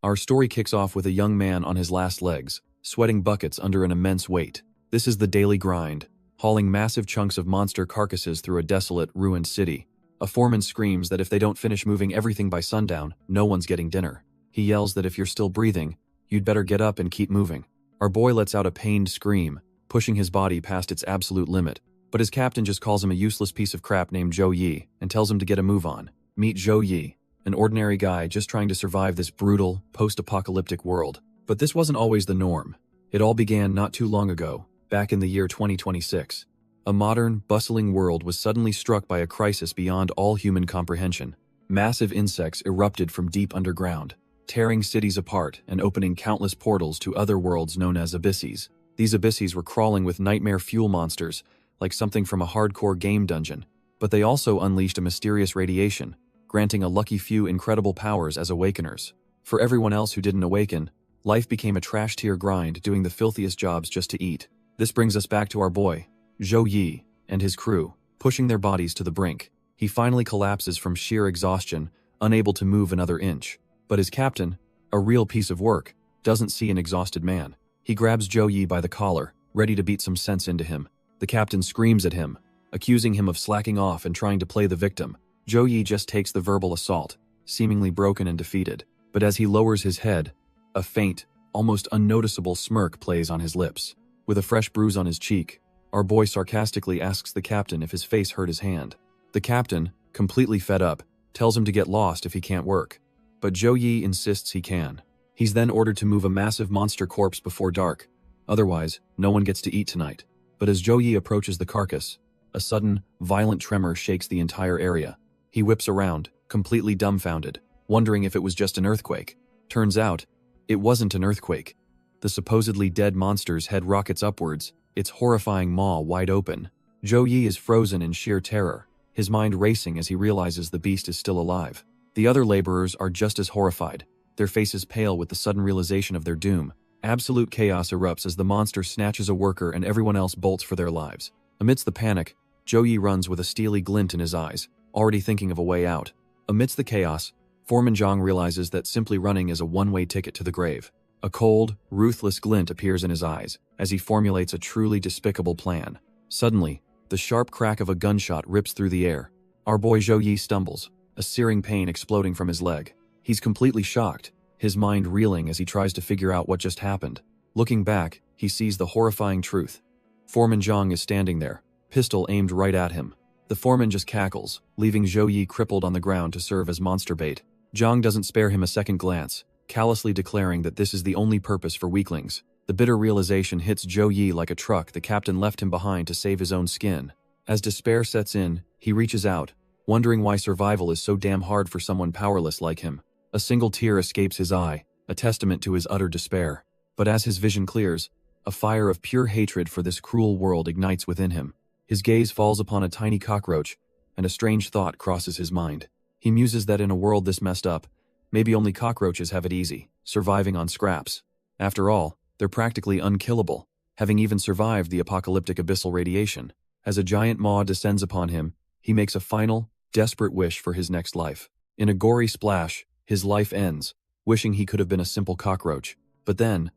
Our story kicks off with a young man on his last legs, sweating buckets under an immense weight. This is the daily grind, hauling massive chunks of monster carcasses through a desolate, ruined city. A foreman screams that if they don't finish moving everything by sundown, no one's getting dinner. He yells that if you're still breathing, you'd better get up and keep moving. Our boy lets out a pained scream, pushing his body past its absolute limit. But his captain just calls him a useless piece of crap named Zhou Yi and tells him to get a move on. Meet Zhou Yi, an ordinary guy just trying to survive this brutal, post-apocalyptic world. But this wasn't always the norm. It all began not too long ago, back in the year 2026. A modern, bustling world was suddenly struck by a crisis beyond all human comprehension. Massive insects erupted from deep underground, tearing cities apart and opening countless portals to other worlds known as abysses. These abysses were crawling with nightmare fuel monsters, like something from a hardcore game dungeon. But they also unleashed a mysterious radiation, granting a lucky few incredible powers as awakeners. For everyone else who didn't awaken, life became a trash-tier grind doing the filthiest jobs just to eat. This brings us back to our boy, Zhou Yi, and his crew, pushing their bodies to the brink. He finally collapses from sheer exhaustion, unable to move another inch. But his captain, a real piece of work, doesn't see an exhausted man. He grabs Zhou Yi by the collar, ready to beat some sense into him. The captain screams at him, accusing him of slacking off and trying to play the victim. Zhou Yi just takes the verbal assault, seemingly broken and defeated. But as he lowers his head, a faint, almost unnoticeable smirk plays on his lips. With a fresh bruise on his cheek, our boy sarcastically asks the captain if his face hurt his hand. The captain, completely fed up, tells him to get lost if he can't work. But Zhou Yi insists he can. He's then ordered to move a massive monster corpse before dark. Otherwise, no one gets to eat tonight. But as Zhou Yi approaches the carcass, a sudden, violent tremor shakes the entire area. He whips around, completely dumbfounded, wondering if it was just an earthquake. Turns out, it wasn't an earthquake. The supposedly dead monster's head rockets upwards, its horrifying maw wide open. Zhou Yi is frozen in sheer terror, his mind racing as he realizes the beast is still alive. The other laborers are just as horrified, their faces pale with the sudden realization of their doom. Absolute chaos erupts as the monster snatches a worker and everyone else bolts for their lives. Amidst the panic, Zhou Yi runs with a steely glint in his eyes, already thinking of a way out. Amidst the chaos, Foreman Zhang realizes that simply running is a one-way ticket to the grave. A cold, ruthless glint appears in his eyes as he formulates a truly despicable plan. Suddenly, the sharp crack of a gunshot rips through the air. Our boy Zhou Yi stumbles, a searing pain exploding from his leg. He's completely shocked, his mind reeling as he tries to figure out what just happened. Looking back, he sees the horrifying truth. Foreman Zhang is standing there, pistol aimed right at him. The foreman just cackles, leaving Zhou Yi crippled on the ground to serve as monster bait. Zhang doesn't spare him a second glance, callously declaring that this is the only purpose for weaklings. The bitter realization hits Zhou Yi like a truck the captain left him behind to save his own skin. As despair sets in, he reaches out, wondering why survival is so damn hard for someone powerless like him. A single tear escapes his eye, a testament to his utter despair. But as his vision clears, a fire of pure hatred for this cruel world ignites within him. His gaze falls upon a tiny cockroach, and a strange thought crosses his mind. He muses that in a world this messed up, maybe only cockroaches have it easy, surviving on scraps. After all, they're practically unkillable, having even survived the apocalyptic abyssal radiation. As a giant maw descends upon him, he makes a final, desperate wish for his next life. In a gory splash, his life ends, wishing he could have been a simple cockroach. But then,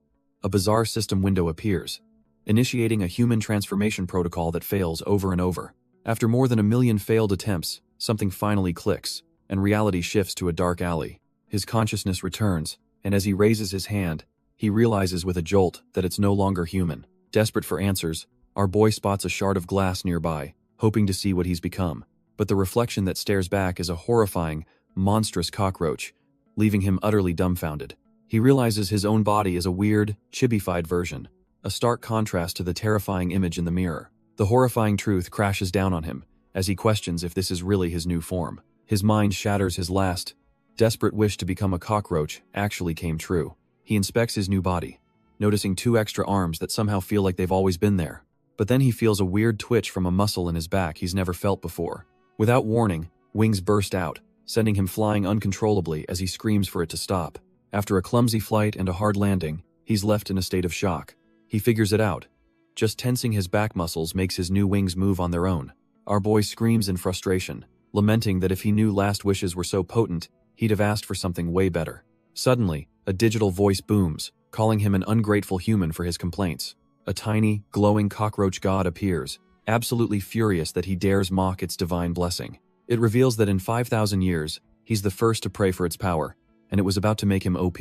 a bizarre system window appears, initiating a human transformation protocol that fails over and over. After more than 1 million failed attempts, something finally clicks, and reality shifts to a dark alley. His consciousness returns, and as he raises his hand, he realizes with a jolt that it's no longer human. Desperate for answers, our boy spots a shard of glass nearby, hoping to see what he's become. But the reflection that stares back is a horrifying, monstrous cockroach, leaving him utterly dumbfounded. He realizes his own body is a weird, chibified version, a stark contrast to the terrifying image in the mirror. The horrifying truth crashes down on him, as he questions if this is really his new form. His mind shatters. His last, desperate wish to become a cockroach actually came true. He inspects his new body, noticing 2 extra arms that somehow feel like they've always been there. But then he feels a weird twitch from a muscle in his back he's never felt before. Without warning, wings burst out, sending him flying uncontrollably as he screams for it to stop. After a clumsy flight and a hard landing, he's left in a state of shock. He figures it out. Just tensing his back muscles makes his new wings move on their own. Our boy screams in frustration, lamenting that if he knew last wishes were so potent, he'd have asked for something way better. Suddenly, a digital voice booms, calling him an ungrateful human for his complaints. A tiny, glowing cockroach god appears, absolutely furious that he dares mock its divine blessing. It reveals that in 5,000 years, he's the first to pray for its power, and it was about to make him OP.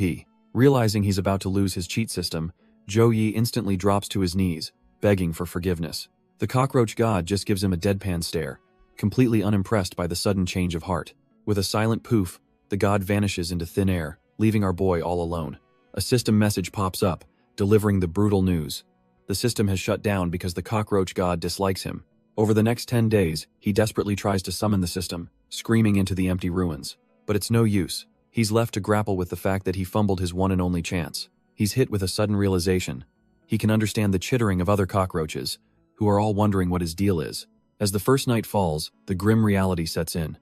Realizing he's about to lose his cheat system, Zhou Yi instantly drops to his knees, begging for forgiveness. The cockroach god just gives him a deadpan stare, completely unimpressed by the sudden change of heart. With a silent poof, the god vanishes into thin air, leaving our boy all alone. A system message pops up, delivering the brutal news. The system has shut down because the cockroach god dislikes him. Over the next 10 days, he desperately tries to summon the system, screaming into the empty ruins. But it's no use. He's left to grapple with the fact that he fumbled his one and only chance. He's hit with a sudden realization. He can understand the chittering of other cockroaches, who are all wondering what his deal is. As the first night falls, the grim reality sets in.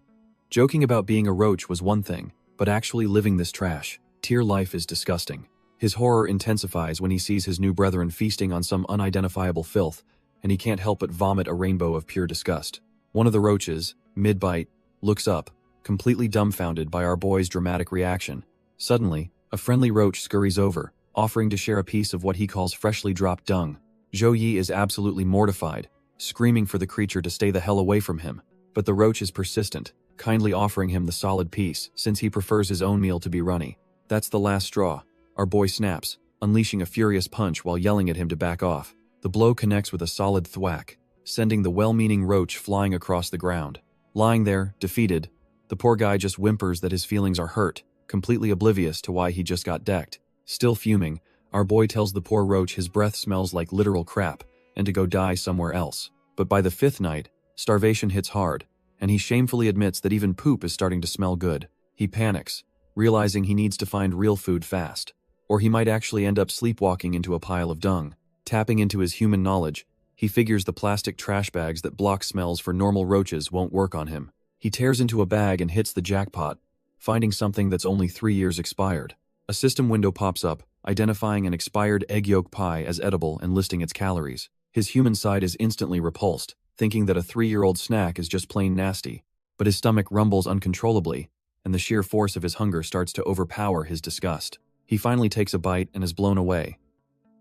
Joking about being a roach was one thing, but actually living this trash, tier life is disgusting. His horror intensifies when he sees his new brethren feasting on some unidentifiable filth, and he can't help but vomit a rainbow of pure disgust. One of the roaches, mid-bite, looks up, completely dumbfounded by our boy's dramatic reaction. Suddenly, a friendly roach scurries over, offering to share a piece of what he calls freshly dropped dung. Zhou Yi is absolutely mortified, screaming for the creature to stay the hell away from him. But the roach is persistent, kindly offering him the solid piece since he prefers his own meal to be runny. That's the last straw. Our boy snaps, unleashing a furious punch while yelling at him to back off. The blow connects with a solid thwack, sending the well-meaning roach flying across the ground. Lying there, defeated, the poor guy just whimpers that his feelings are hurt, completely oblivious to why he just got decked. Still fuming, our boy tells the poor roach his breath smells like literal crap and to go die somewhere else. But by the 5th night, starvation hits hard, and he shamefully admits that even poop is starting to smell good. He panics, realizing he needs to find real food fast, or he might actually end up sleepwalking into a pile of dung. Tapping into his human knowledge, he figures the plastic trash bags that block smells for normal roaches won't work on him. He tears into a bag and hits the jackpot, finding something that's only 3 years expired. A system window pops up, identifying an expired egg yolk pie as edible and listing its calories. His human side is instantly repulsed, thinking that a 3-year-old snack is just plain nasty. But his stomach rumbles uncontrollably, and the sheer force of his hunger starts to overpower his disgust. He finally takes a bite and is blown away.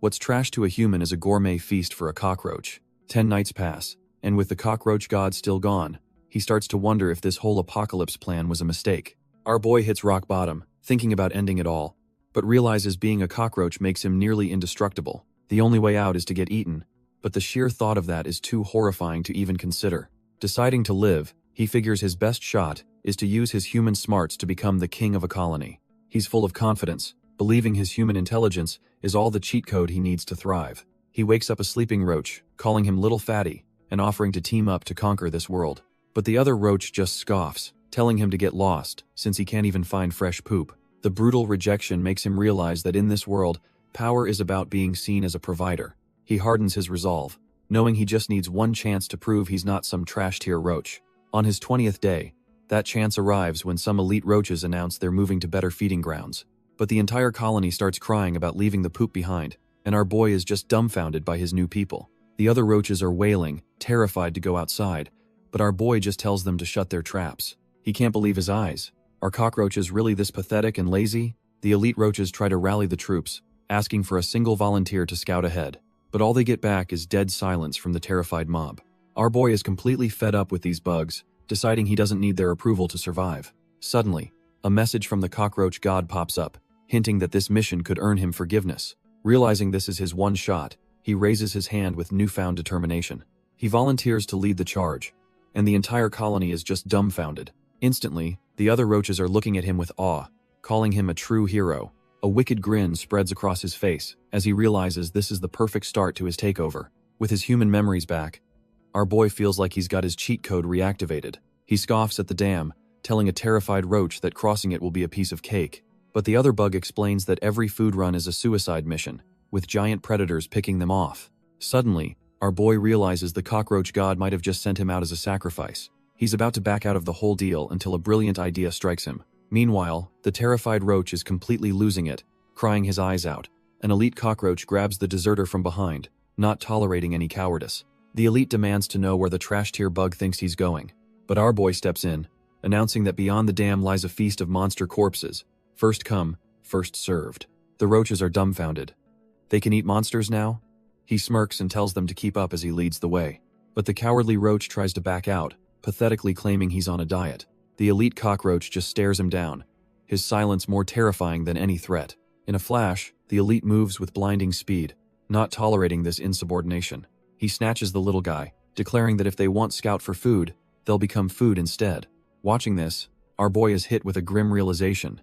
What's trash to a human is a gourmet feast for a cockroach. 10 nights pass, and with the cockroach god still gone, he starts to wonder if this whole apocalypse plan was a mistake. Our boy hits rock bottom, thinking about ending it all, but realizes being a cockroach makes him nearly indestructible. The only way out is to get eaten, but the sheer thought of that is too horrifying to even consider. Deciding to live, he figures his best shot is to use his human smarts to become the king of a colony. He's full of confidence, believing his human intelligence is all the cheat code he needs to thrive. He wakes up a sleeping roach, calling him Little Fatty, and offering to team up to conquer this world. But the other roach just scoffs, telling him to get lost, since he can't even find fresh poop. The brutal rejection makes him realize that in this world, power is about being seen as a provider. He hardens his resolve, knowing he just needs one chance to prove he's not some trash-tier roach. On his 20th day, that chance arrives when some elite roaches announce they're moving to better feeding grounds. But the entire colony starts crying about leaving the poop behind, and our boy is just dumbfounded by his new people. The other roaches are wailing, terrified to go outside, but our boy just tells them to shut their traps. He can't believe his eyes. Are cockroaches really this pathetic and lazy? The elite roaches try to rally the troops, asking for a single volunteer to scout ahead, but all they get back is dead silence from the terrified mob. Our boy is completely fed up with these bugs, deciding he doesn't need their approval to survive. Suddenly, a message from the cockroach god pops up, hinting that this mission could earn him forgiveness. Realizing this is his one shot, he raises his hand with newfound determination. He volunteers to lead the charge, and the entire colony is just dumbfounded. Instantly, the other roaches are looking at him with awe, calling him a true hero. A wicked grin spreads across his face as he realizes this is the perfect start to his takeover. With his human memories back, our boy feels like he's got his cheat code reactivated. He scoffs at the dam, telling a terrified roach that crossing it will be a piece of cake. But the other bug explains that every food run is a suicide mission, with giant predators picking them off. Suddenly, our boy realizes the cockroach god might have just sent him out as a sacrifice. He's about to back out of the whole deal until a brilliant idea strikes him. Meanwhile, the terrified roach is completely losing it, crying his eyes out. An elite cockroach grabs the deserter from behind, not tolerating any cowardice. The elite demands to know where the trash-tier bug thinks he's going. But our boy steps in, announcing that beyond the dam lies a feast of monster corpses. First come, first served. The roaches are dumbfounded. They can eat monsters now? He smirks and tells them to keep up as he leads the way. But the cowardly roach tries to back out, pathetically claiming he's on a diet. The elite cockroach just stares him down, his silence more terrifying than any threat. In a flash, the elite moves with blinding speed, not tolerating this insubordination. He snatches the little guy, declaring that if they want Scout for food, they'll become food instead. Watching this, our boy is hit with a grim realization.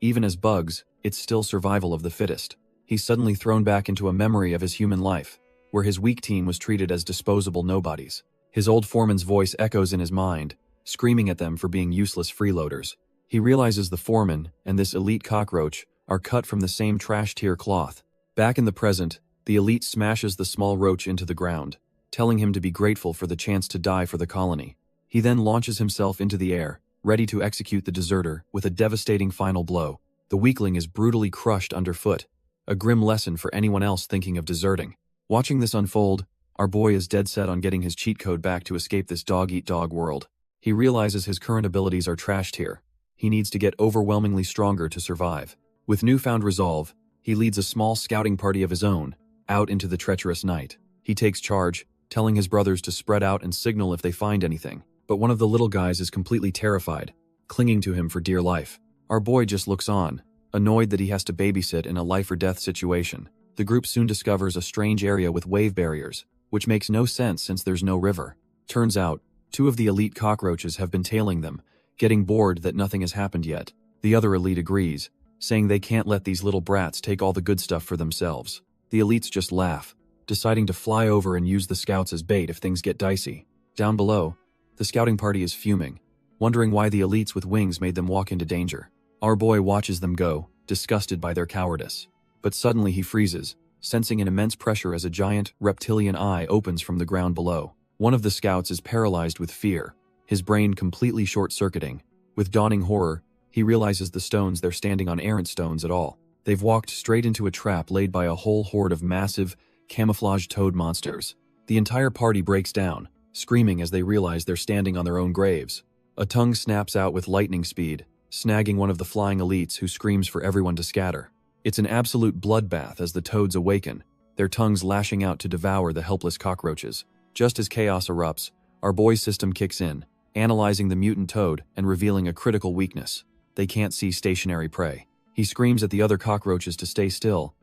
Even as bugs, it's still survival of the fittest. He's suddenly thrown back into a memory of his human life, where his weak team was treated as disposable nobodies. His old foreman's voice echoes in his mind, screaming at them for being useless freeloaders. He realizes the foreman and this elite cockroach are cut from the same trash-tier cloth. Back in the present, the elite smashes the small roach into the ground, telling him to be grateful for the chance to die for the colony. He then launches himself into the air, ready to execute the deserter with a devastating final blow. The weakling is brutally crushed underfoot, a grim lesson for anyone else thinking of deserting. Watching this unfold, our boy is dead set on getting his cheat code back to escape this dog-eat-dog world. He realizes his current abilities are trash tier. He needs to get overwhelmingly stronger to survive. With newfound resolve, he leads a small scouting party of his own, out into the treacherous night. He takes charge, telling his brothers to spread out and signal if they find anything. But one of the little guys is completely terrified, clinging to him for dear life. Our boy just looks on, annoyed that he has to babysit in a life-or-death situation. The group soon discovers a strange area with wave barriers, which makes no sense since there's no river. Turns out, 2 of the elite cockroaches have been tailing them, getting bored that nothing has happened yet. The other elite agrees, saying they can't let these little brats take all the good stuff for themselves. The elites just laugh, deciding to fly over and use the scouts as bait if things get dicey. Down below, the scouting party is fuming, wondering why the elites with wings made them walk into danger. Our boy watches them go, disgusted by their cowardice. But suddenly he freezes, sensing an immense pressure as a giant, reptilian eye opens from the ground below. One of the scouts is paralyzed with fear, his brain completely short-circuiting. With dawning horror, he realizes the stones they're standing on aren't stones at all. They've walked straight into a trap laid by a whole horde of massive, camouflaged toad monsters. The entire party breaks down, screaming as they realize they're standing on their own graves. A tongue snaps out with lightning speed, snagging one of the flying elites who screams for everyone to scatter. It's an absolute bloodbath as the toads awaken, their tongues lashing out to devour the helpless cockroaches. Just as chaos erupts, our boy's system kicks in, analyzing the mutant toad and revealing a critical weakness. They can't see stationary prey. He screams at the other cockroaches to stay still,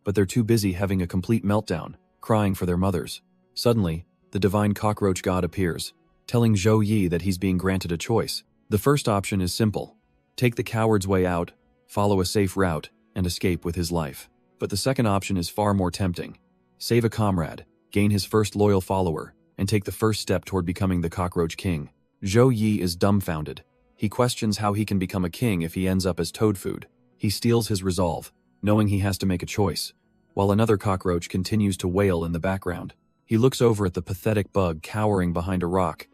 but they're too busy having a complete meltdown, crying for their mothers. Suddenly, the divine cockroach god appears, telling Zhou Yi that he's being granted a choice. The first option is simple: take the coward's way out, follow a safe route, and escape with his life. But the second option is far more tempting: save a comrade, gain his first loyal follower, and take the first step toward becoming the cockroach king. Zhou Yi is dumbfounded. He questions how he can become a king if he ends up as toad food. He steels his resolve, knowing he has to make a choice, while another cockroach continues to wail in the background. He looks over at the pathetic bug cowering behind a rock,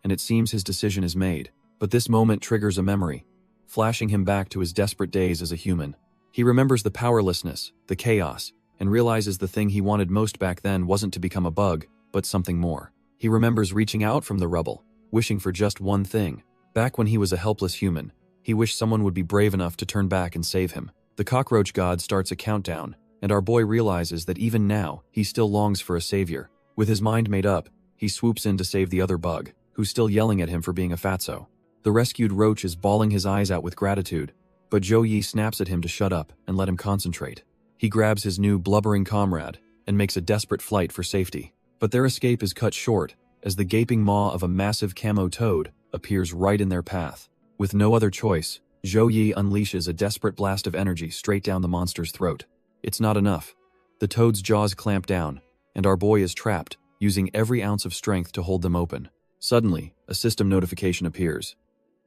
and it seems his decision is made. But this moment triggers a memory, flashing him back to his desperate days as a human. He remembers the powerlessness, the chaos, and realizes the thing he wanted most back then wasn't to become a bug, but something more. He remembers reaching out from the rubble, wishing for just one thing. Back when he was a helpless human, he wished someone would be brave enough to turn back and save him. The cockroach god starts a countdown, and our boy realizes that even now, he still longs for a savior. With his mind made up, he swoops in to save the other bug, who's still yelling at him for being a fatso. The rescued roach is bawling his eyes out with gratitude, but Zhou Yi snaps at him to shut up and let him concentrate. He grabs his new blubbering comrade and makes a desperate flight for safety. But their escape is cut short as the gaping maw of a massive camo toad appears right in their path. With no other choice, Zhou Yi unleashes a desperate blast of energy straight down the monster's throat. It's not enough. The toad's jaws clamp down, and our boy is trapped, using every ounce of strength to hold them open. Suddenly, a system notification appears.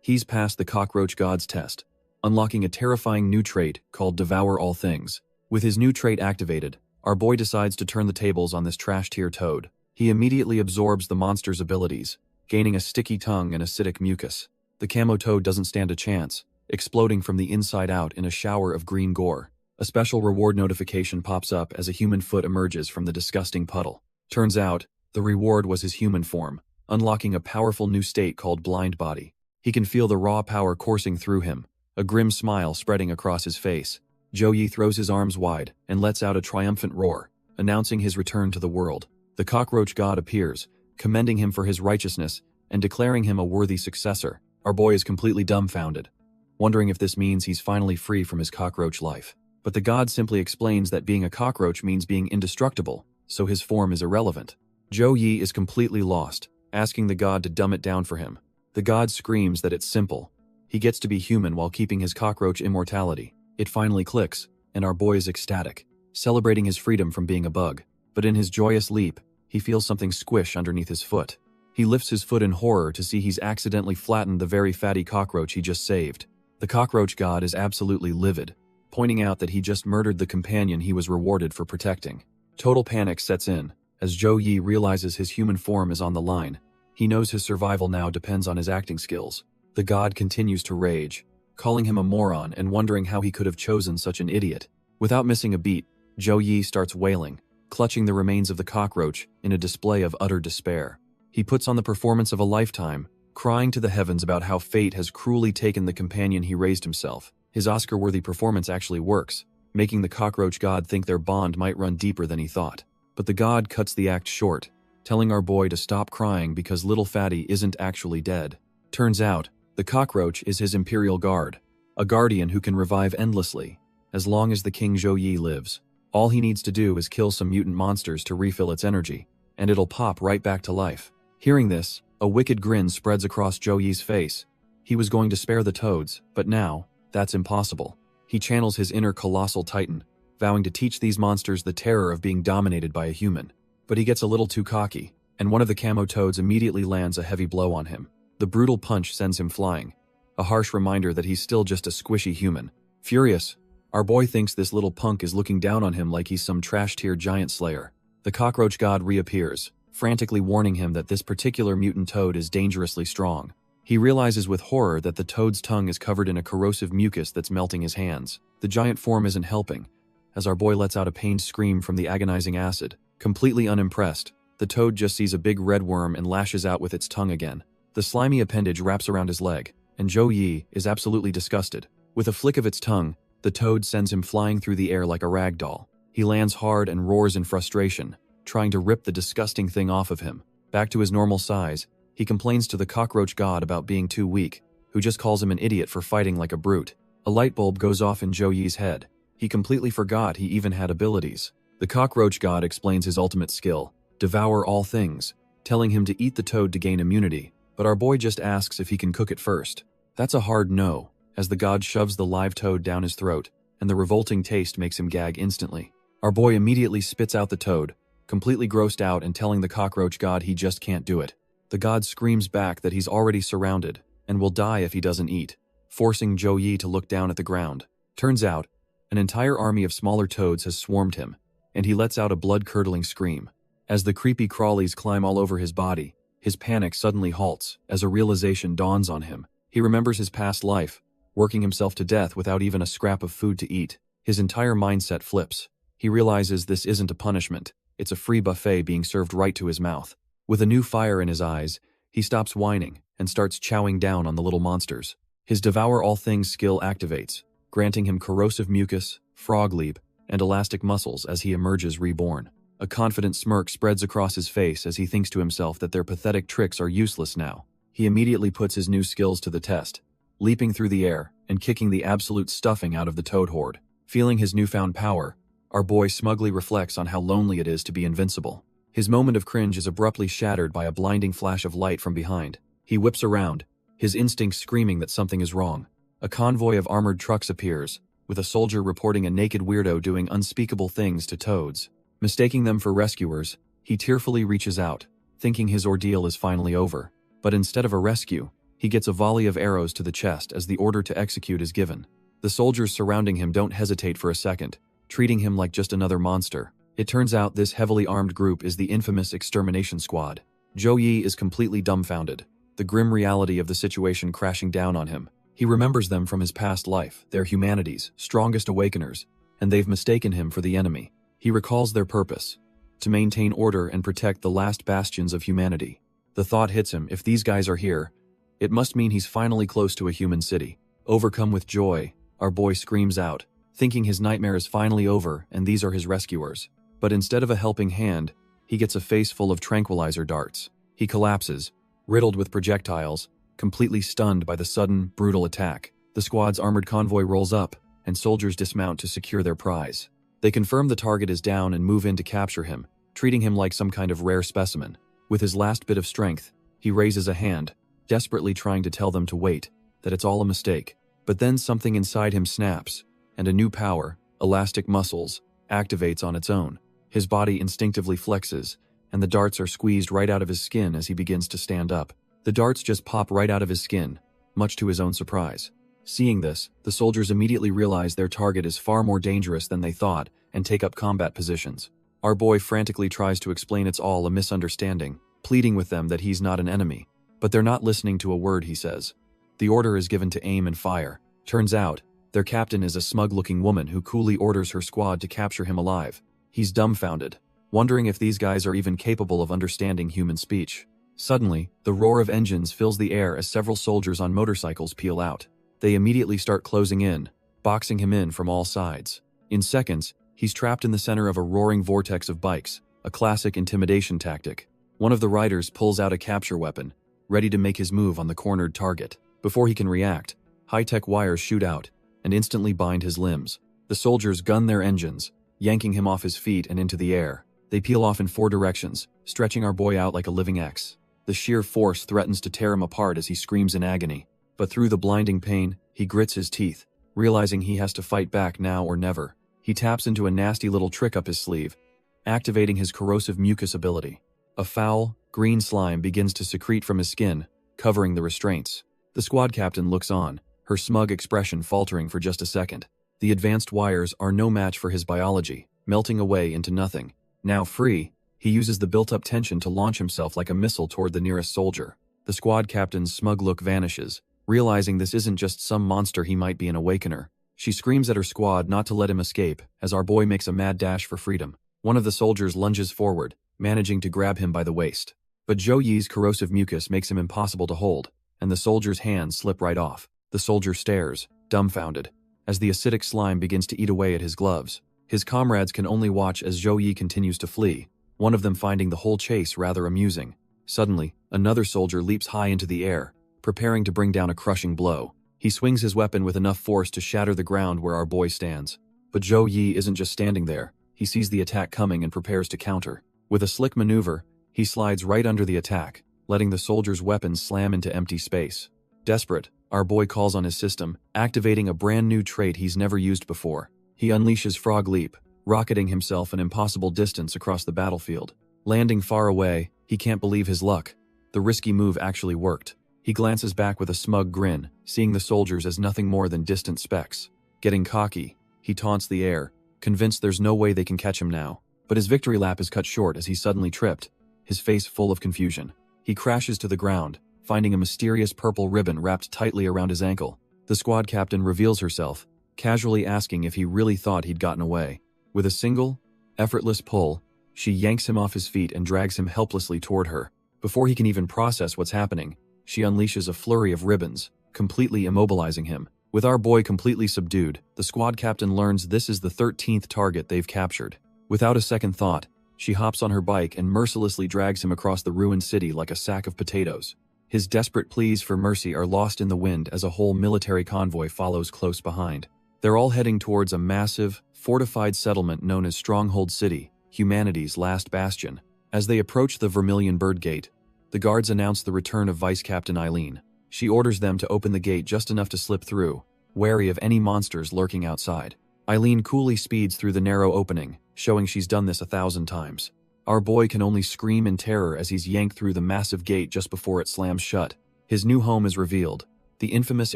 He's passed the cockroach god's test, unlocking a terrifying new trait called Devour All Things. With his new trait activated, our boy decides to turn the tables on this trash-tier toad. He immediately absorbs the monster's abilities, gaining a sticky tongue and acidic mucus. The camo toad doesn't stand a chance, exploding from the inside out in a shower of green gore. A special reward notification pops up as a human foot emerges from the disgusting puddle. Turns out, the reward was his human form, unlocking a powerful new state called Blind Body. He can feel the raw power coursing through him, a grim smile spreading across his face. Yi throws his arms wide and lets out a triumphant roar, announcing his return to the world. The cockroach god appears, commending him for his righteousness and declaring him a worthy successor. Our boy is completely dumbfounded, wondering if this means he's finally free from his cockroach life. But the god simply explains that being a cockroach means being indestructible, so his form is irrelevant. Yi is completely lost, asking the god to dumb it down for him. The god screams that it's simple. He gets to be human while keeping his cockroach immortality. It finally clicks, and our boy is ecstatic, celebrating his freedom from being a bug. But in his joyous leap, he feels something squish underneath his foot. He lifts his foot in horror to see he's accidentally flattened the very fatty cockroach he just saved. The cockroach god is absolutely livid, pointing out that he just murdered the companion he was rewarded for protecting. Total panic sets in, as Yi realizes his human form is on the line. He knows his survival now depends on his acting skills. The god continues to rage, calling him a moron and wondering how he could have chosen such an idiot. Without missing a beat, Yi starts wailing, clutching the remains of the cockroach in a display of utter despair. He puts on the performance of a lifetime, crying to the heavens about how fate has cruelly taken the companion he raised himself. His Oscar-worthy performance actually works, making the cockroach god think their bond might run deeper than he thought. But the god cuts the act short, telling our boy to stop crying because little fatty isn't actually dead. Turns out, the cockroach is his imperial guard, a guardian who can revive endlessly, as long as the King Yi lives. All he needs to do is kill some mutant monsters to refill its energy, and it'll pop right back to life. Hearing this, a wicked grin spreads across Yi's face. He was going to spare the toads, but now, that's impossible. He channels his inner colossal titan, vowing to teach these monsters the terror of being dominated by a human. But he gets a little too cocky, and one of the camo toads immediately lands a heavy blow on him. The brutal punch sends him flying, a harsh reminder that he's still just a squishy human. Furious, our boy thinks this little punk is looking down on him like he's some trash-tier giant slayer. The cockroach god reappears, frantically warning him that this particular mutant toad is dangerously strong. He realizes with horror that the toad's tongue is covered in a corrosive mucus that's melting his hands. The giant form isn't helping, as our boy lets out a pained scream from the agonizing acid. Completely unimpressed, the toad just sees a big red worm and lashes out with its tongue again. The slimy appendage wraps around his leg, and Yi is absolutely disgusted. With a flick of its tongue, the toad sends him flying through the air like a rag doll. He lands hard and roars in frustration, trying to rip the disgusting thing off of him. Back to his normal size, he complains to the cockroach god about being too weak, who just calls him an idiot for fighting like a brute. A light bulb goes off in Yi's head. He completely forgot he even had abilities. The cockroach god explains his ultimate skill, devour all things, telling him to eat the toad to gain immunity, but our boy just asks if he can cook it first. That's a hard no, as the god shoves the live toad down his throat, and the revolting taste makes him gag instantly. Our boy immediately spits out the toad, completely grossed out and telling the cockroach god he just can't do it. The god screams back that he's already surrounded, and will die if he doesn't eat, forcing Yi to look down at the ground. Turns out, an entire army of smaller toads has swarmed him, and he lets out a blood-curdling scream. As the creepy crawlies climb all over his body, his panic suddenly halts as a realization dawns on him. He remembers his past life, working himself to death without even a scrap of food to eat. His entire mindset flips. He realizes this isn't a punishment, it's a free buffet being served right to his mouth. With a new fire in his eyes, he stops whining and starts chowing down on the little monsters. His Devour All Things skill activates, granting him corrosive mucus, frog leap, and elastic muscles as he emerges reborn. A confident smirk spreads across his face as he thinks to himself that their pathetic tricks are useless now. He immediately puts his new skills to the test, leaping through the air and kicking the absolute stuffing out of the toad horde. Feeling his newfound power, our boy smugly reflects on how lonely it is to be invincible. His moment of cringe is abruptly shattered by a blinding flash of light from behind. He whips around, his instincts screaming that something is wrong. A convoy of armored trucks appears, with a soldier reporting a naked weirdo doing unspeakable things to toads. Mistaking them for rescuers, he tearfully reaches out, thinking his ordeal is finally over. But instead of a rescue, he gets a volley of arrows to the chest as the order to execute is given. The soldiers surrounding him don't hesitate for a second, treating him like just another monster. It turns out this heavily armed group is the infamous Extermination Squad. Yi is completely dumbfounded, the grim reality of the situation crashing down on him. He remembers them from his past life, their humanity's strongest awakeners, and they've mistaken him for the enemy. He recalls their purpose, to maintain order and protect the last bastions of humanity. The thought hits him, if these guys are here, it must mean he's finally close to a human city. Overcome with joy, our boy screams out, thinking his nightmare is finally over and these are his rescuers. But instead of a helping hand, he gets a face full of tranquilizer darts. He collapses, riddled with projectiles, completely stunned by the sudden, brutal attack. The squad's armored convoy rolls up, and soldiers dismount to secure their prize. They confirm the target is down and move in to capture him, treating him like some kind of rare specimen. With his last bit of strength, he raises a hand, desperately trying to tell them to wait, that it's all a mistake. But then something inside him snaps, and a new power, elastic muscles, activates on its own. His body instinctively flexes, and the darts are squeezed right out of his skin as he begins to stand up. The darts just pop right out of his skin, much to his own surprise. Seeing this, the soldiers immediately realize their target is far more dangerous than they thought and take up combat positions. Our boy frantically tries to explain it's all a misunderstanding, pleading with them that he's not an enemy. But they're not listening to a word he says. The order is given to aim and fire. Turns out, their captain is a smug-looking woman who coolly orders her squad to capture him alive. He's dumbfounded, wondering if these guys are even capable of understanding human speech. Suddenly, the roar of engines fills the air as several soldiers on motorcycles peel out. They immediately start closing in, boxing him in from all sides. In seconds, he's trapped in the center of a roaring vortex of bikes, a classic intimidation tactic. One of the riders pulls out a capture weapon, ready to make his move on the cornered target. Before he can react, high-tech wires shoot out and instantly bind his limbs. The soldiers gun their engines, yanking him off his feet and into the air. They peel off in 4 directions, stretching our boy out like a living X. The sheer force threatens to tear him apart as he screams in agony. But through the blinding pain, he grits his teeth, realizing he has to fight back now or never. He taps into a nasty little trick up his sleeve, activating his corrosive mucus ability. A foul, green slime begins to secrete from his skin, covering the restraints. The squad captain looks on, her smug expression faltering for just a second. The advanced wires are no match for his biology, melting away into nothing. Now free, he uses the built-up tension to launch himself like a missile toward the nearest soldier. The squad captain's smug look vanishes, realizing this isn't just some monster he might be an awakener. She screams at her squad not to let him escape as our boy makes a mad dash for freedom. One of the soldiers lunges forward, managing to grab him by the waist. But Zhou Yi's corrosive mucus makes him impossible to hold, and the soldier's hands slip right off. The soldier stares, dumbfounded, as the acidic slime begins to eat away at his gloves. His comrades can only watch as Zhou Yi continues to flee, one of them finding the whole chase rather amusing. Suddenly, another soldier leaps high into the air, preparing to bring down a crushing blow. He swings his weapon with enough force to shatter the ground where our boy stands. But Zhou Yi isn't just standing there. He sees the attack coming and prepares to counter. With a slick maneuver, he slides right under the attack, letting the soldier's weapons slam into empty space. Desperate, our boy calls on his system, activating a brand new trait he's never used before. He unleashes Frog Leap, rocketing himself an impossible distance across the battlefield. Landing far away, he can't believe his luck. The risky move actually worked. He glances back with a smug grin, seeing the soldiers as nothing more than distant specks. Getting cocky, he taunts the air, convinced there's no way they can catch him now. But his victory lap is cut short as he's suddenly tripped, his face full of confusion. He crashes to the ground, finding a mysterious purple ribbon wrapped tightly around his ankle. The squad captain reveals herself, casually asking if he really thought he'd gotten away. With a single, effortless pull, she yanks him off his feet and drags him helplessly toward her. Before he can even process what's happening, she unleashes a flurry of ribbons, completely immobilizing him. With our boy completely subdued, the squad captain learns this is the 13th target they've captured. Without a second thought, she hops on her bike and mercilessly drags him across the ruined city like a sack of potatoes. His desperate pleas for mercy are lost in the wind as a whole military convoy follows close behind. They're all heading towards a massive, fortified settlement known as Stronghold City, humanity's last bastion. As they approach the Vermilion Bird Gate, the guards announce the return of Vice Captain Eileen. She orders them to open the gate just enough to slip through, wary of any monsters lurking outside. Eileen coolly speeds through the narrow opening, showing she's done this 1,000 times. Our boy can only scream in terror as he's yanked through the massive gate just before it slams shut. His new home is revealed, the infamous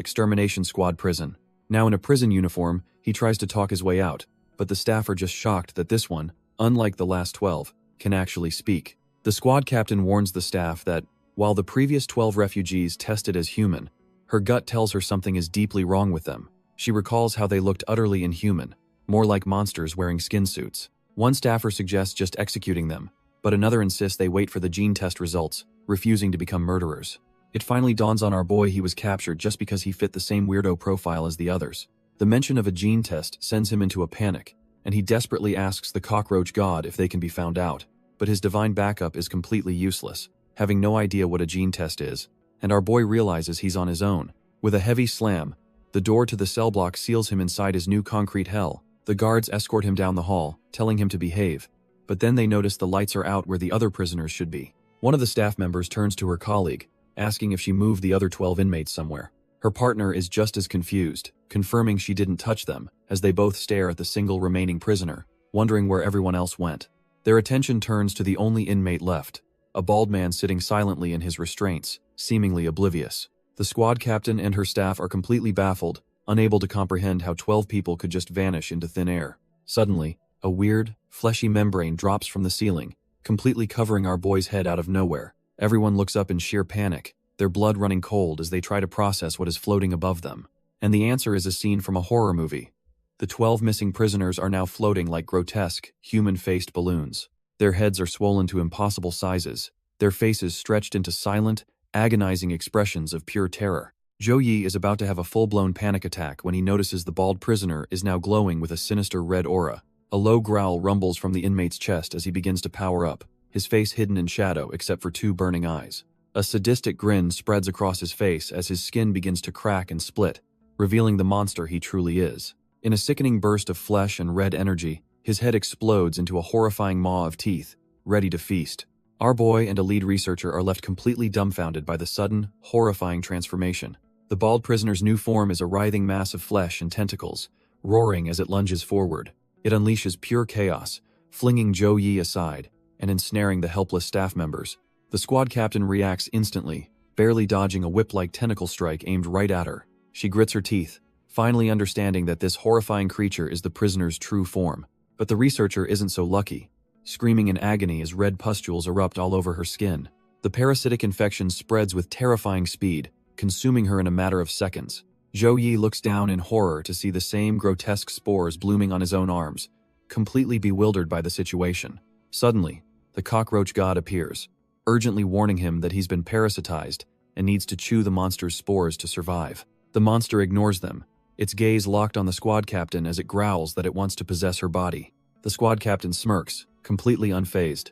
Extermination Squad prison. Now in a prison uniform, he tries to talk his way out, but the staff are just shocked that this one, unlike the last 12, can actually speak. The squad captain warns the staff that, while the previous 12 refugees tested as human, her gut tells her something is deeply wrong with them. She recalls how they looked utterly inhuman, more like monsters wearing skin suits. One staffer suggests just executing them, but another insists they wait for the gene test results, refusing to become murderers. It finally dawns on our boy he was captured just because he fit the same weirdo profile as the others. The mention of a gene test sends him into a panic, and he desperately asks the cockroach god if they can be found out. But his divine backup is completely useless, having no idea what a gene test is, and our boy realizes he's on his own. With a heavy slam, the door to the cell block seals him inside his new concrete hell. The guards escort him down the hall, telling him to behave, but then they notice the lights are out where the other prisoners should be. One of the staff members turns to her colleague, asking if she moved the other 12 inmates somewhere. Her partner is just as confused, confirming she didn't touch them, as they both stare at the single remaining prisoner, wondering where everyone else went. Their attention turns to the only inmate left, a bald man sitting silently in his restraints, seemingly oblivious. The squad captain and her staff are completely baffled, unable to comprehend how 12 people could just vanish into thin air. Suddenly, a weird, fleshy membrane drops from the ceiling, completely covering our boy's head out of nowhere. Everyone looks up in sheer panic, their blood running cold as they try to process what is floating above them. And the answer is a scene from a horror movie. The 12 missing prisoners are now floating like grotesque, human-faced balloons. Their heads are swollen to impossible sizes, their faces stretched into silent, agonizing expressions of pure terror. Zhou Yi is about to have a full-blown panic attack when he notices the bald prisoner is now glowing with a sinister red aura. A low growl rumbles from the inmate's chest as he begins to power up, his face hidden in shadow except for 2 burning eyes. A sadistic grin spreads across his face as his skin begins to crack and split, revealing the monster he truly is. In a sickening burst of flesh and red energy, his head explodes into a horrifying maw of teeth, ready to feast. Our boy and a lead researcher are left completely dumbfounded by the sudden, horrifying transformation. The bald prisoner's new form is a writhing mass of flesh and tentacles, roaring as it lunges forward. It unleashes pure chaos, flinging Zhou Yi aside and ensnaring the helpless staff members. The squad captain reacts instantly, barely dodging a whip-like tentacle strike aimed right at her. She grits her teeth, finally understanding that this horrifying creature is the prisoner's true form. But the researcher isn't so lucky, screaming in agony as red pustules erupt all over her skin. The parasitic infection spreads with terrifying speed, consuming her in a matter of seconds. Zhou Yi looks down in horror to see the same grotesque spores blooming on his own arms, completely bewildered by the situation. Suddenly, the cockroach god appears, urgently warning him that he's been parasitized and needs to chew the monster's spores to survive. The monster ignores them, its gaze locked on the squad captain as it growls that it wants to possess her body. The squad captain smirks, completely unfazed.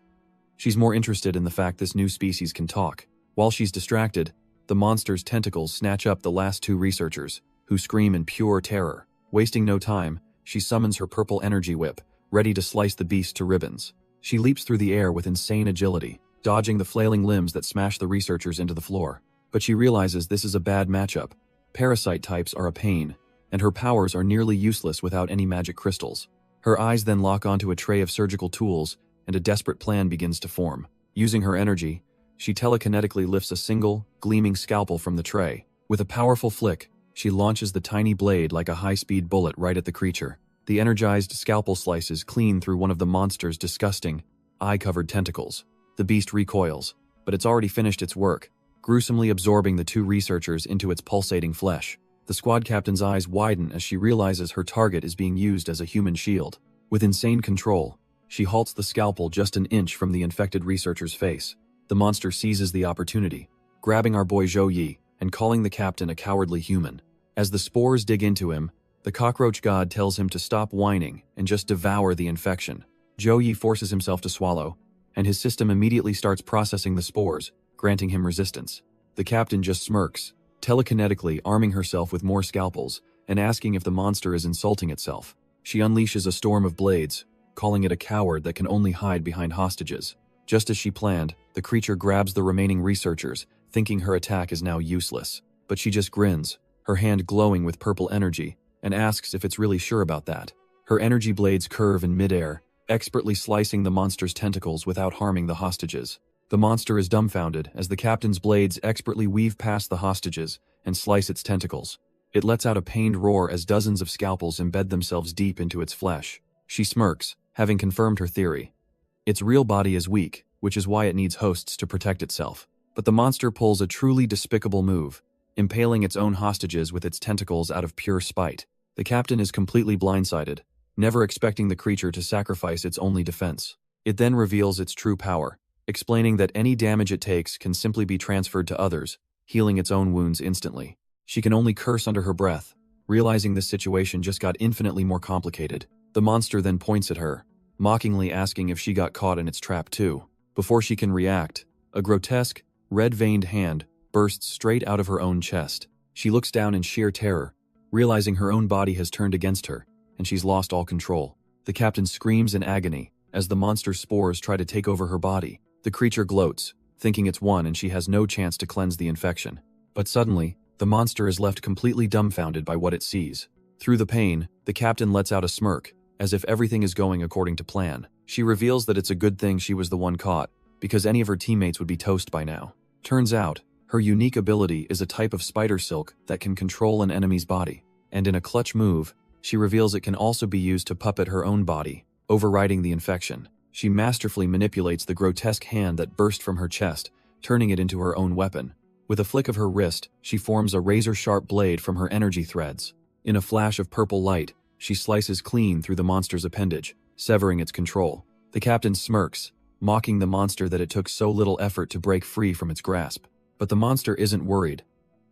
She's more interested in the fact this new species can talk. While she's distracted, the monster's tentacles snatch up the last 2 researchers, who scream in pure terror. Wasting no time, she summons her purple energy whip, ready to slice the beast to ribbons. She leaps through the air with insane agility, dodging the flailing limbs that smash the researchers into the floor. But she realizes this is a bad matchup. Parasite types are a pain, and her powers are nearly useless without any magic crystals. Her eyes then lock onto a tray of surgical tools, and a desperate plan begins to form. Using her energy, she telekinetically lifts a single, gleaming scalpel from the tray. With a powerful flick, she launches the tiny blade like a high-speed bullet right at the creature. The energized scalpel slices clean through one of the monster's disgusting, eye-covered tentacles. The beast recoils, but it's already finished its work, gruesomely absorbing the 2 researchers into its pulsating flesh. The squad captain's eyes widen as she realizes her target is being used as a human shield. With insane control, she halts the scalpel just an inch from the infected researcher's face. The monster seizes the opportunity, grabbing our boy Zhou Yi and calling the captain a cowardly human. As the spores dig into him, the cockroach god tells him to stop whining and just devour the infection. Zhou Yi forces himself to swallow, and his system immediately starts processing the spores, granting him resistance. The captain just smirks, telekinetically arming herself with more scalpels and asking if the monster is insulting itself. She unleashes a storm of blades, calling it a coward that can only hide behind hostages. Just as she planned, the creature grabs the remaining researchers, thinking her attack is now useless. But she just grins, her hand glowing with purple energy, and asks if it's really sure about that. Her energy blades curve in midair, expertly slicing the monster's tentacles without harming the hostages. The monster is dumbfounded as the captain's blades expertly weave past the hostages and slice its tentacles. It lets out a pained roar as dozens of scalpels embed themselves deep into its flesh. She smirks, having confirmed her theory. Its real body is weak, which is why it needs hosts to protect itself. But the monster pulls a truly despicable move, impaling its own hostages with its tentacles out of pure spite. The captain is completely blindsided, never expecting the creature to sacrifice its only defense. It then reveals its true power, explaining that any damage it takes can simply be transferred to others, healing its own wounds instantly. She can only curse under her breath, Realizing this situation just got infinitely more complicated, the monster then points at her, mockingly asking if she got caught in its trap too. Before she can react, a grotesque, red-veined hand bursts straight out of her own chest. She looks down in sheer terror, realizing her own body has turned against her, and she's lost all control. The captain screams in agony as the monster's spores try to take over her body. The creature gloats, thinking it's won and she has no chance to cleanse the infection. But suddenly, the monster is left completely dumbfounded by what it sees. Through the pain, the captain lets out a smirk, as if everything is going according to plan. She reveals that it's a good thing she was the one caught, because any of her teammates would be toast by now. Turns out, her unique ability is a type of spider silk that can control an enemy's body, and in a clutch move, she reveals it can also be used to puppet her own body, overriding the infection. She masterfully manipulates the grotesque hand that burst from her chest, turning it into her own weapon. With a flick of her wrist, she forms a razor-sharp blade from her energy threads. In a flash of purple light, she slices clean through the monster's appendage, severing its control. The captain smirks, mocking the monster that it took so little effort to break free from its grasp. But the monster isn't worried,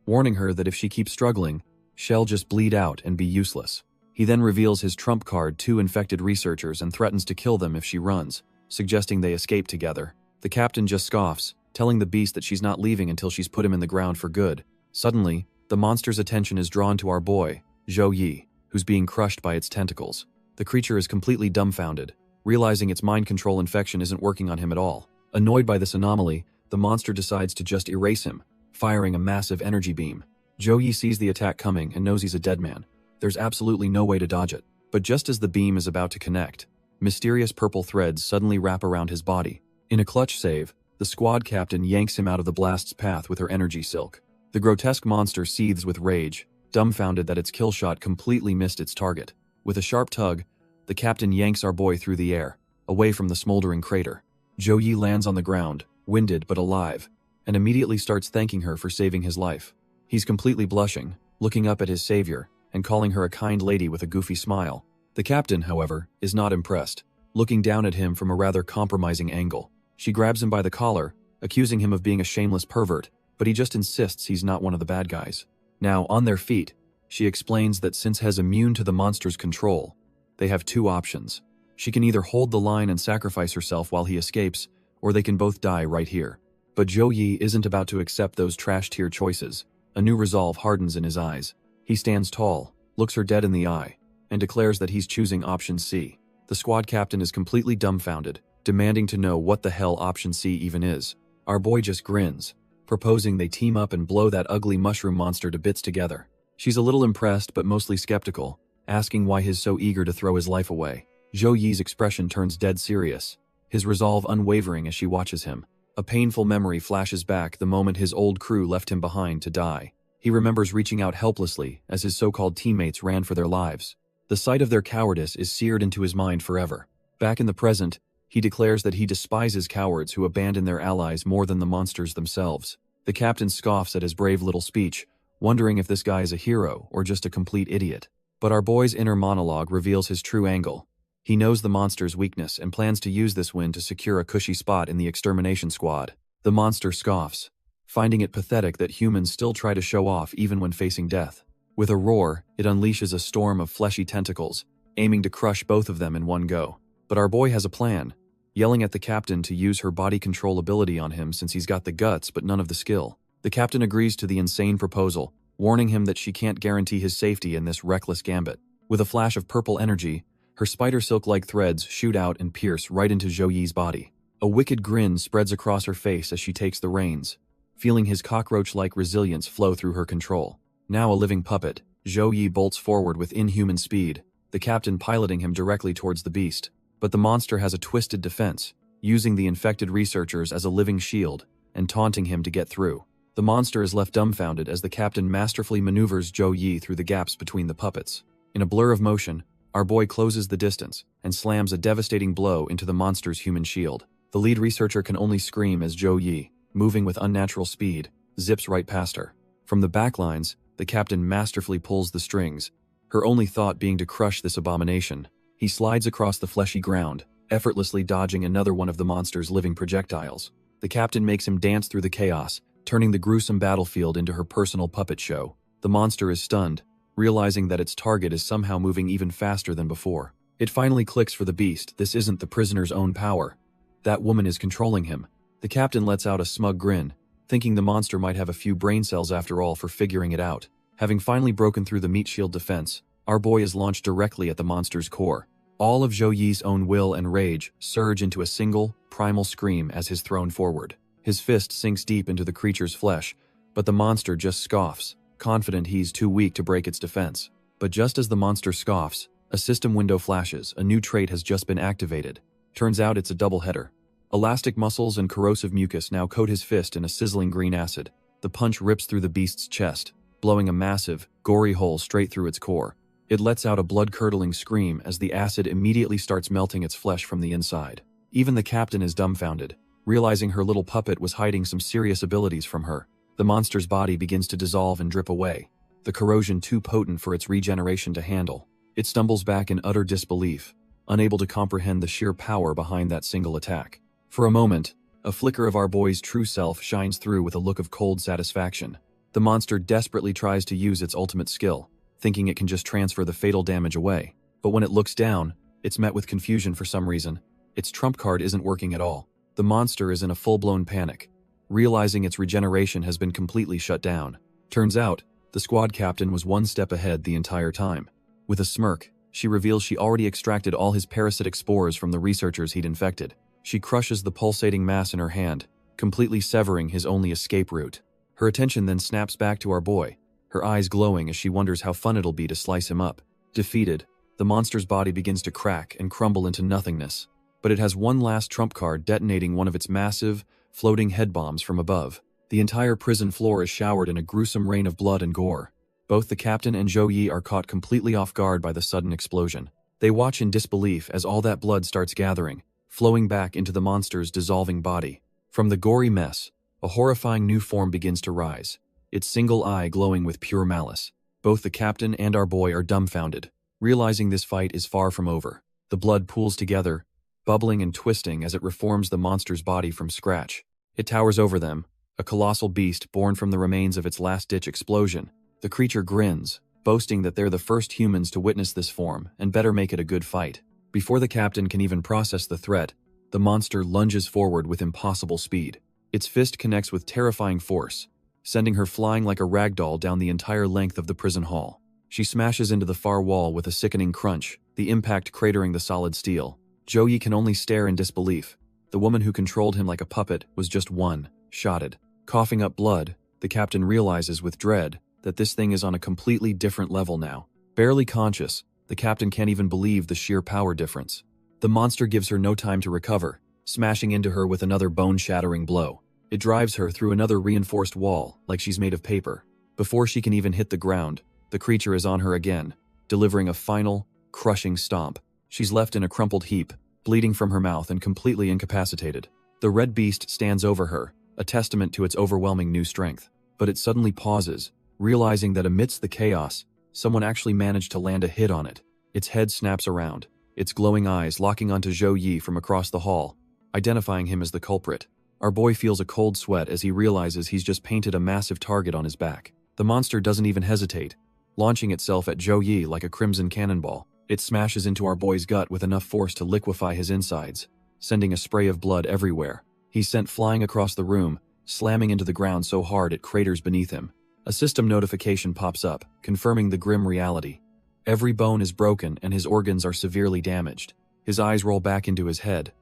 warning her that if she keeps struggling, she'll just bleed out and be useless. He then reveals his trump card to infected researchers and threatens to kill them if she runs, suggesting they escape together. The captain just scoffs, telling the beast that she's not leaving until she's put him in the ground for good. Suddenly, the monster's attention is drawn to our boy, Zhou Yi, who's being crushed by its tentacles. The creature is completely dumbfounded, realizing its mind control infection isn't working on him at all. Annoyed by this anomaly, the monster decides to just erase him, firing a massive energy beam. Zhou Yi sees the attack coming and knows he's a dead man. There's absolutely no way to dodge it. But just as the beam is about to connect, mysterious purple threads suddenly wrap around his body. In a clutch save, the squad captain yanks him out of the blast's path with her energy silk. The grotesque monster seethes with rage, dumbfounded that its kill shot completely missed its target. With a sharp tug, the captain yanks our boy through the air, away from the smoldering crater. Zhou Yi lands on the ground, winded but alive, and immediately starts thanking her for saving his life. He's completely blushing, looking up at his savior, and calling her a kind lady with a goofy smile. The captain, however, is not impressed, looking down at him from a rather compromising angle. She grabs him by the collar, accusing him of being a shameless pervert, but he just insists he's not one of the bad guys. Now, on their feet, she explains that since He's immune to the monster's control, they have two options. She can either hold the line and sacrifice herself while he escapes, or they can both die right here. But Zhou Yi isn't about to accept those trash-tier choices. A new resolve hardens in his eyes. He stands tall, looks her dead in the eye, and declares that he's choosing option C. The squad captain is completely dumbfounded, demanding to know what the hell option C even is. Our boy just grins, proposing they team up and blow that ugly mushroom monster to bits together. She's a little impressed but mostly skeptical, asking why he's so eager to throw his life away. Zhou Yi's expression turns dead serious, his resolve unwavering as she watches him. A painful memory flashes back the moment his old crew left him behind to die. He remembers reaching out helplessly as his so-called teammates ran for their lives. The sight of their cowardice is seared into his mind forever. Back in the present, he declares that he despises cowards who abandon their allies more than the monsters themselves. The captain scoffs at his brave little speech, wondering if this guy is a hero or just a complete idiot. But our boy's inner monologue reveals his true angle. He knows the monster's weakness and plans to use this win to secure a cushy spot in the extermination squad. The monster scoffs, finding it pathetic that humans still try to show off even when facing death. With a roar, it unleashes a storm of fleshy tentacles, aiming to crush both of them in one go. But our boy has a plan, yelling at the captain to use her body control ability on him since he's got the guts but none of the skill. The captain agrees to the insane proposal, warning him that she can't guarantee his safety in this reckless gambit. With a flash of purple energy, her spider silk-like threads shoot out and pierce right into Zhou Yi's body. A wicked grin spreads across her face as she takes the reins, feeling his cockroach-like resilience flow through her control. Now a living puppet, Zhou Yi bolts forward with inhuman speed, the captain piloting him directly towards the beast. But the monster has a twisted defense, using the infected researchers as a living shield and taunting him to get through. The monster is left dumbfounded as the captain masterfully maneuvers Zhou Yi through the gaps between the puppets. In a blur of motion, our boy closes the distance and slams a devastating blow into the monster's human shield. The lead researcher can only scream as Zhou Yi, moving with unnatural speed, zips right past her. From the backlines, the captain masterfully pulls the strings, her only thought being to crush this abomination. He slides across the fleshy ground, effortlessly dodging another one of the monster's living projectiles. The captain makes him dance through the chaos, turning the gruesome battlefield into her personal puppet show. The monster is stunned, realizing that its target is somehow moving even faster than before. It finally clicks for the beast. This isn't the prisoner's own power. That woman is controlling him. The captain lets out a smug grin, thinking the monster might have a few brain cells after all for figuring it out. Having finally broken through the meat shield defense, our boy is launched directly at the monster's core. All of Zhou Yi's own will and rage surge into a single, primal scream as he's thrown forward. His fist sinks deep into the creature's flesh, but the monster just scoffs, confident he's too weak to break its defense. But just as the monster scoffs, a system window flashes. A new trait has just been activated. Turns out it's a doubleheader. Elastic muscles and corrosive mucus now coat his fist in a sizzling green acid. The punch rips through the beast's chest, blowing a massive, gory hole straight through its core. It lets out a blood-curdling scream as the acid immediately starts melting its flesh from the inside. Even the captain is dumbfounded, realizing her little puppet was hiding some serious abilities from her. The monster's body begins to dissolve and drip away, the corrosion too potent for its regeneration to handle. It stumbles back in utter disbelief, unable to comprehend the sheer power behind that single attack. For a moment, a flicker of our boy's true self shines through with a look of cold satisfaction. The monster desperately tries to use its ultimate skill, thinking it can just transfer the fatal damage away. But when it looks down, it's met with confusion for some reason. Its trump card isn't working at all. The monster is in a full-blown panic, realizing its regeneration has been completely shut down. Turns out, the squad captain was one step ahead the entire time. With a smirk, she reveals she already extracted all his parasitic spores from the researchers he'd infected. She crushes the pulsating mass in her hand, completely severing his only escape route. Her attention then snaps back to our boy, her eyes glowing as she wonders how fun it'll be to slice him up. Defeated, the monster's body begins to crack and crumble into nothingness. But it has one last trump card, detonating one of its massive, floating head bombs from above. The entire prison floor is showered in a gruesome rain of blood and gore. Both the captain and Zhou Yi are caught completely off guard by the sudden explosion. They watch in disbelief as all that blood starts gathering, flowing back into the monster's dissolving body. From the gory mess, a horrifying new form begins to rise, its single eye glowing with pure malice. Both the captain and our boy are dumbfounded, realizing this fight is far from over. The blood pools together, bubbling and twisting as it reforms the monster's body from scratch. It towers over them, a colossal beast born from the remains of its last-ditch explosion. The creature grins, boasting that they're the first humans to witness this form and better make it a good fight. Before the captain can even process the threat, the monster lunges forward with impossible speed. Its fist connects with terrifying force, sending her flying like a ragdoll down the entire length of the prison hall. She smashes into the far wall with a sickening crunch, the impact cratering the solid steel. Zhou Yi can only stare in disbelief. The woman who controlled him like a puppet was just one-shotted. Coughing up blood, the captain realizes with dread that this thing is on a completely different level now. Barely conscious, the captain can't even believe the sheer power difference. The monster gives her no time to recover, smashing into her with another bone-shattering blow. It drives her through another reinforced wall, like she's made of paper. Before she can even hit the ground, the creature is on her again, delivering a final, crushing stomp. She's left in a crumpled heap, bleeding from her mouth and completely incapacitated. The red beast stands over her, a testament to its overwhelming new strength. But it suddenly pauses, realizing that amidst the chaos, someone actually managed to land a hit on it. Its head snaps around, its glowing eyes locking onto Zhou Yi from across the hall, identifying him as the culprit. Our boy feels a cold sweat as he realizes he's just painted a massive target on his back. The monster doesn't even hesitate, launching itself at Zhou Yi like a crimson cannonball. It smashes into our boy's gut with enough force to liquefy his insides, sending a spray of blood everywhere. He's sent flying across the room, slamming into the ground so hard it craters beneath him. A system notification pops up, confirming the grim reality. Every bone is broken and his organs are severely damaged. His eyes roll back into his head.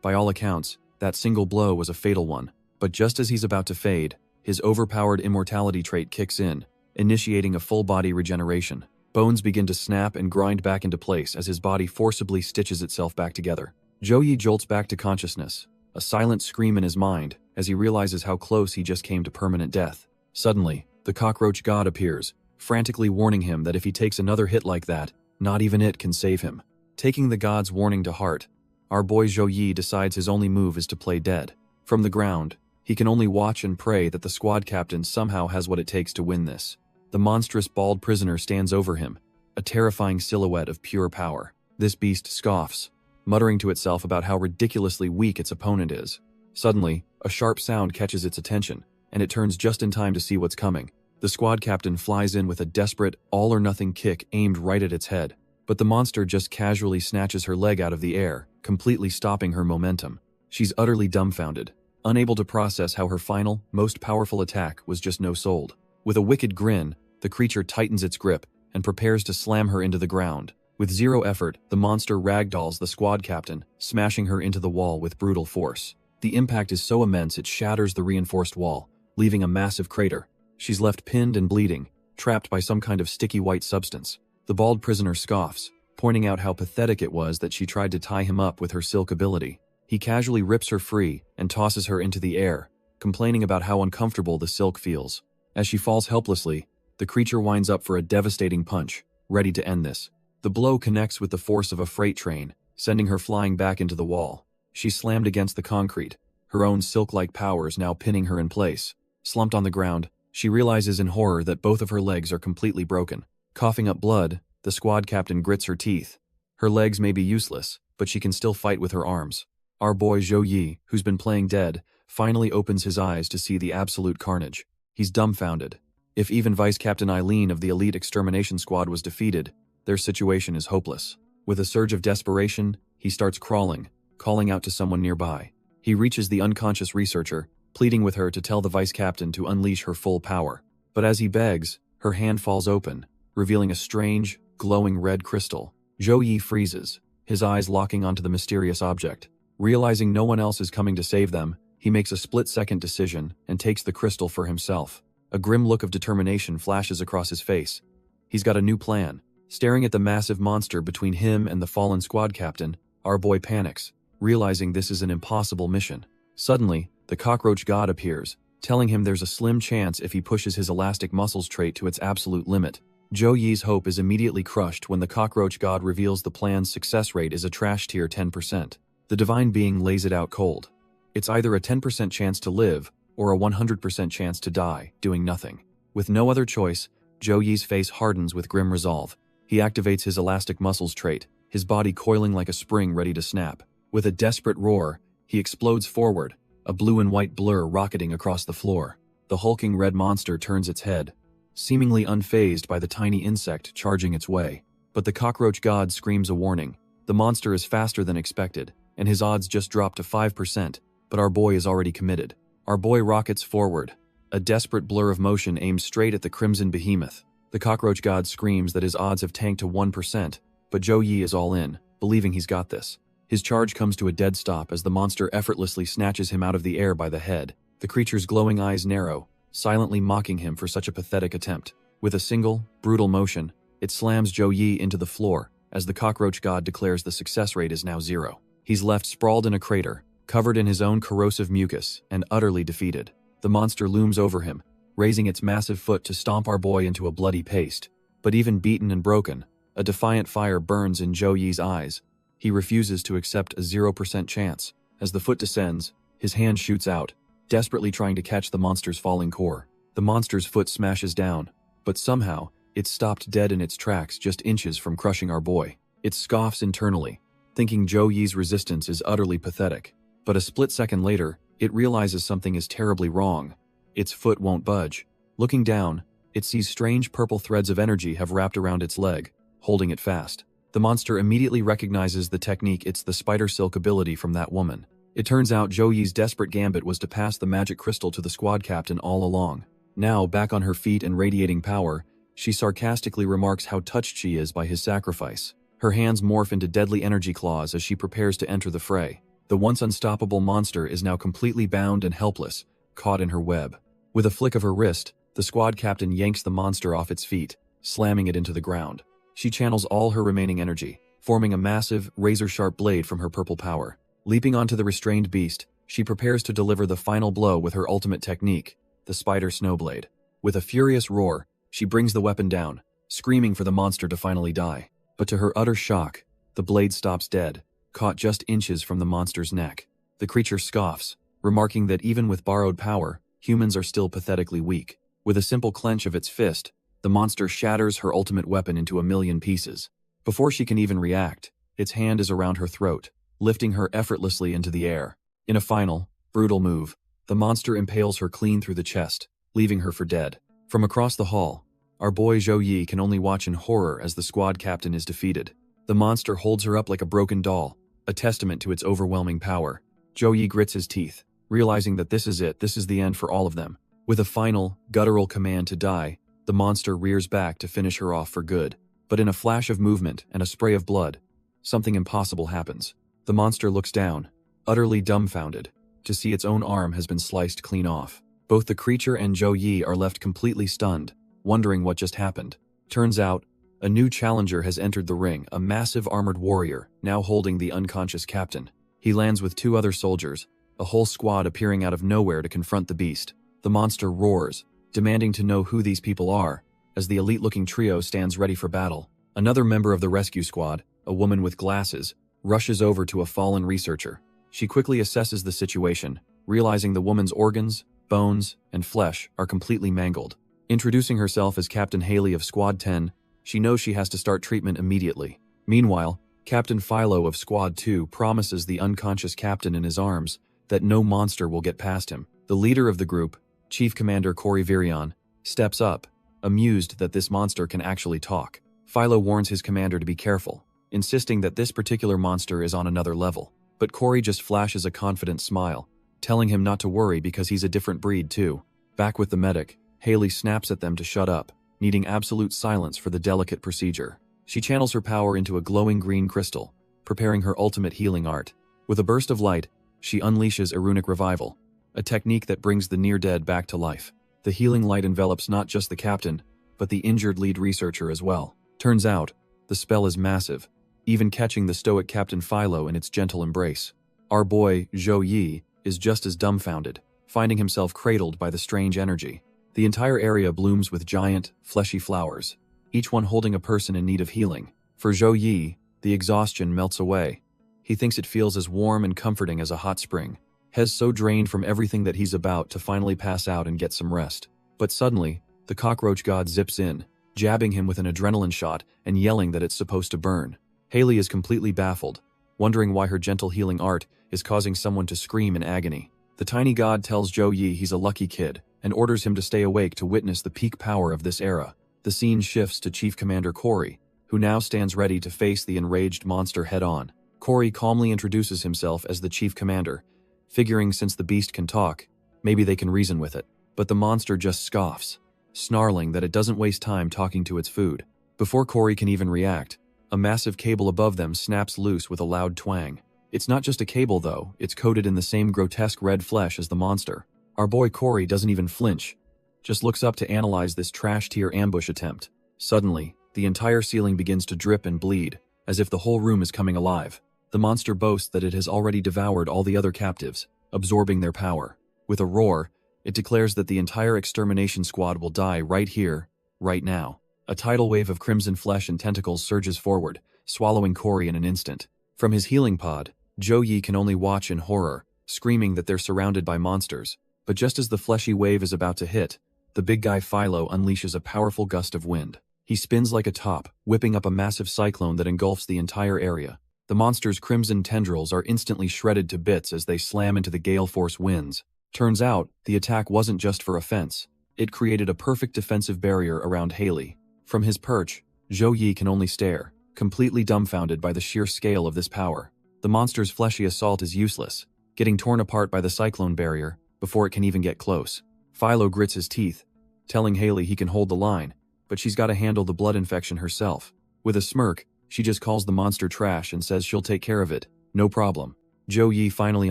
By all accounts, that single blow was a fatal one. But just as he's about to fade, his overpowered immortality trait kicks in, initiating a full-body regeneration. Bones begin to snap and grind back into place as his body forcibly stitches itself back together. Zhou Yi jolts back to consciousness, a silent scream in his mind as he realizes how close he just came to permanent death. Suddenly, the cockroach god appears, frantically warning him that if he takes another hit like that, not even it can save him. Taking the god's warning to heart, our boy Zhou Yi decides his only move is to play dead. From the ground, he can only watch and pray that the squad captain somehow has what it takes to win this. The monstrous bald prisoner stands over him, a terrifying silhouette of pure power. This beast scoffs, muttering to itself about how ridiculously weak its opponent is. Suddenly, a sharp sound catches its attention, and it turns just in time to see what's coming. The squad captain flies in with a desperate, all-or-nothing kick aimed right at its head, but the monster just casually snatches her leg out of the air, completely stopping her momentum. She's utterly dumbfounded, unable to process how her final, most powerful attack was just no-sold. With a wicked grin, the creature tightens its grip and prepares to slam her into the ground. With zero effort, the monster ragdolls the squad captain, smashing her into the wall with brutal force. The impact is so immense it shatters the reinforced wall, leaving a massive crater. She's left pinned and bleeding, trapped by some kind of sticky white substance. The bald prisoner scoffs, pointing out how pathetic it was that she tried to tie him up with her silk ability. He casually rips her free and tosses her into the air, complaining about how uncomfortable the silk feels. As she falls helplessly, the creature winds up for a devastating punch, ready to end this. The blow connects with the force of a freight train, sending her flying back into the wall. She's slammed against the concrete, her own silk-like powers now pinning her in place. Slumped on the ground, she realizes in horror that both of her legs are completely broken. Coughing up blood, the squad captain grits her teeth. Her legs may be useless, but she can still fight with her arms. Our boy Zhou Yi, who's been playing dead, finally opens his eyes to see the absolute carnage. He's dumbfounded. If even Vice Captain Eileen of the elite extermination squad was defeated, their situation is hopeless. With a surge of desperation, he starts crawling, calling out to someone nearby. He reaches the unconscious researcher, pleading with her to tell the vice captain to unleash her full power. But as he begs, her hand falls open, revealing a strange, glowing red crystal. Zhou Yi freezes, his eyes locking onto the mysterious object. Realizing no one else is coming to save them, he makes a split-second decision and takes the crystal for himself. A grim look of determination flashes across his face. He's got a new plan. Staring at the massive monster between him and the fallen squad captain, our boy panics, realizing this is an impossible mission. Suddenly, the cockroach god appears, telling him there's a slim chance if he pushes his elastic muscles trait to its absolute limit. Zhou Yi's hope is immediately crushed when the cockroach god reveals the plan's success rate is a trash tier 10%. The divine being lays it out cold. It's either a 10% chance to live, or a 100% chance to die, doing nothing. With no other choice, Zhou Yi's face hardens with grim resolve. He activates his elastic muscles trait, his body coiling like a spring ready to snap. With a desperate roar, he explodes forward, a blue and white blur rocketing across the floor. The hulking red monster turns its head, seemingly unfazed by the tiny insect charging its way. But the cockroach god screams a warning. The monster is faster than expected, and his odds just drop to 5%, but our boy is already committed. Our boy rockets forward. A desperate blur of motion aims straight at the crimson behemoth. The cockroach god screams that his odds have tanked to 1%, but Zhou Yi is all in, believing he's got this. His charge comes to a dead stop as the monster effortlessly snatches him out of the air by the head. The creature's glowing eyes narrow, silently mocking him for such a pathetic attempt. With a single, brutal motion, it slams Zhou Yi into the floor as the cockroach god declares the success rate is now 0. He's left sprawled in a crater, covered in his own corrosive mucus, and utterly defeated. The monster looms over him, raising its massive foot to stomp our boy into a bloody paste. But even beaten and broken, a defiant fire burns in Zhou Yi's eyes. He refuses to accept a 0% chance. As the foot descends, his hand shoots out, desperately trying to catch the monster's falling core. The monster's foot smashes down, but somehow, it's stopped dead in its tracks just inches from crushing our boy. It scoffs internally, thinking Zhou Yi's resistance is utterly pathetic. But a split second later, it realizes something is terribly wrong. Its foot won't budge. Looking down, it sees strange purple threads of energy have wrapped around its leg, holding it fast. The monster immediately recognizes the technique. It's the spider silk ability from that woman. It turns out Zhou Yi's desperate gambit was to pass the magic crystal to the squad captain all along. Now, back on her feet and radiating power, she sarcastically remarks how touched she is by his sacrifice. Her hands morph into deadly energy claws as she prepares to enter the fray. The once unstoppable monster is now completely bound and helpless, caught in her web. With a flick of her wrist, the squad captain yanks the monster off its feet, slamming it into the ground. She channels all her remaining energy, forming a massive, razor-sharp blade from her purple power. Leaping onto the restrained beast, she prepares to deliver the final blow with her ultimate technique, the spider snowblade. With a furious roar, she brings the weapon down, screaming for the monster to finally die. But to her utter shock, the blade stops dead, caught just inches from the monster's neck. The creature scoffs, remarking that even with borrowed power, humans are still pathetically weak. With a simple clench of its fist, the monster shatters her ultimate weapon into a million pieces. Before she can even react, its hand is around her throat, lifting her effortlessly into the air. In a final, brutal move, the monster impales her clean through the chest, leaving her for dead. From across the hall, our boy Zhou Yi can only watch in horror as the squad captain is defeated. The monster holds her up like a broken doll, a testament to its overwhelming power. Zhou Yi grits his teeth, realizing that this is it, this is the end for all of them. With a final, guttural command to die, the monster rears back to finish her off for good. But in a flash of movement and a spray of blood, something impossible happens. The monster looks down, utterly dumbfounded, to see its own arm has been sliced clean off. Both the creature and Zhou Yi are left completely stunned, wondering what just happened. Turns out, a new challenger has entered the ring, a massive armored warrior, now holding the unconscious captain. He lands with 2 other soldiers, a whole squad appearing out of nowhere to confront the beast. The monster roars, demanding to know who these people are, as the elite-looking trio stands ready for battle. Another member of the rescue squad, a woman with glasses, rushes over to a fallen researcher. She quickly assesses the situation, realizing the woman's organs, bones, and flesh are completely mangled. Introducing herself as Captain Haley of Squad 10, she knows she has to start treatment immediately. Meanwhile, Captain Philo of Squad 2 promises the unconscious captain in his arms that no monster will get past him. The leader of the group, Chief Commander Cory Virion, steps up, amused that this monster can actually talk. Philo warns his commander to be careful, insisting that this particular monster is on another level. But Cory just flashes a confident smile, telling him not to worry because he's a different breed too. Back with the medic, Haley snaps at them to shut up, needing absolute silence for the delicate procedure. She channels her power into a glowing green crystal, preparing her ultimate healing art. With a burst of light, she unleashes a runic revival, a technique that brings the near-dead back to life. The healing light envelops not just the captain, but the injured lead researcher as well. Turns out, the spell is massive, even catching the stoic Captain Philo in its gentle embrace. Our boy, Zhou Yi, is just as dumbfounded, finding himself cradled by the strange energy. The entire area blooms with giant, fleshy flowers, each one holding a person in need of healing. For Zhou Yi, the exhaustion melts away. He thinks it feels as warm and comforting as a hot spring. Hez so drained from everything that he's about to finally pass out and get some rest. But suddenly, the cockroach god zips in, jabbing him with an adrenaline shot and yelling that it's supposed to burn. Haley is completely baffled, wondering why her gentle healing art is causing someone to scream in agony. The tiny god tells Zhou Yi he's a lucky kid and orders him to stay awake to witness the peak power of this era. The scene shifts to Chief Commander Cory, who now stands ready to face the enraged monster head-on. Cory calmly introduces himself as the Chief Commander, figuring since the beast can talk, maybe they can reason with it. But the monster just scoffs, snarling that it doesn't waste time talking to its food. Before Cory can even react, a massive cable above them snaps loose with a loud twang. It's not just a cable though, it's coated in the same grotesque red flesh as the monster. Our boy Cory doesn't even flinch, just looks up to analyze this trash-tier ambush attempt. Suddenly, the entire ceiling begins to drip and bleed, as if the whole room is coming alive. The monster boasts that it has already devoured all the other captives, absorbing their power. With a roar, it declares that the entire extermination squad will die right here, right now. A tidal wave of crimson flesh and tentacles surges forward, swallowing Cory in an instant. From his healing pod, Zhou Yi can only watch in horror, screaming that they're surrounded by monsters. But just as the fleshy wave is about to hit, the big guy Philo unleashes a powerful gust of wind. He spins like a top, whipping up a massive cyclone that engulfs the entire area. The monster's crimson tendrils are instantly shredded to bits as they slam into the gale force winds. Turns out, the attack wasn't just for offense. It created a perfect defensive barrier around Haley. From his perch, Zhou Yi can only stare, completely dumbfounded by the sheer scale of this power. The monster's fleshy assault is useless, getting torn apart by the cyclone barrier before it can even get close. Philo grits his teeth, telling Haley he can hold the line, but she's got to handle the blood infection herself. With a smirk, she just calls the monster trash and says she'll take care of it, no problem. Zhou Yi finally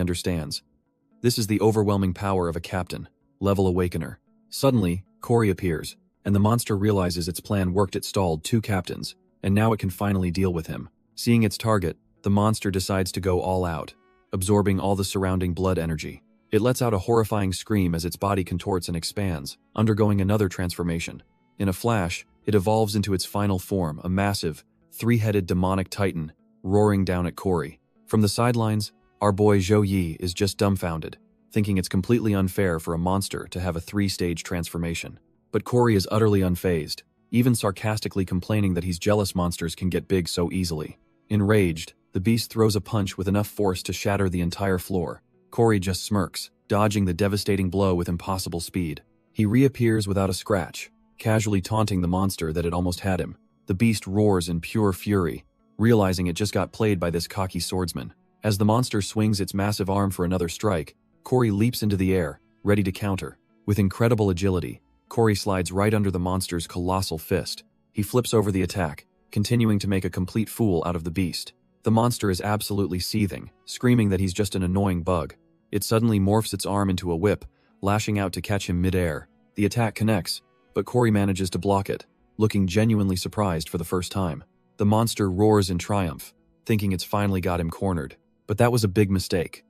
understands. This is the overwhelming power of a captain, level awakener. Suddenly, Cory appears, and the monster realizes its plan worked. It stalled 2 captains, and now it can finally deal with him. Seeing its target, the monster decides to go all out, absorbing all the surrounding blood energy. It lets out a horrifying scream as its body contorts and expands, undergoing another transformation. In a flash, it evolves into its final form, a massive, 3-headed demonic titan, roaring down at Cory. From the sidelines, our boy Zhou Yi is just dumbfounded, thinking it's completely unfair for a monster to have a 3-stage transformation. But Cory is utterly unfazed, even sarcastically complaining that he's jealous monsters can get big so easily. Enraged, the beast throws a punch with enough force to shatter the entire floor. Cory just smirks, dodging the devastating blow with impossible speed. He reappears without a scratch, casually taunting the monster that had almost had him. The beast roars in pure fury, realizing it just got played by this cocky swordsman. As the monster swings its massive arm for another strike, Corey leaps into the air, ready to counter. With incredible agility, Corey slides right under the monster's colossal fist. He flips over the attack, continuing to make a complete fool out of the beast. The monster is absolutely seething, screaming that he's just an annoying bug. It suddenly morphs its arm into a whip, lashing out to catch him mid-air. The attack connects, but Corey manages to block it, looking genuinely surprised for the first time. The monster roars in triumph, thinking it's finally got him cornered. But that was a big mistake.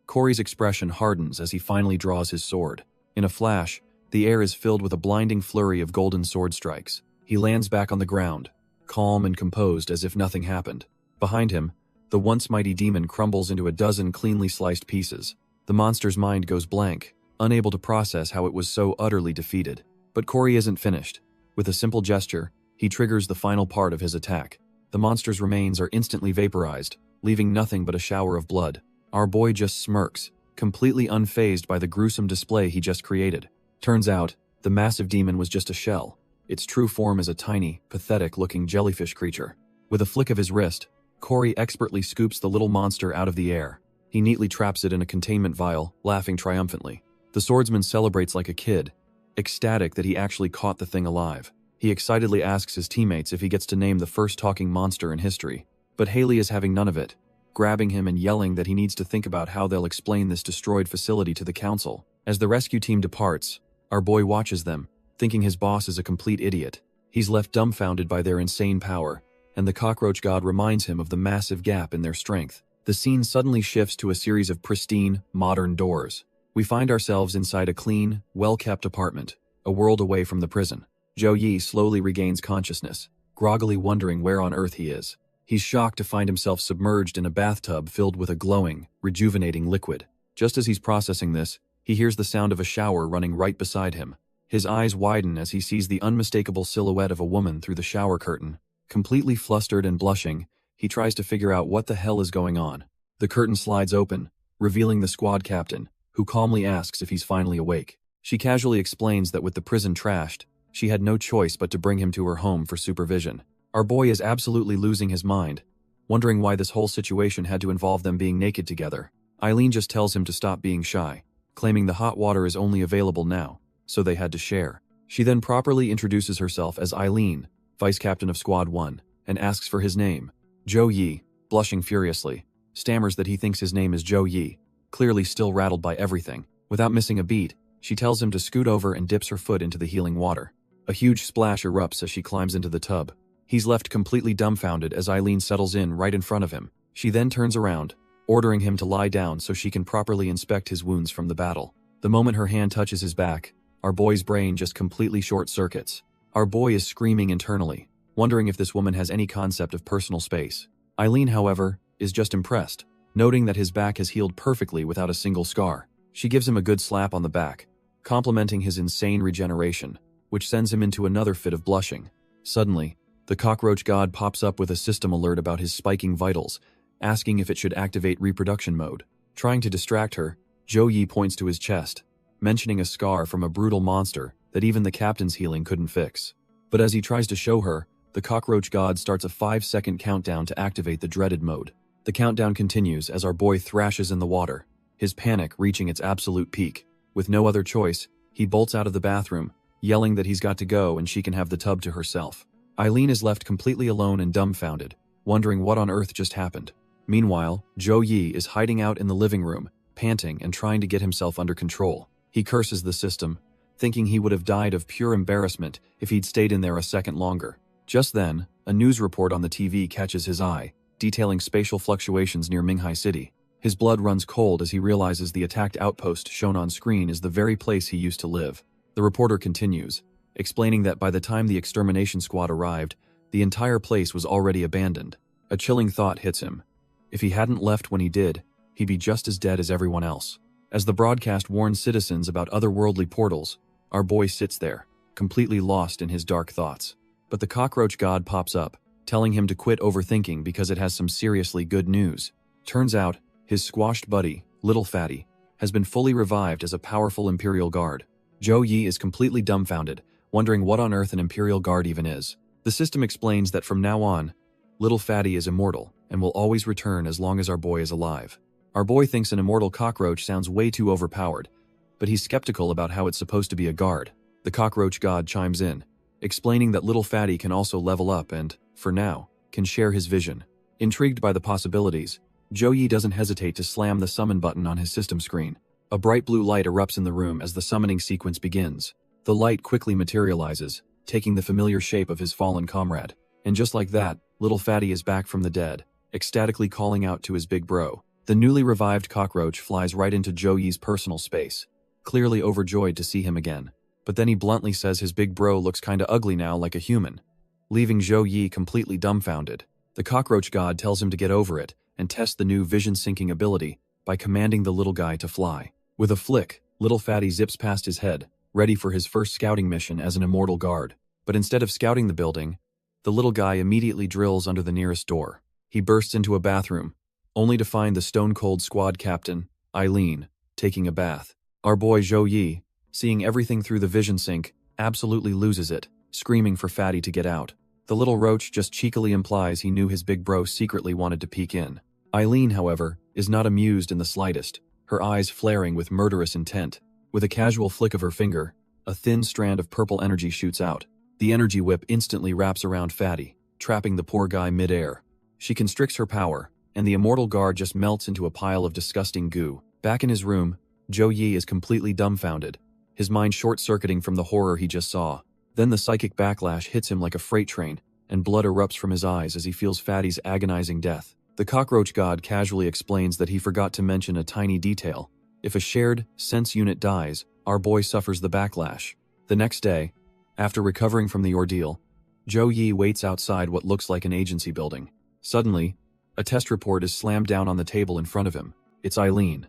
Corey's expression hardens as he finally draws his sword. In a flash, the air is filled with a blinding flurry of golden sword strikes. He lands back on the ground, calm and composed as if nothing happened. Behind him, the once mighty demon crumbles into a dozen cleanly sliced pieces. The monster's mind goes blank, unable to process how it was so utterly defeated. But Corey isn't finished. With a simple gesture, he triggers the final part of his attack. The monster's remains are instantly vaporized, leaving nothing but a shower of blood. Our boy just smirks, completely unfazed by the gruesome display he just created. Turns out, the massive demon was just a shell. Its true form is a tiny, pathetic-looking jellyfish creature. With a flick of his wrist, Corey expertly scoops the little monster out of the air. He neatly traps it in a containment vial, laughing triumphantly. The swordsman celebrates like a kid, ecstatic that he actually caught the thing alive. He excitedly asks his teammates if he gets to name the first talking monster in history. But Haley is having none of it, grabbing him and yelling that he needs to think about how they'll explain this destroyed facility to the council. As the rescue team departs, our boy watches them, thinking his boss is a complete idiot. He's left dumbfounded by their insane power, and the cockroach god reminds him of the massive gap in their strength. The scene suddenly shifts to a series of pristine, modern doors. We find ourselves inside a clean, well-kept apartment, a world away from the prison. Zhou Yi slowly regains consciousness, groggily wondering where on earth he is. He's shocked to find himself submerged in a bathtub filled with a glowing, rejuvenating liquid. Just as he's processing this, he hears the sound of a shower running right beside him. His eyes widen as he sees the unmistakable silhouette of a woman through the shower curtain. Completely flustered and blushing, he tries to figure out what the hell is going on. The curtain slides open, revealing the squad captain, who calmly asks if he's finally awake. She casually explains that with the prison trashed, she had no choice but to bring him to her home for supervision. Our boy is absolutely losing his mind, wondering why this whole situation had to involve them being naked together. Eileen just tells him to stop being shy, claiming the hot water is only available now, so they had to share. She then properly introduces herself as Eileen, vice captain of Squad 1, and asks for his name. Zhou Yi, blushing furiously, stammers that he thinks his name is Zhou Yi, clearly still rattled by everything. Without missing a beat, she tells him to scoot over and dips her foot into the healing water. A huge splash erupts as she climbs into the tub. He's left completely dumbfounded as Eileen settles in right in front of him. She then turns around, ordering him to lie down so she can properly inspect his wounds from the battle. The moment her hand touches his back, our boy's brain just completely short-circuits. Our boy is screaming internally, wondering if this woman has any concept of personal space. Eileen, however, is just impressed, noting that his back has healed perfectly without a single scar. She gives him a good slap on the back, complimenting his insane regeneration, which sends him into another fit of blushing. Suddenly, the cockroach god pops up with a system alert about his spiking vitals, asking if it should activate reproduction mode. Trying to distract her, Zhou Yi points to his chest, mentioning a scar from a brutal monster that even the captain's healing couldn't fix. But as he tries to show her, the cockroach god starts a 5-second countdown to activate the dreaded mode. The countdown continues as our boy thrashes in the water, his panic reaching its absolute peak. With no other choice, he bolts out of the bathroom, yelling that he's got to go and she can have the tub to herself. Eileen is left completely alone and dumbfounded, wondering what on earth just happened. Meanwhile, Zhou Yi is hiding out in the living room, panting and trying to get himself under control. He curses the system, thinking he would have died of pure embarrassment if he'd stayed in there a second longer. Just then, a news report on the TV catches his eye, detailing spatial fluctuations near Minghai City. His blood runs cold as he realizes the attacked outpost shown on screen is the very place he used to live. The reporter continues, explaining that by the time the extermination squad arrived, the entire place was already abandoned. A chilling thought hits him. If he hadn't left when he did, he'd be just as dead as everyone else. As the broadcast warns citizens about otherworldly portals, our boy sits there, completely lost in his dark thoughts. But the cockroach god pops up, telling him to quit overthinking because it has some seriously good news. Turns out, his squashed buddy, Little Fatty, has been fully revived as a powerful Imperial Guard. Zhou Yi is completely dumbfounded, wondering what on earth an Imperial Guard even is. The system explains that from now on, little Fatty is immortal and will always return as long as our boy is alive. Our boy thinks an immortal cockroach sounds way too overpowered, but he's skeptical about how it's supposed to be a guard. The cockroach god chimes in, explaining that little Fatty can also level up and, for now, can share his vision. Intrigued by the possibilities, Zhou Yi doesn't hesitate to slam the summon button on his system screen. A bright blue light erupts in the room as the summoning sequence begins. The light quickly materializes, taking the familiar shape of his fallen comrade. And just like that, little Fatty is back from the dead, ecstatically calling out to his big bro. The newly revived cockroach flies right into Zhou Yi's personal space, clearly overjoyed to see him again. But then he bluntly says his big bro looks kinda ugly now like a human, leaving Zhou Yi completely dumbfounded. The cockroach god tells him to get over it and test the new vision-syncing ability by commanding the little guy to fly. With a flick, little Fatty zips past his head, ready for his first scouting mission as an immortal guard. But instead of scouting the building, the little guy immediately drills under the nearest door. He bursts into a bathroom, only to find the stone-cold squad captain, Eileen, taking a bath. Our boy Zhou Yi, seeing everything through the vision sync, absolutely loses it, screaming for Fatty to get out. The little roach just cheekily implies he knew his big bro secretly wanted to peek in. Eileen, however, is not amused in the slightest, her eyes flaring with murderous intent. With a casual flick of her finger, a thin strand of purple energy shoots out. The energy whip instantly wraps around Fatty, trapping the poor guy mid-air. She constricts her power, and the immortal guard just melts into a pile of disgusting goo. Back in his room, Zhou Yi is completely dumbfounded, his mind short-circuiting from the horror he just saw. Then the psychic backlash hits him like a freight train, and blood erupts from his eyes as he feels Fatty's agonizing death. The cockroach god casually explains that he forgot to mention a tiny detail. If a shared sense unit dies, our boy suffers the backlash. The next day, after recovering from the ordeal, Zhou Yi waits outside what looks like an agency building. Suddenly, a test report is slammed down on the table in front of him. It's Eileen,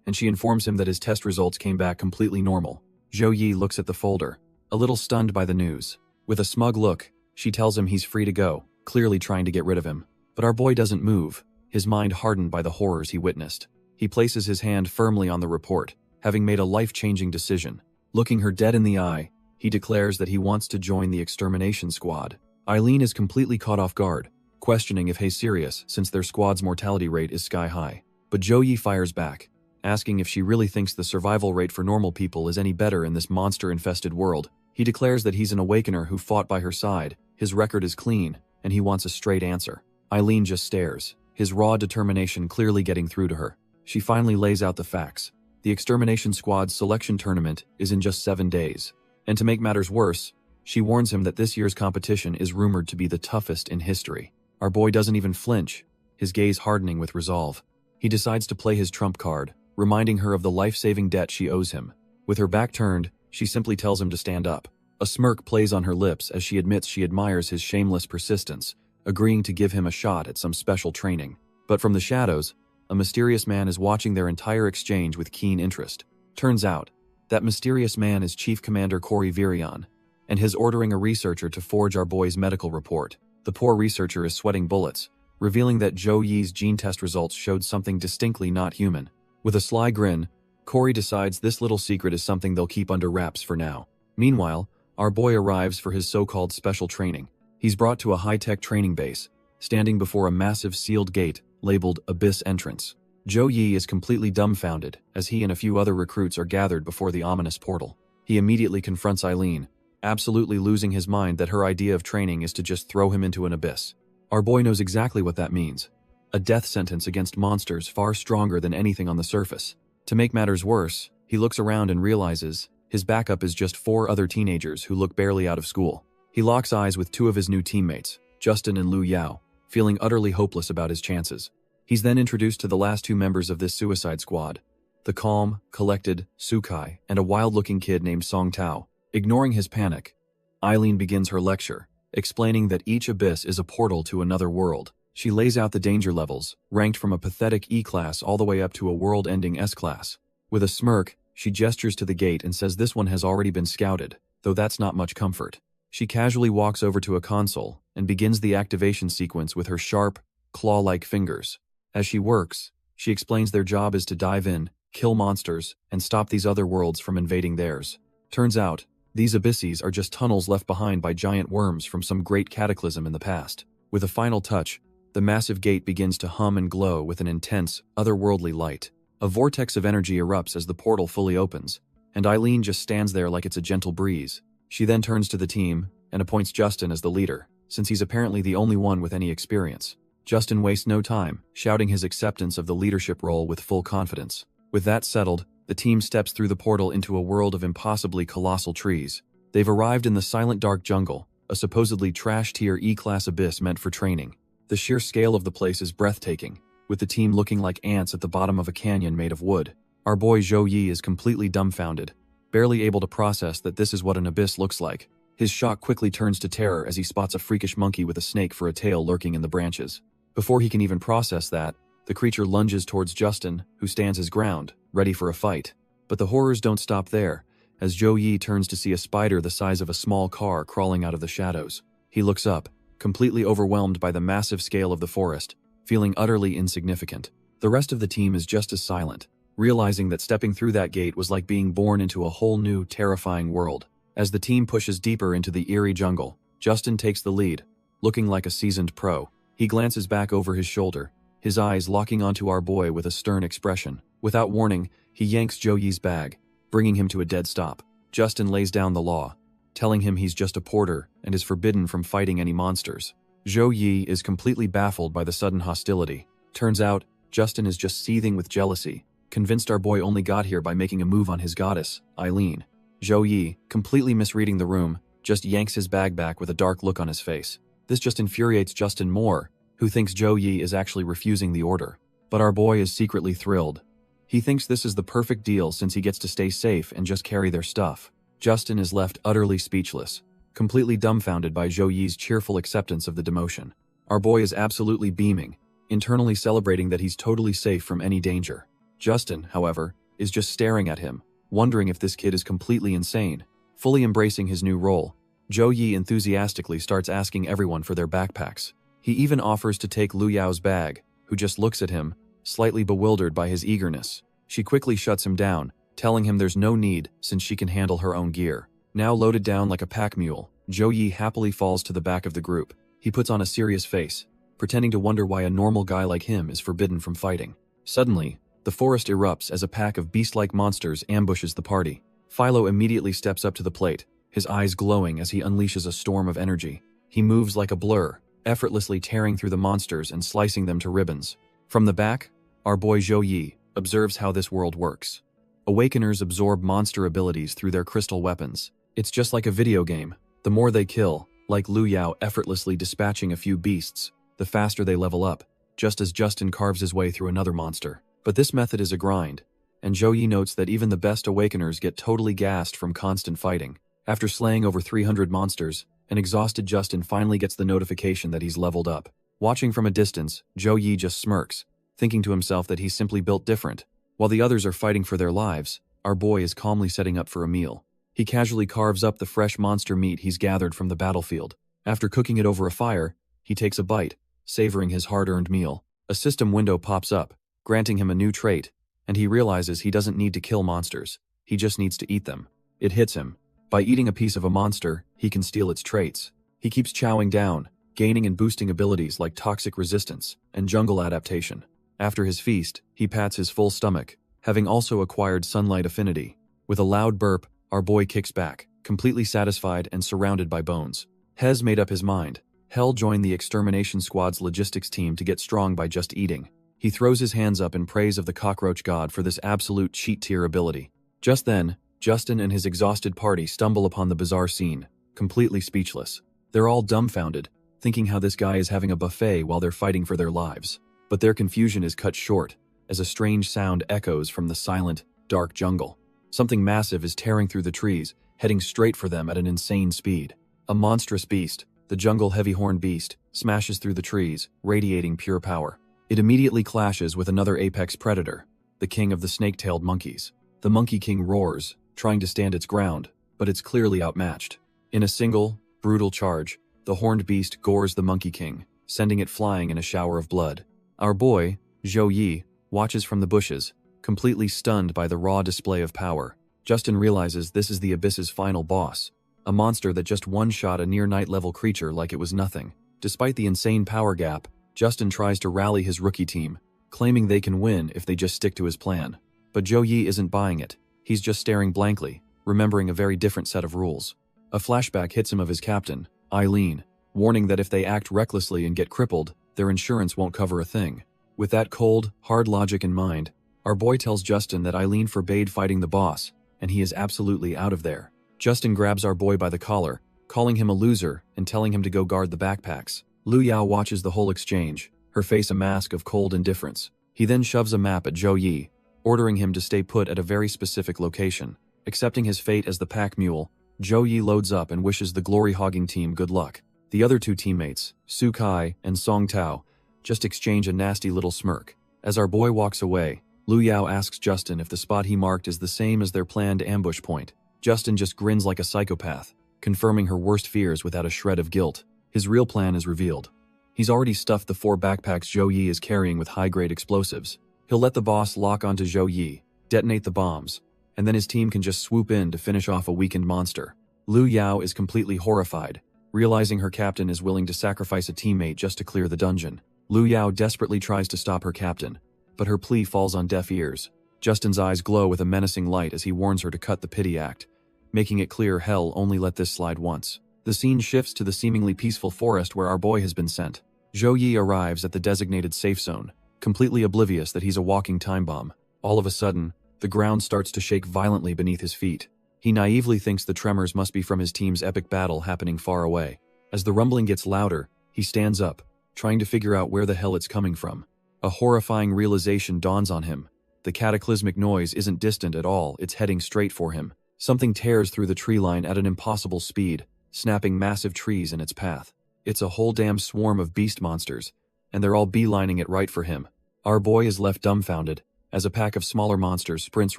and she informs him that his test results came back completely normal. Zhou Yi looks at the folder, a little stunned by the news. With a smug look, she tells him he's free to go, clearly trying to get rid of him. But our boy doesn't move, his mind hardened by the horrors he witnessed. He places his hand firmly on the report, having made a life-changing decision. Looking her dead in the eye, he declares that he wants to join the extermination squad. Eileen is completely caught off guard, questioning if he's serious since their squad's mortality rate is sky-high. But Zhou Yi fires back, asking if she really thinks the survival rate for normal people is any better in this monster-infested world. He declares that he's an awakener who fought by her side, his record is clean, and he wants a straight answer. Eileen just stares, his raw determination clearly getting through to her. She finally lays out the facts. The extermination squad's selection tournament is in just 7 days. And to make matters worse, she warns him that this year's competition is rumored to be the toughest in history. Our boy doesn't even flinch, his gaze hardening with resolve. He decides to play his trump card, reminding her of the life-saving debt she owes him. With her back turned, she simply tells him to stand up. A smirk plays on her lips as she admits she admires his shameless persistence, agreeing to give him a shot at some special training. But from the shadows, a mysterious man is watching their entire exchange with keen interest. Turns out, that mysterious man is Chief Commander Corey Virion, and he's ordering a researcher to forge our boy's medical report. The poor researcher is sweating bullets, revealing that Zhou Yi's gene test results showed something distinctly not human. With a sly grin, Corey decides this little secret is something they'll keep under wraps for now. Meanwhile, our boy arrives for his so-called special training. He's brought to a high-tech training base, standing before a massive sealed gate labeled Abyss Entrance. Zhou Yi is completely dumbfounded as he and a few other recruits are gathered before the ominous portal. He immediately confronts Eileen, absolutely losing his mind that her idea of training is to just throw him into an abyss. Our boy knows exactly what that means. A death sentence against monsters far stronger than anything on the surface. To make matters worse, he looks around and realizes his backup is just 4 other teenagers who look barely out of school. He locks eyes with 2 of his new teammates, Justin and Lu Yao, feeling utterly hopeless about his chances. He's then introduced to the last 2 members of this suicide squad, the calm, collected Sukai and a wild-looking kid named Song Tao. Ignoring his panic, Eileen begins her lecture, explaining that each abyss is a portal to another world. She lays out the danger levels, ranked from a pathetic E-class all the way up to a world-ending S-class. With a smirk, she gestures to the gate and says this one has already been scouted, though that's not much comfort. She casually walks over to a console and begins the activation sequence with her sharp, claw-like fingers. As she works, she explains their job is to dive in, kill monsters, and stop these other worlds from invading theirs. Turns out, these abysses are just tunnels left behind by giant worms from some great cataclysm in the past. With a final touch, the massive gate begins to hum and glow with an intense, otherworldly light. A vortex of energy erupts as the portal fully opens, and Eileen just stands there like it's a gentle breeze. She then turns to the team and appoints Justin as the leader, since he's apparently the only one with any experience. Justin wastes no time, shouting his acceptance of the leadership role with full confidence. With that settled, the team steps through the portal into a world of impossibly colossal trees. They've arrived in the silent dark jungle, a supposedly trash-tier E-class abyss meant for training. The sheer scale of the place is breathtaking, with the team looking like ants at the bottom of a canyon made of wood. Our boy Zhou Yi is completely dumbfounded, barely able to process that this is what an abyss looks like. His shock quickly turns to terror as he spots a freakish monkey with a snake for a tail lurking in the branches. Before he can even process that, the creature lunges towards Justin, who stands his ground, ready for a fight. But the horrors don't stop there, as Zhou Yi turns to see a spider the size of a small car crawling out of the shadows. He looks up, completely overwhelmed by the massive scale of the forest, feeling utterly insignificant. The rest of the team is just as silent, realizing that stepping through that gate was like being born into a whole new, terrifying world. As the team pushes deeper into the eerie jungle, Justin takes the lead, looking like a seasoned pro. He glances back over his shoulder, his eyes locking onto our boy with a stern expression. Without warning, he yanks Zhou Yi's bag, bringing him to a dead stop. Justin lays down the law, telling him he's just a porter and is forbidden from fighting any monsters. Zhou Yi is completely baffled by the sudden hostility. Turns out, Justin is just seething with jealousy, convinced our boy only got here by making a move on his goddess, Eileen. Zhou Yi, completely misreading the room, just yanks his bag back with a dark look on his face. This just infuriates Justin more, who thinks Zhou Yi is actually refusing the order. But our boy is secretly thrilled. He thinks this is the perfect deal since he gets to stay safe and just carry their stuff. Justin is left utterly speechless, completely dumbfounded by Zhou Yi's cheerful acceptance of the demotion. Our boy is absolutely beaming, internally celebrating that he's totally safe from any danger. Justin, however, is just staring at him, wondering if this kid is completely insane. Fully embracing his new role, Zhou Yi enthusiastically starts asking everyone for their backpacks. He even offers to take Lu Yao's bag, who just looks at him, slightly bewildered by his eagerness. She quickly shuts him down, telling him there's no need since she can handle her own gear. Now loaded down like a pack mule, Zhou Yi happily falls to the back of the group. He puts on a serious face, pretending to wonder why a normal guy like him is forbidden from fighting. Suddenly, the forest erupts as a pack of beast-like monsters ambushes the party. Philo immediately steps up to the plate, his eyes glowing as he unleashes a storm of energy. He moves like a blur, effortlessly tearing through the monsters and slicing them to ribbons. From the back, our boy Zhou Yi observes how this world works. Awakeners absorb monster abilities through their crystal weapons. It's just like a video game. The more they kill, like Lu Yao effortlessly dispatching a few beasts, the faster they level up, just as Justin carves his way through another monster. But this method is a grind, and Zhou Yi notes that even the best Awakeners get totally gassed from constant fighting. After slaying over 300 monsters, an exhausted Justin finally gets the notification that he's leveled up. Watching from a distance, Zhou Yi just smirks, thinking to himself that he's simply built different. While the others are fighting for their lives, our boy is calmly setting up for a meal. He casually carves up the fresh monster meat he's gathered from the battlefield. After cooking it over a fire, he takes a bite, savoring his hard-earned meal. A system window pops up, granting him a new trait, and he realizes he doesn't need to kill monsters, he just needs to eat them. It hits him. By eating a piece of a monster, he can steal its traits. He keeps chowing down, gaining and boosting abilities like toxic resistance and jungle adaptation. After his feast, he pats his full stomach, having also acquired sunlight affinity. With a loud burp, our boy kicks back, completely satisfied and surrounded by bones. Hez made up his mind. Hell joined the extermination squad's logistics team to get strong by just eating. He throws his hands up in praise of the cockroach god for this absolute cheat-tier ability. Just then, Justin and his exhausted party stumble upon the bizarre scene, completely speechless. They're all dumbfounded, thinking how this guy is having a buffet while they're fighting for their lives. But their confusion is cut short, as a strange sound echoes from the silent, dark jungle. Something massive is tearing through the trees, heading straight for them at an insane speed. A monstrous beast, the jungle heavy-horned beast, smashes through the trees, radiating pure power. It immediately clashes with another apex predator, the king of the snake-tailed monkeys. The Monkey King roars, trying to stand its ground, but it's clearly outmatched. In a single, brutal charge, the horned beast gores the Monkey King, sending it flying in a shower of blood. Our boy, Zhou Yi, watches from the bushes, completely stunned by the raw display of power. Justin realizes this is the Abyss's final boss, a monster that just one-shot a near-night-level creature like it was nothing. Despite the insane power gap, Justin tries to rally his rookie team, claiming they can win if they just stick to his plan. But Zhou Yi isn't buying it. He's just staring blankly, remembering a very different set of rules. A flashback hits him of his captain, Eileen, warning that if they act recklessly and get crippled, their insurance won't cover a thing. With that cold, hard logic in mind, our boy tells Justin that Eileen forbade fighting the boss, and he is absolutely out of there. Justin grabs our boy by the collar, calling him a loser and telling him to go guard the backpacks. Lu Yao watches the whole exchange, her face a mask of cold indifference. He then shoves a map at Zhou Yi, ordering him to stay put at a very specific location. Accepting his fate as the pack mule, Zhou Yi loads up and wishes the glory-hogging team good luck. The other two teammates, Su Kai and Song Tao, just exchange a nasty little smirk. As our boy walks away, Lu Yao asks Justin if the spot he marked is the same as their planned ambush point. Justin just grins like a psychopath, confirming her worst fears without a shred of guilt. His real plan is revealed. He's already stuffed the 4 backpacks Zhou Yi is carrying with high-grade explosives. He'll let the boss lock onto Zhou Yi, detonate the bombs, and then his team can just swoop in to finish off a weakened monster. Lu Yao is completely horrified, realizing her captain is willing to sacrifice a teammate just to clear the dungeon. Lu Yao desperately tries to stop her captain, but her plea falls on deaf ears. Justin's eyes glow with a menacing light as he warns her to cut the pity act, making it clear hell only let this slide once. The scene shifts to the seemingly peaceful forest where our boy has been sent. Zhou Yi arrives at the designated safe zone, completely oblivious that he's a walking time bomb. All of a sudden, the ground starts to shake violently beneath his feet. He naively thinks the tremors must be from his team's epic battle happening far away. As the rumbling gets louder, he stands up, trying to figure out where the hell it's coming from. A horrifying realization dawns on him. The cataclysmic noise isn't distant at all, it's heading straight for him. Something tears through the tree line at an impossible speed, snapping massive trees in its path. It's a whole damn swarm of beast monsters, and they're all beelining it right for him. Our boy is left dumbfounded, as a pack of smaller monsters sprints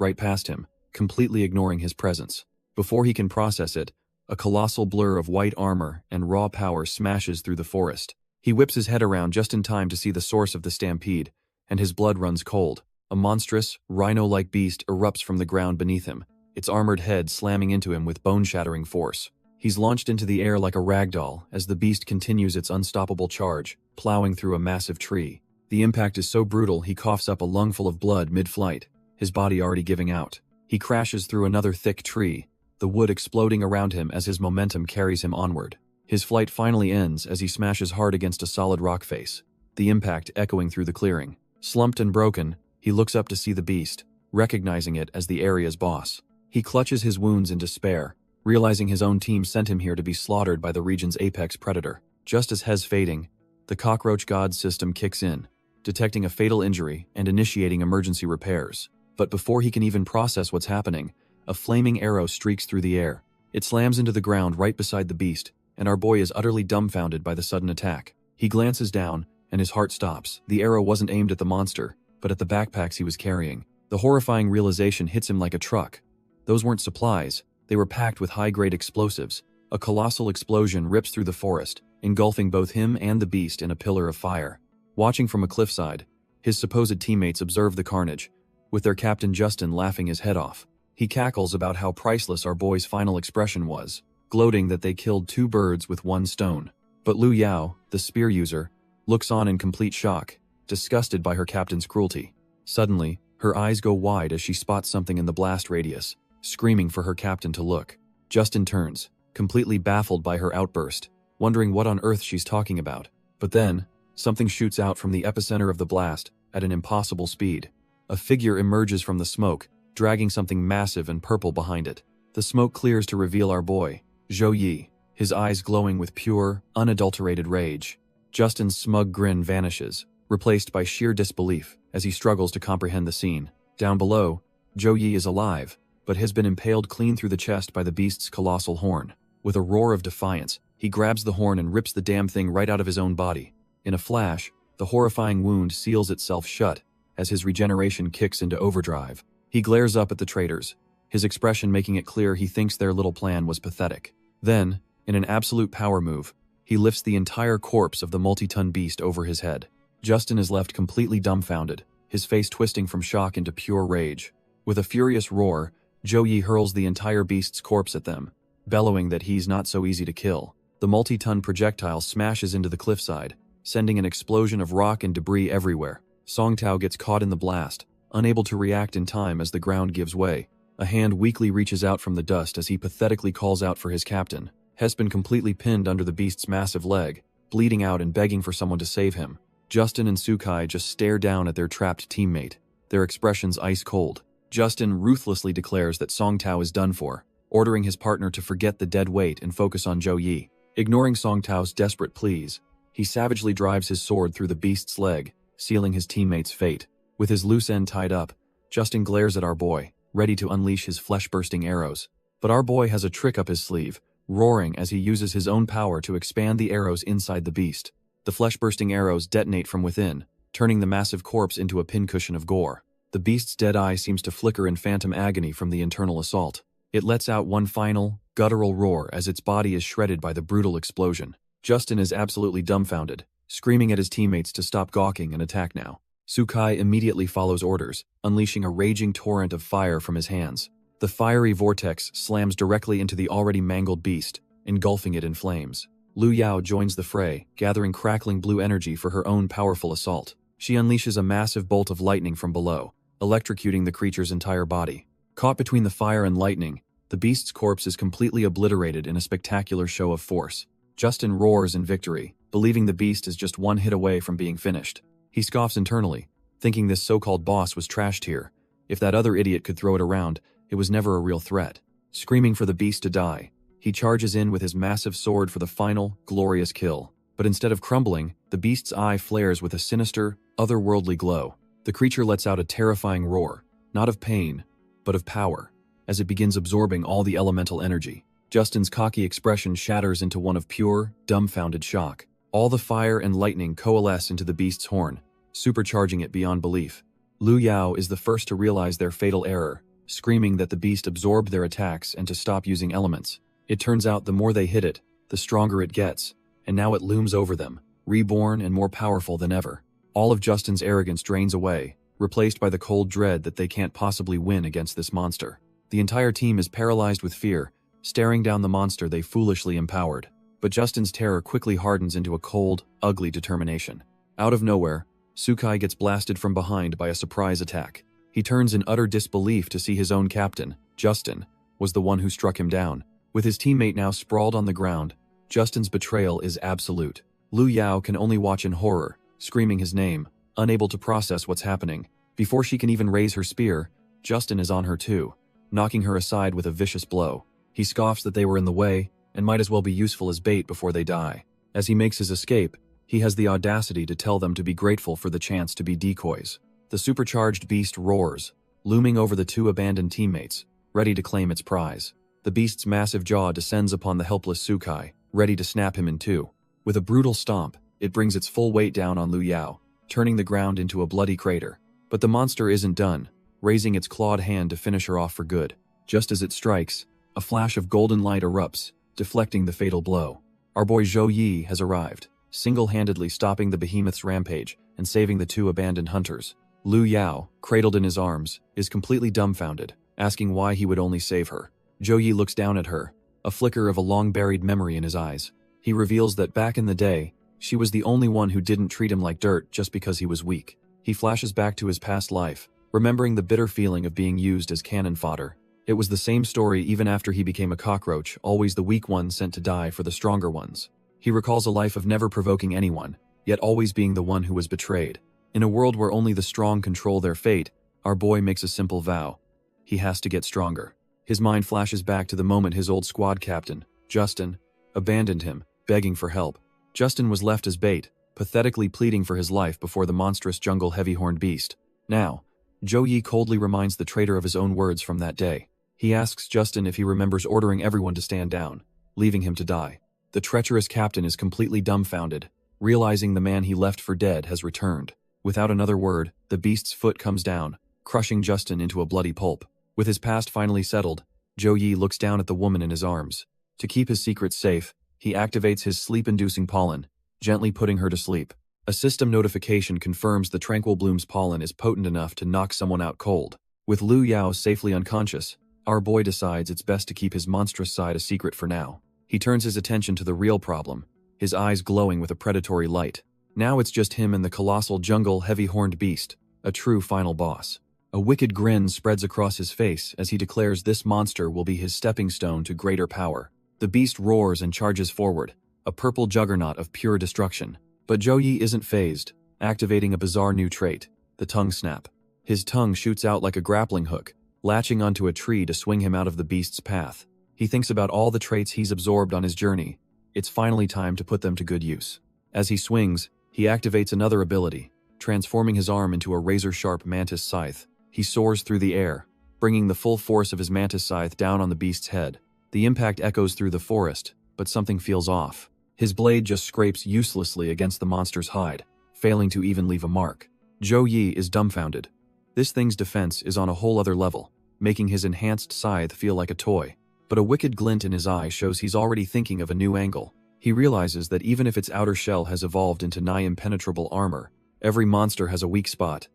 right past him, completely ignoring his presence. Before he can process it, a colossal blur of white armor and raw power smashes through the forest. He whips his head around just in time to see the source of the stampede, and his blood runs cold. A monstrous, rhino-like beast erupts from the ground beneath him, its armored head slamming into him with bone-shattering force. He's launched into the air like a ragdoll as the beast continues its unstoppable charge, plowing through a massive tree. The impact is so brutal he coughs up a lungful of blood mid-flight, his body already giving out. He crashes through another thick tree, the wood exploding around him as his momentum carries him onward. His flight finally ends as he smashes hard against a solid rock face, the impact echoing through the clearing. Slumped and broken, he looks up to see the beast, recognizing it as the area's boss. He clutches his wounds in despair, realizing his own team sent him here to be slaughtered by the region's apex predator. Just as Hez fading, the cockroach god system kicks in, detecting a fatal injury and initiating emergency repairs. But before he can even process what's happening, a flaming arrow streaks through the air. It slams into the ground right beside the beast, and our boy is utterly dumbfounded by the sudden attack. He glances down, and his heart stops. The arrow wasn't aimed at the monster, but at the backpacks he was carrying. The horrifying realization hits him like a truck. Those weren't supplies, they were packed with high-grade explosives. A colossal explosion rips through the forest, engulfing both him and the beast in a pillar of fire. Watching from a cliffside, his supposed teammates observe the carnage, with their captain Justin laughing his head off. He cackles about how priceless our boy's final expression was, gloating that they killed 2 birds with 1 stone. But Lu Yao, the spear user, looks on in complete shock, disgusted by her captain's cruelty. Suddenly, her eyes go wide as she spots something in the blast radius, screaming for her captain to look. Justin turns, completely baffled by her outburst, wondering what on earth she's talking about. But then, something shoots out from the epicenter of the blast at an impossible speed. A figure emerges from the smoke, dragging something massive and purple behind it. The smoke clears to reveal our boy, Zhou Yi, his eyes glowing with pure, unadulterated rage. Justin's smug grin vanishes, replaced by sheer disbelief as he struggles to comprehend the scene. Down below, Zhou Yi is alive, but has been impaled clean through the chest by the beast's colossal horn. With a roar of defiance, he grabs the horn and rips the damn thing right out of his own body. In a flash, the horrifying wound seals itself shut as his regeneration kicks into overdrive. He glares up at the traitors, his expression making it clear he thinks their little plan was pathetic. Then, in an absolute power move, he lifts the entire corpse of the multi-ton beast over his head. Justin is left completely dumbfounded, his face twisting from shock into pure rage. With a furious roar, Zhou Yi hurls the entire beast's corpse at them, bellowing that he's not so easy to kill. The multi-ton projectile smashes into the cliffside, sending an explosion of rock and debris everywhere. Song Tao gets caught in the blast, unable to react in time as the ground gives way. A hand weakly reaches out from the dust as he pathetically calls out for his captain. He's been completely pinned under the beast's massive leg, bleeding out and begging for someone to save him. Justin and Sukai just stare down at their trapped teammate, their expressions ice cold. Justin ruthlessly declares that Song Tao is done for, ordering his partner to forget the dead weight and focus on Zhou Yi. Ignoring Song Tao's desperate pleas, he savagely drives his sword through the beast's leg, sealing his teammate's fate. With his loose end tied up, Justin glares at our boy, ready to unleash his flesh-bursting arrows. But our boy has a trick up his sleeve, roaring as he uses his own power to expand the arrows inside the beast. The flesh-bursting arrows detonate from within, turning the massive corpse into a pincushion of gore. The beast's dead eye seems to flicker in phantom agony from the internal assault. It lets out one final, guttural roar as its body is shredded by the brutal explosion. Justin is absolutely dumbfounded, screaming at his teammates to stop gawking and attack now. Sukai immediately follows orders, unleashing a raging torrent of fire from his hands. The fiery vortex slams directly into the already mangled beast, engulfing it in flames. Lu Yao joins the fray, gathering crackling blue energy for her own powerful assault. She unleashes a massive bolt of lightning from below, electrocuting the creature's entire body. Caught between the fire and lightning, the beast's corpse is completely obliterated in a spectacular show of force. Justin roars in victory, believing the beast is just one hit away from being finished. He scoffs internally, thinking this so-called boss was trashed here. If that other idiot could throw it around, it was never a real threat. Screaming for the beast to die, he charges in with his massive sword for the final, glorious kill. But instead of crumbling, the beast's eye flares with a sinister, otherworldly glow. The creature lets out a terrifying roar, not of pain, but of power, as it begins absorbing all the elemental energy. Justin's cocky expression shatters into one of pure, dumbfounded shock. All the fire and lightning coalesce into the beast's horn, supercharging it beyond belief. Lu Yao is the first to realize their fatal error, screaming that the beast absorbed their attacks and to stop using elements. It turns out the more they hit it, the stronger it gets, and now it looms over them, reborn and more powerful than ever. All of Justin's arrogance drains away, replaced by the cold dread that they can't possibly win against this monster. The entire team is paralyzed with fear, staring down the monster they foolishly empowered. But Justin's terror quickly hardens into a cold, ugly determination. Out of nowhere, Sukai gets blasted from behind by a surprise attack. He turns in utter disbelief to see his own captain, Justin, was the one who struck him down. With his teammate now sprawled on the ground, Justin's betrayal is absolute. Lu Yao can only watch in horror, screaming his name, unable to process what's happening. Before she can even raise her spear, Justin is on her too, knocking her aside with a vicious blow. He scoffs that they were in the way, and might as well be useful as bait before they die. As he makes his escape, he has the audacity to tell them to be grateful for the chance to be decoys. The supercharged beast roars, looming over the two abandoned teammates, ready to claim its prize. The beast's massive jaw descends upon the helpless Sukai, ready to snap him in two. With a brutal stomp, it brings its full weight down on Lu Yao, turning the ground into a bloody crater. But the monster isn't done, raising its clawed hand to finish her off for good. Just as it strikes, a flash of golden light erupts, deflecting the fatal blow. Our boy Zhou Yi has arrived, single-handedly stopping the behemoth's rampage and saving the two abandoned hunters. Lu Yao, cradled in his arms, is completely dumbfounded, asking why he would only save her. Zhou Yi looks down at her, a flicker of a long-buried memory in his eyes. He reveals that back in the day, she was the only one who didn't treat him like dirt just because he was weak. He flashes back to his past life, remembering the bitter feeling of being used as cannon fodder. It was the same story even after he became a cockroach, always the weak ones sent to die for the stronger ones. He recalls a life of never provoking anyone, yet always being the one who was betrayed. In a world where only the strong control their fate, our boy makes a simple vow. He has to get stronger. His mind flashes back to the moment his old squad captain, Justin, abandoned him, begging for help. Justin was left as bait, pathetically pleading for his life before the monstrous jungle heavy-horned beast. Now, Zhou Yi coldly reminds the traitor of his own words from that day. He asks Justin if he remembers ordering everyone to stand down, leaving him to die. The treacherous captain is completely dumbfounded, realizing the man he left for dead has returned. Without another word, the beast's foot comes down, crushing Justin into a bloody pulp. With his past finally settled, Zhou Yi looks down at the woman in his arms. To keep his secrets safe, he activates his sleep-inducing pollen, gently putting her to sleep. A system notification confirms the Tranquil Bloom's pollen is potent enough to knock someone out cold. With Lu Yao safely unconscious, Our boy decides it's best to keep his monstrous side a secret for now. He turns his attention to the real problem, his eyes glowing with a predatory light. Now it's just him and the colossal jungle heavy-horned beast, a true final boss. A wicked grin spreads across his face as he declares this monster will be his stepping stone to greater power. The beast roars and charges forward, a purple juggernaut of pure destruction. But Zhou isn't fazed, activating a bizarre new trait, the tongue snap. His tongue shoots out like a grappling hook, latching onto a tree to swing him out of the beast's path. He thinks about all the traits he's absorbed on his journey. It's finally time to put them to good use. As he swings, he activates another ability, transforming his arm into a razor-sharp mantis scythe. He soars through the air, bringing the full force of his mantis scythe down on the beast's head. The impact echoes through the forest, but something feels off. His blade just scrapes uselessly against the monster's hide, failing to even leave a mark. Zhou is dumbfounded. This thing's defense is on a whole other level, making his enhanced scythe feel like a toy. But a wicked glint in his eye shows he's already thinking of a new angle. He realizes that even if its outer shell has evolved into nigh impenetrable armor, every monster has a weak spot,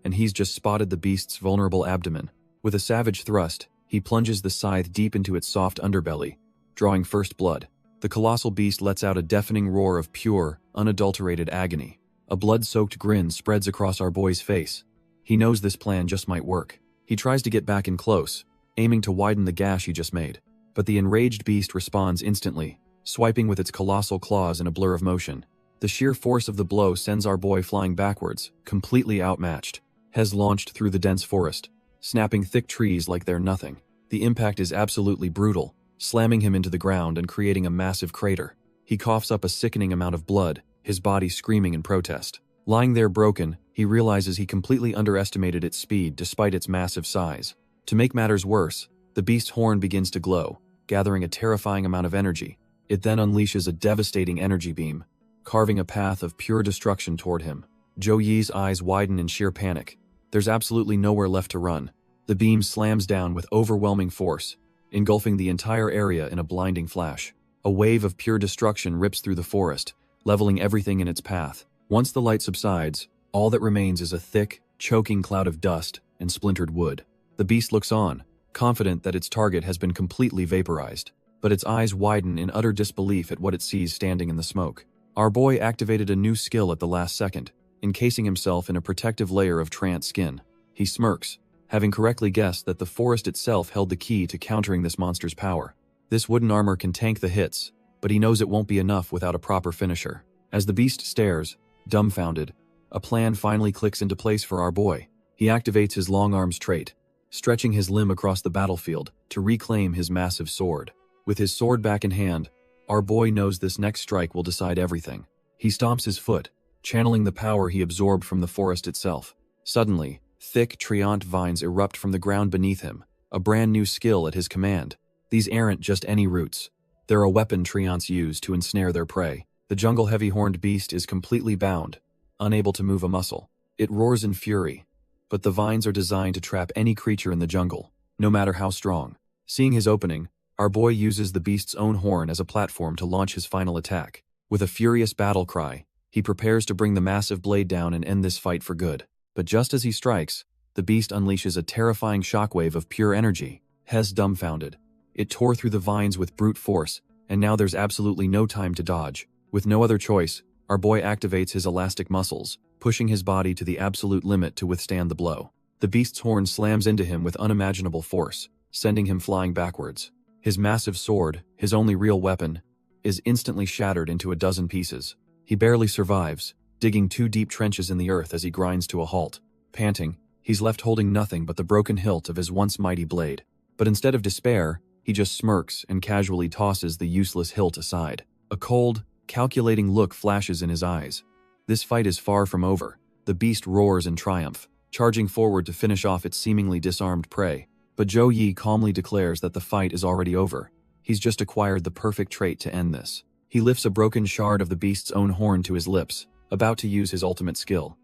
and he's just spotted the beast's vulnerable abdomen. With a savage thrust, he plunges the scythe deep into its soft underbelly, drawing first blood. The colossal beast lets out a deafening roar of pure, unadulterated agony. A blood-soaked grin spreads across our boy's face. He knows this plan just might work. He tries to get back in close, aiming to widen the gash he just made. But the enraged beast responds instantly, swiping with its colossal claws in a blur of motion. The sheer force of the blow sends our boy flying backwards, completely outmatched. Hes launched through the dense forest, snapping thick trees like they're nothing. The impact is absolutely brutal, slamming him into the ground and creating a massive crater. He coughs up a sickening amount of blood, his body screaming in protest. Lying there broken, he realizes he completely underestimated its speed despite its massive size. To make matters worse, the beast's horn begins to glow, gathering a terrifying amount of energy. It then unleashes a devastating energy beam, carving a path of pure destruction toward him. Zhou eyes widen in sheer panic. There's absolutely nowhere left to run. The beam slams down with overwhelming force, engulfing the entire area in a blinding flash. A wave of pure destruction rips through the forest, leveling everything in its path. Once the light subsides, all that remains is a thick, choking cloud of dust and splintered wood. The beast looks on, confident that its target has been completely vaporized, but its eyes widen in utter disbelief at what it sees standing in the smoke. Our boy activated a new skill at the last second, encasing himself in a protective layer of trance skin. He smirks, having correctly guessed that the forest itself held the key to countering this monster's power. This wooden armor can tank the hits, but he knows it won't be enough without a proper finisher. As the beast stares, dumbfounded, a plan finally clicks into place for our boy. He activates his long arms trait, stretching his limb across the battlefield to reclaim his massive sword. With his sword back in hand, our boy knows this next strike will decide everything. He stomps his foot, channeling the power he absorbed from the forest itself. Suddenly, thick treant vines erupt from the ground beneath him, a brand new skill at his command. These aren't just any roots. They're a weapon treants use to ensnare their prey. The jungle heavy-horned beast is completely bound, unable to move a muscle. It roars in fury, but the vines are designed to trap any creature in the jungle, no matter how strong. Seeing his opening, our boy uses the beast's own horn as a platform to launch his final attack. With a furious battle cry, he prepares to bring the massive blade down and end this fight for good. But just as he strikes, the beast unleashes a terrifying shockwave of pure energy. Hes dumbfounded. It tore through the vines with brute force, and now there's absolutely no time to dodge. With no other choice, our boy activates his elastic muscles, pushing his body to the absolute limit to withstand the blow. The beast's horn slams into him with unimaginable force, sending him flying backwards. His massive sword, his only real weapon, is instantly shattered into a dozen pieces. He barely survives, digging 2 deep trenches in the earth as he grinds to a halt. Panting, he's left holding nothing but the broken hilt of his once mighty blade. But instead of despair, he just smirks and casually tosses the useless hilt aside. A cold, calculating look flashes in his eyes. This fight is far from over. The beast roars in triumph, charging forward to finish off its seemingly disarmed prey. But Zhou calmly declares that the fight is already over. He's just acquired the perfect trait to end this. He lifts a broken shard of the beast's own horn to his lips, about to use his ultimate skill.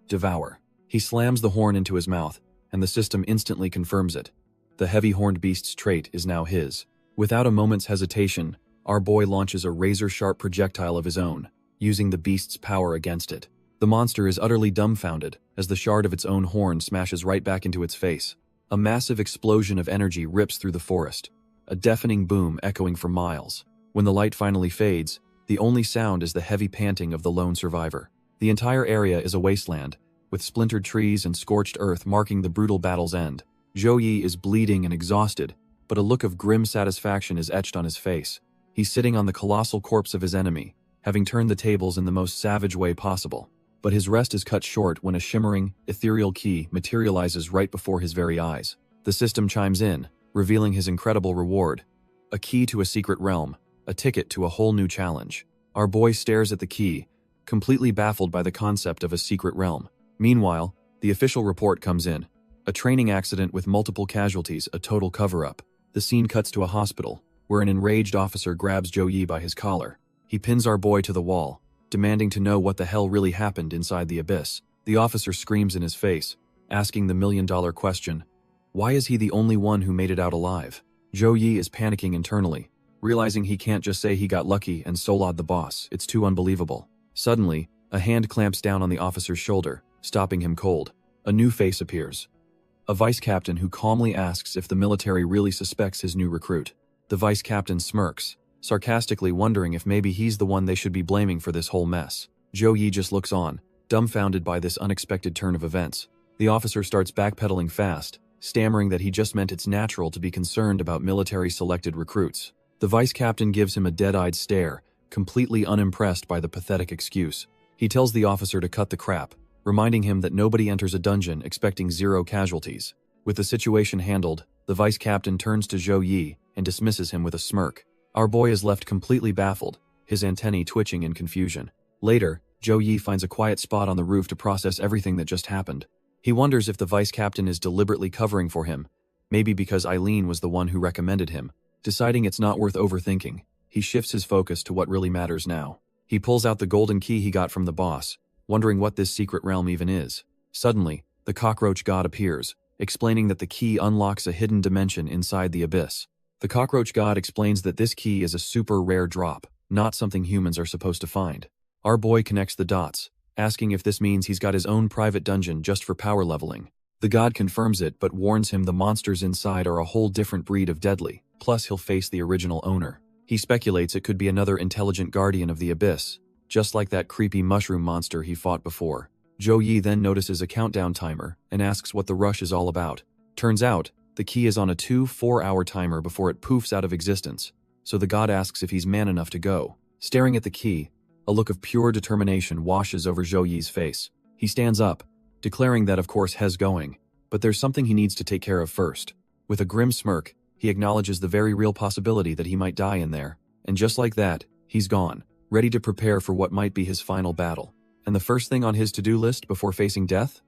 Devour. He slams the horn into his mouth, and the system instantly confirms it. The heavy-horned beast's trait is now his. Without a moment's hesitation, our boy launches a razor-sharp projectile of his own, using the beast's power against it. The monster is utterly dumbfounded as the shard of its own horn smashes right back into its face. A massive explosion of energy rips through the forest, a deafening boom echoing for miles. When the light finally fades, the only sound is the heavy panting of the lone survivor. The entire area is a wasteland, with splintered trees and scorched earth marking the brutal battle's end. Zhou Yi is bleeding and exhausted, but a look of grim satisfaction is etched on his face. He's sitting on the colossal corpse of his enemy, having turned the tables in the most savage way possible. But his rest is cut short when a shimmering, ethereal key materializes right before his very eyes. The system chimes in, revealing his incredible reward. A key to a secret realm, a ticket to a whole new challenge. Our boy stares at the key, completely baffled by the concept of a secret realm. Meanwhile, the official report comes in. A training accident with multiple casualties, a total cover-up. The scene cuts to a hospital, where an enraged officer grabs Zhou Yi by his collar. He pins our boy to the wall, demanding to know what the hell really happened inside the abyss. The officer screams in his face, asking the million-dollar question, why is he the only one who made it out alive? Zhou Yi is panicking internally, realizing he can't just say he got lucky and soloed the boss. It's too unbelievable. Suddenly, a hand clamps down on the officer's shoulder, stopping him cold. A new face appears. A vice captain who calmly asks if the military really suspects his new recruit. The vice captain smirks, sarcastically wondering if maybe he's the one they should be blaming for this whole mess. Zhou Yi just looks on, dumbfounded by this unexpected turn of events. The officer starts backpedaling fast, stammering that he just meant it's natural to be concerned about military-selected recruits. The vice captain gives him a dead-eyed stare, completely unimpressed by the pathetic excuse. He tells the officer to cut the crap, reminding him that nobody enters a dungeon expecting 0 casualties. With the situation handled, the vice captain turns to Zhou Yi and dismisses him with a smirk. Our boy is left completely baffled, his antennae twitching in confusion. Later, Zhou Yi finds a quiet spot on the roof to process everything that just happened. He wonders if the vice captain is deliberately covering for him, maybe because Eileen was the one who recommended him. Deciding it's not worth overthinking, he shifts his focus to what really matters now. He pulls out the golden key he got from the boss, wondering what this secret realm even is. Suddenly, the cockroach god appears, explaining that the key unlocks a hidden dimension inside the abyss. The cockroach god explains that this key is a super rare drop, not something humans are supposed to find. Our boy connects the dots, asking if this means he's got his own private dungeon just for power leveling. The god confirms it but warns him the monsters inside are a whole different breed of deadly, plus he'll face the original owner. He speculates it could be another intelligent guardian of the abyss, just like that creepy mushroom monster he fought before. Zhou Yi then notices a countdown timer and asks what the rush is all about. Turns out, the key is on a 2-4-hour timer before it poofs out of existence, so the god asks if he's man enough to go. Staring at the key, a look of pure determination washes over Zhou Yi's face. He stands up, declaring that of course he's going, but there's something he needs to take care of first. With a grim smirk, he acknowledges the very real possibility that he might die in there, and just like that, he's gone, ready to prepare for what might be his final battle. And the first thing on his to-do list before facing death?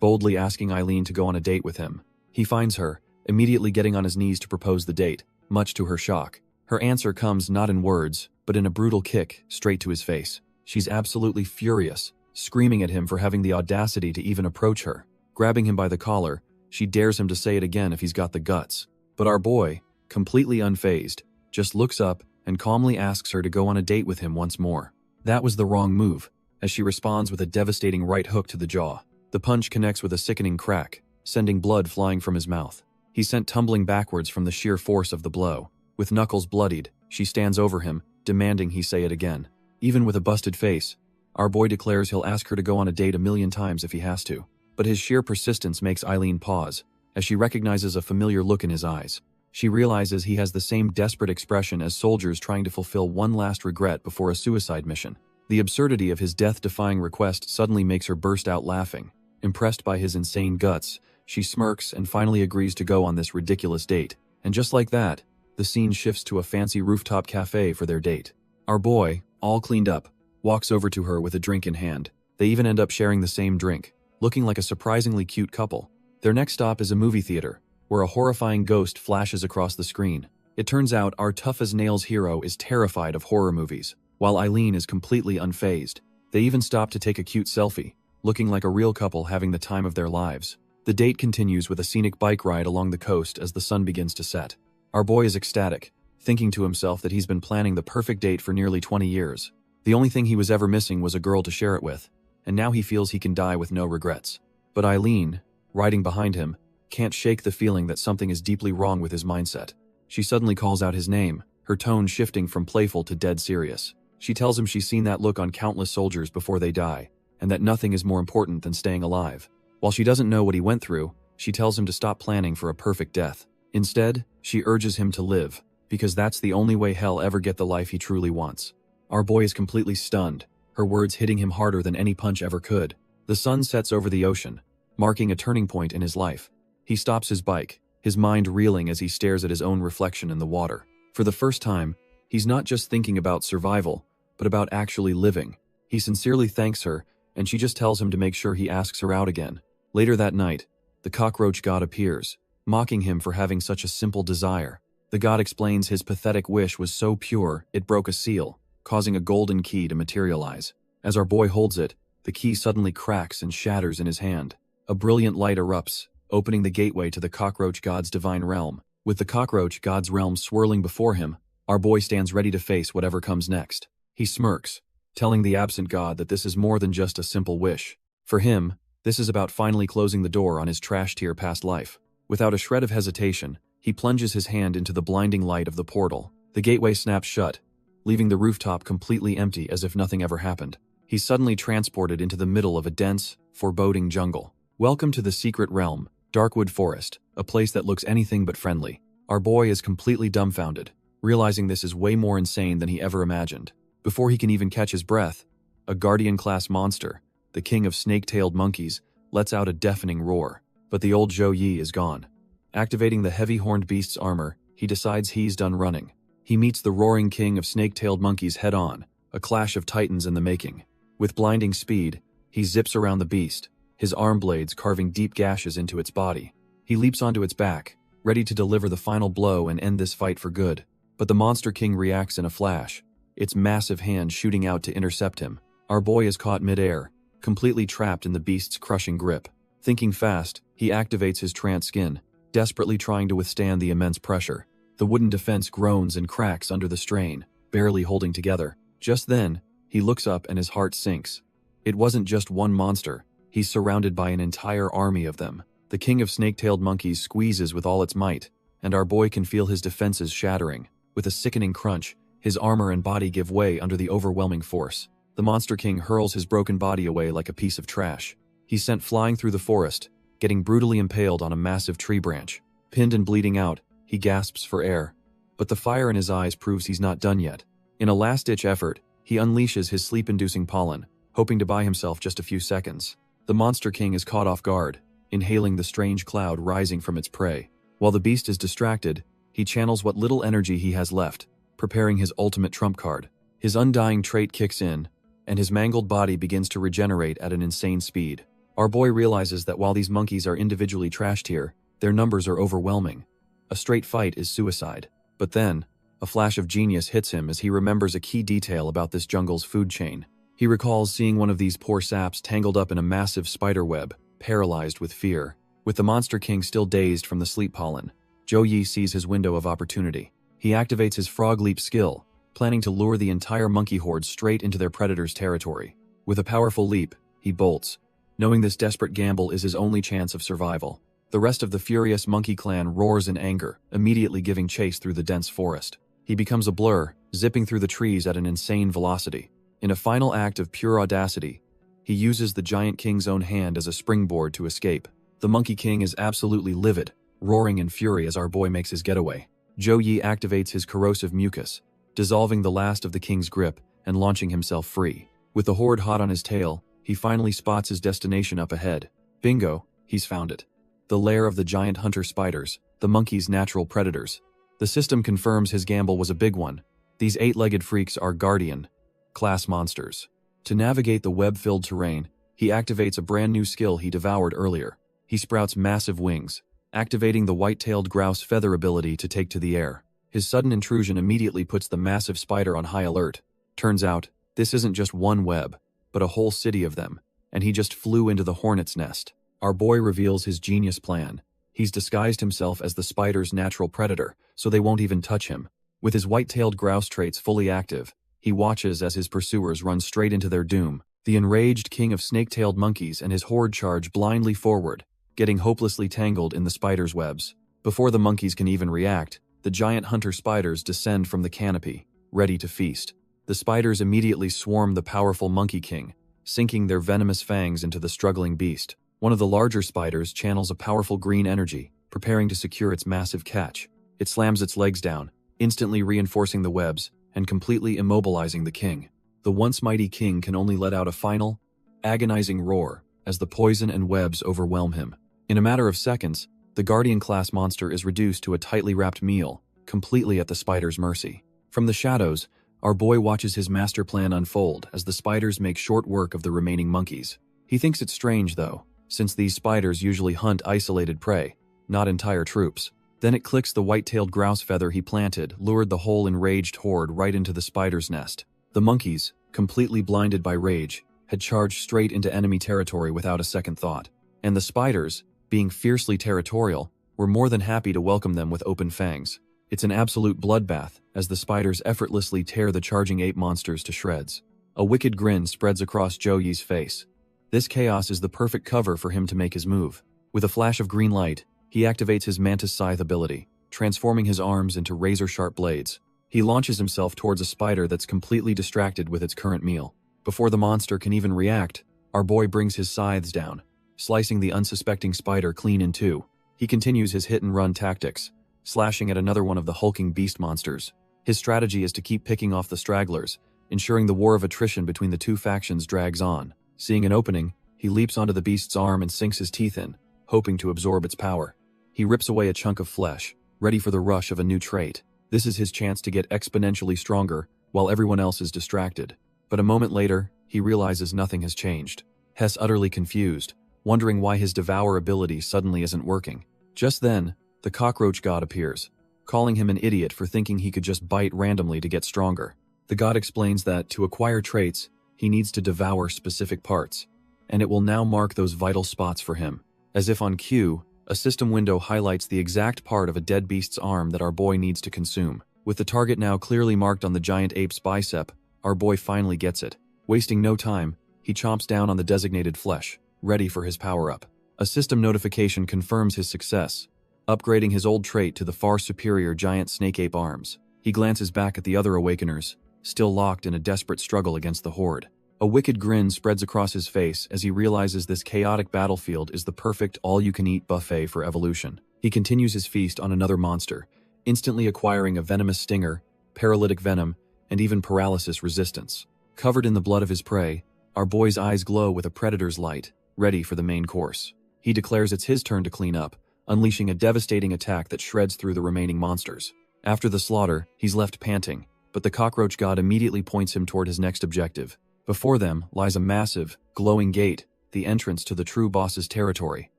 Boldly asking Eileen to go on a date with him. He finds her, immediately getting on his knees to propose the date, much to her shock. Her answer comes not in words, but in a brutal kick straight to his face. She's absolutely furious, screaming at him for having the audacity to even approach her. Grabbing him by the collar, she dares him to say it again if he's got the guts. But our boy, completely unfazed, just looks up and calmly asks her to go on a date with him once more. That was the wrong move, as she responds with a devastating right hook to the jaw. The punch connects with a sickening crack, sending blood flying from his mouth. He's sent tumbling backwards from the sheer force of the blow. With knuckles bloodied, she stands over him, demanding he say it again. Even with a busted face, our boy declares he'll ask her to go on a date 1,000,000 times if he has to. But his sheer persistence makes Eileen pause, as she recognizes a familiar look in his eyes. She realizes he has the same desperate expression as soldiers trying to fulfill one last regret before a suicide mission. The absurdity of his death-defying request suddenly makes her burst out laughing. Impressed by his insane guts, she smirks and finally agrees to go on this ridiculous date. And just like that, the scene shifts to a fancy rooftop cafe for their date. Our boy, all cleaned up, walks over to her with a drink in hand. They even end up sharing the same drink, looking like a surprisingly cute couple. Their next stop is a movie theater, where a horrifying ghost flashes across the screen. It turns out our tough-as-nails hero is terrified of horror movies, while Eileen is completely unfazed. They even stop to take a cute selfie, looking like a real couple having the time of their lives. The date continues with a scenic bike ride along the coast as the sun begins to set. Our boy is ecstatic, thinking to himself that he's been planning the perfect date for nearly 20 years. The only thing he was ever missing was a girl to share it with, and now he feels he can die with no regrets. But Eileen, riding behind him, can't shake the feeling that something is deeply wrong with his mindset. She suddenly calls out his name, her tone shifting from playful to dead serious. She tells him she's seen that look on countless soldiers before they die, and that nothing is more important than staying alive. While she doesn't know what he went through, she tells him to stop planning for a perfect death. Instead, she urges him to live, because that's the only way he'll ever get the life he truly wants. Our boy is completely stunned, her words hitting him harder than any punch ever could. The sun sets over the ocean, marking a turning point in his life. He stops his bike, his mind reeling as he stares at his own reflection in the water. For the first time, he's not just thinking about survival, but about actually living. He sincerely thanks her, and she just tells him to make sure he asks her out again. Later that night, the cockroach god appears, mocking him for having such a simple desire. The god explains his pathetic wish was so pure, it broke a seal, causing a golden key to materialize. As our boy holds it, the key suddenly cracks and shatters in his hand. A brilliant light erupts, opening the gateway to the cockroach god's divine realm. With the cockroach god's realm swirling before him, our boy stands ready to face whatever comes next. He smirks, telling the absent god that this is more than just a simple wish. For him, this is about finally closing the door on his trash-tier past life. Without a shred of hesitation, he plunges his hand into the blinding light of the portal. The gateway snaps shut, leaving the rooftop completely empty as if nothing ever happened. He's suddenly transported into the middle of a dense, foreboding jungle. Welcome to the secret realm, Darkwood Forest, a place that looks anything but friendly. Our boy is completely dumbfounded, realizing this is way more insane than he ever imagined. Before he can even catch his breath, a Guardian-class monster, the king of snake-tailed monkeys, lets out a deafening roar. But the old Zhou Yi is gone. Activating the heavy-horned beast's armor, he decides he's done running. He meets the roaring king of snake-tailed monkeys head-on, a clash of titans in the making. With blinding speed, he zips around the beast, his arm blades carving deep gashes into its body. He leaps onto its back, ready to deliver the final blow and end this fight for good. But the Monster King reacts in a flash, its massive hand shooting out to intercept him. Our boy is caught mid-air, completely trapped in the beast's crushing grip. Thinking fast, he activates his trance skin, desperately trying to withstand the immense pressure. The wooden defense groans and cracks under the strain, barely holding together. Just then, he looks up and his heart sinks. It wasn't just one monster, he's surrounded by an entire army of them. The king of snake-tailed monkeys squeezes with all its might, and our boy can feel his defenses shattering. With a sickening crunch, his armor and body give way under the overwhelming force. The Monster King hurls his broken body away like a piece of trash. He's sent flying through the forest, getting brutally impaled on a massive tree branch. Pinned and bleeding out, he gasps for air. But the fire in his eyes proves he's not done yet. In a last-ditch effort, he unleashes his sleep-inducing pollen, hoping to buy himself just a few seconds. The Monster King is caught off guard, inhaling the strange cloud rising from its prey. While the beast is distracted, he channels what little energy he has left, preparing his ultimate trump card. His undying trait kicks in, and his mangled body begins to regenerate at an insane speed. Our boy realizes that while these monkeys are individually trashed here, their numbers are overwhelming. A straight fight is suicide. But then, a flash of genius hits him as he remembers a key detail about this jungle's food chain. He recalls seeing one of these poor saps tangled up in a massive spider web, paralyzed with fear. With the Monster King still dazed from the sleep pollen, Zhou Yi sees his window of opportunity. He activates his frog leap skill, planning to lure the entire monkey horde straight into their predator's territory. With a powerful leap, he bolts, knowing this desperate gamble is his only chance of survival. The rest of the furious monkey clan roars in anger, immediately giving chase through the dense forest. He becomes a blur, zipping through the trees at an insane velocity. In a final act of pure audacity, he uses the giant king's own hand as a springboard to escape. The Monkey King is absolutely livid, roaring in fury as our boy makes his getaway. Zhou Yi activates his corrosive mucus, dissolving the last of the king's grip and launching himself free. With the horde hot on his tail, he finally spots his destination up ahead. Bingo, he's found it. The lair of the giant hunter spiders, the monkey's natural predators. The system confirms his gamble was a big one. These 8-legged freaks are Guardian-class monsters. To navigate the web-filled terrain, he activates a brand new skill he devoured earlier. He sprouts massive wings, activating the white-tailed grouse feather ability to take to the air. His sudden intrusion immediately puts the massive spider on high alert. Turns out, this isn't just one web, but a whole city of them, and he just flew into the hornet's nest. Our boy reveals his genius plan. He's disguised himself as the spider's natural predator, so they won't even touch him. With his white-tailed grouse traits fully active, he watches as his pursuers run straight into their doom. The enraged king of snake-tailed monkeys and his horde charge blindly forward, getting hopelessly tangled in the spider's webs. Before the monkeys can even react, the giant hunter spiders descend from the canopy, ready to feast. The spiders immediately swarm the powerful Monkey King, sinking their venomous fangs into the struggling beast. One of the larger spiders channels a powerful green energy, preparing to secure its massive catch. It slams its legs down, instantly reinforcing the webs and completely immobilizing the king. The once mighty king can only let out a final, agonizing roar as the poison and webs overwhelm him. In a matter of seconds, the Guardian-class monster is reduced to a tightly wrapped meal, completely at the spider's mercy. From the shadows, our boy watches his master plan unfold as the spiders make short work of the remaining monkeys. He thinks it's strange, though, since these spiders usually hunt isolated prey, not entire troops. Then it clicks: the white-tailed grouse feather he planted lured the whole enraged horde right into the spider's nest. The monkeys, completely blinded by rage, had charged straight into enemy territory without a second thought. And the spiders, being fiercely territorial, were more than happy to welcome them with open fangs. It's an absolute bloodbath as the spiders effortlessly tear the charging ape monsters to shreds. A wicked grin spreads across Zhou Yi's face. This chaos is the perfect cover for him to make his move. With a flash of green light, he activates his Mantis Scythe ability, transforming his arms into razor-sharp blades. He launches himself towards a spider that's completely distracted with its current meal. Before the monster can even react, our boy brings his scythes down, slicing the unsuspecting spider clean in two. He continues his hit-and-run tactics, slashing at another one of the hulking beast monsters. His strategy is to keep picking off the stragglers, ensuring the war of attrition between the two factions drags on. Seeing an opening, he leaps onto the beast's arm and sinks his teeth in, hoping to absorb its power. He rips away a chunk of flesh, ready for the rush of a new trait. This is his chance to get exponentially stronger, while everyone else is distracted. But a moment later, he realizes nothing has changed. Hess utterly confused, wondering why his Devour ability suddenly isn't working. Just then, the cockroach god appears, calling him an idiot for thinking he could just bite randomly to get stronger. The god explains that, to acquire traits, he needs to devour specific parts, and it will now mark those vital spots for him. As if on cue, a system window highlights the exact part of a dead beast's arm that our boy needs to consume. With the target now clearly marked on the giant ape's bicep, our boy finally gets it. Wasting no time, he chomps down on the designated flesh, ready for his power-up. A system notification confirms his success, upgrading his old trait to the far superior giant snake ape arms. He glances back at the other awakeners, still locked in a desperate struggle against the horde. A wicked grin spreads across his face as he realizes this chaotic battlefield is the perfect all-you-can-eat buffet for evolution. He continues his feast on another monster, instantly acquiring a venomous stinger, paralytic venom, and even paralysis resistance. Covered in the blood of his prey, our boy's eyes glow with a predator's light, ready for the main course. He declares it's his turn to clean up, unleashing a devastating attack that shreds through the remaining monsters. After the slaughter, he's left panting, but the cockroach god immediately points him toward his next objective. Before them lies a massive, glowing gate, the entrance to the true boss's territory.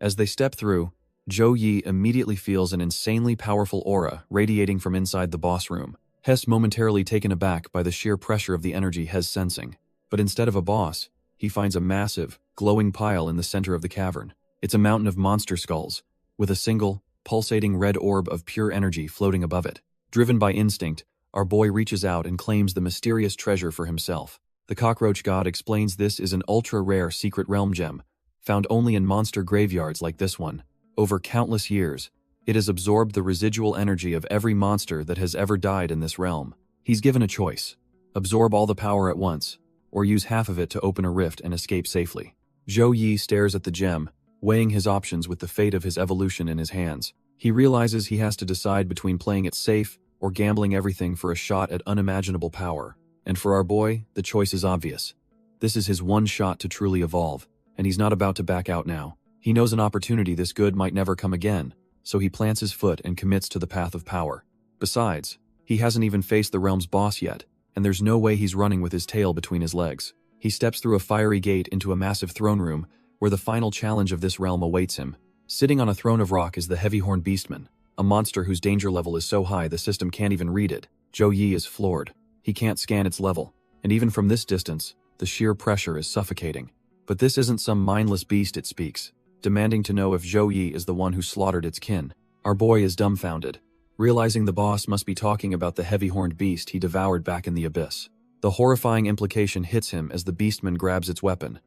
As they step through, Zhou Yi immediately feels an insanely powerful aura radiating from inside the boss room. Hess momentarily taken aback by the sheer pressure of the energy Hess sensing. But instead of a boss, he finds a massive, glowing pile in the center of the cavern. It's a mountain of monster skulls, with a single, pulsating red orb of pure energy floating above it. Driven by instinct, our boy reaches out and claims the mysterious treasure for himself. The cockroach god explains this is an ultra-rare secret realm gem, found only in monster graveyards like this one. Over countless years, it has absorbed the residual energy of every monster that has ever died in this realm. He's given a choice: absorb all the power at once, or use half of it to open a rift and escape safely. Zhou Yi stares at the gem, weighing his options with the fate of his evolution in his hands. He realizes he has to decide between playing it safe or gambling everything for a shot at unimaginable power. And for our boy, the choice is obvious. This is his one shot to truly evolve, and he's not about to back out now. He knows an opportunity this good might never come again, so he plants his foot and commits to the path of power. Besides, he hasn't even faced the realm's boss yet, and there's no way he's running with his tail between his legs. He steps through a fiery gate into a massive throne room, where the final challenge of this realm awaits him. Sitting on a throne of rock is the heavy-horned beastman, a monster whose danger level is so high the system can't even read it. Zhou Yi is floored. He can't scan its level, and even from this distance, the sheer pressure is suffocating. But this isn't some mindless beast, it speaks, demanding to know if Zhou Yi is the one who slaughtered its kin. Our boy is dumbfounded, realizing the boss must be talking about the heavy-horned beast he devoured back in the abyss. The horrifying implication hits him as the beastman grabs its weapon.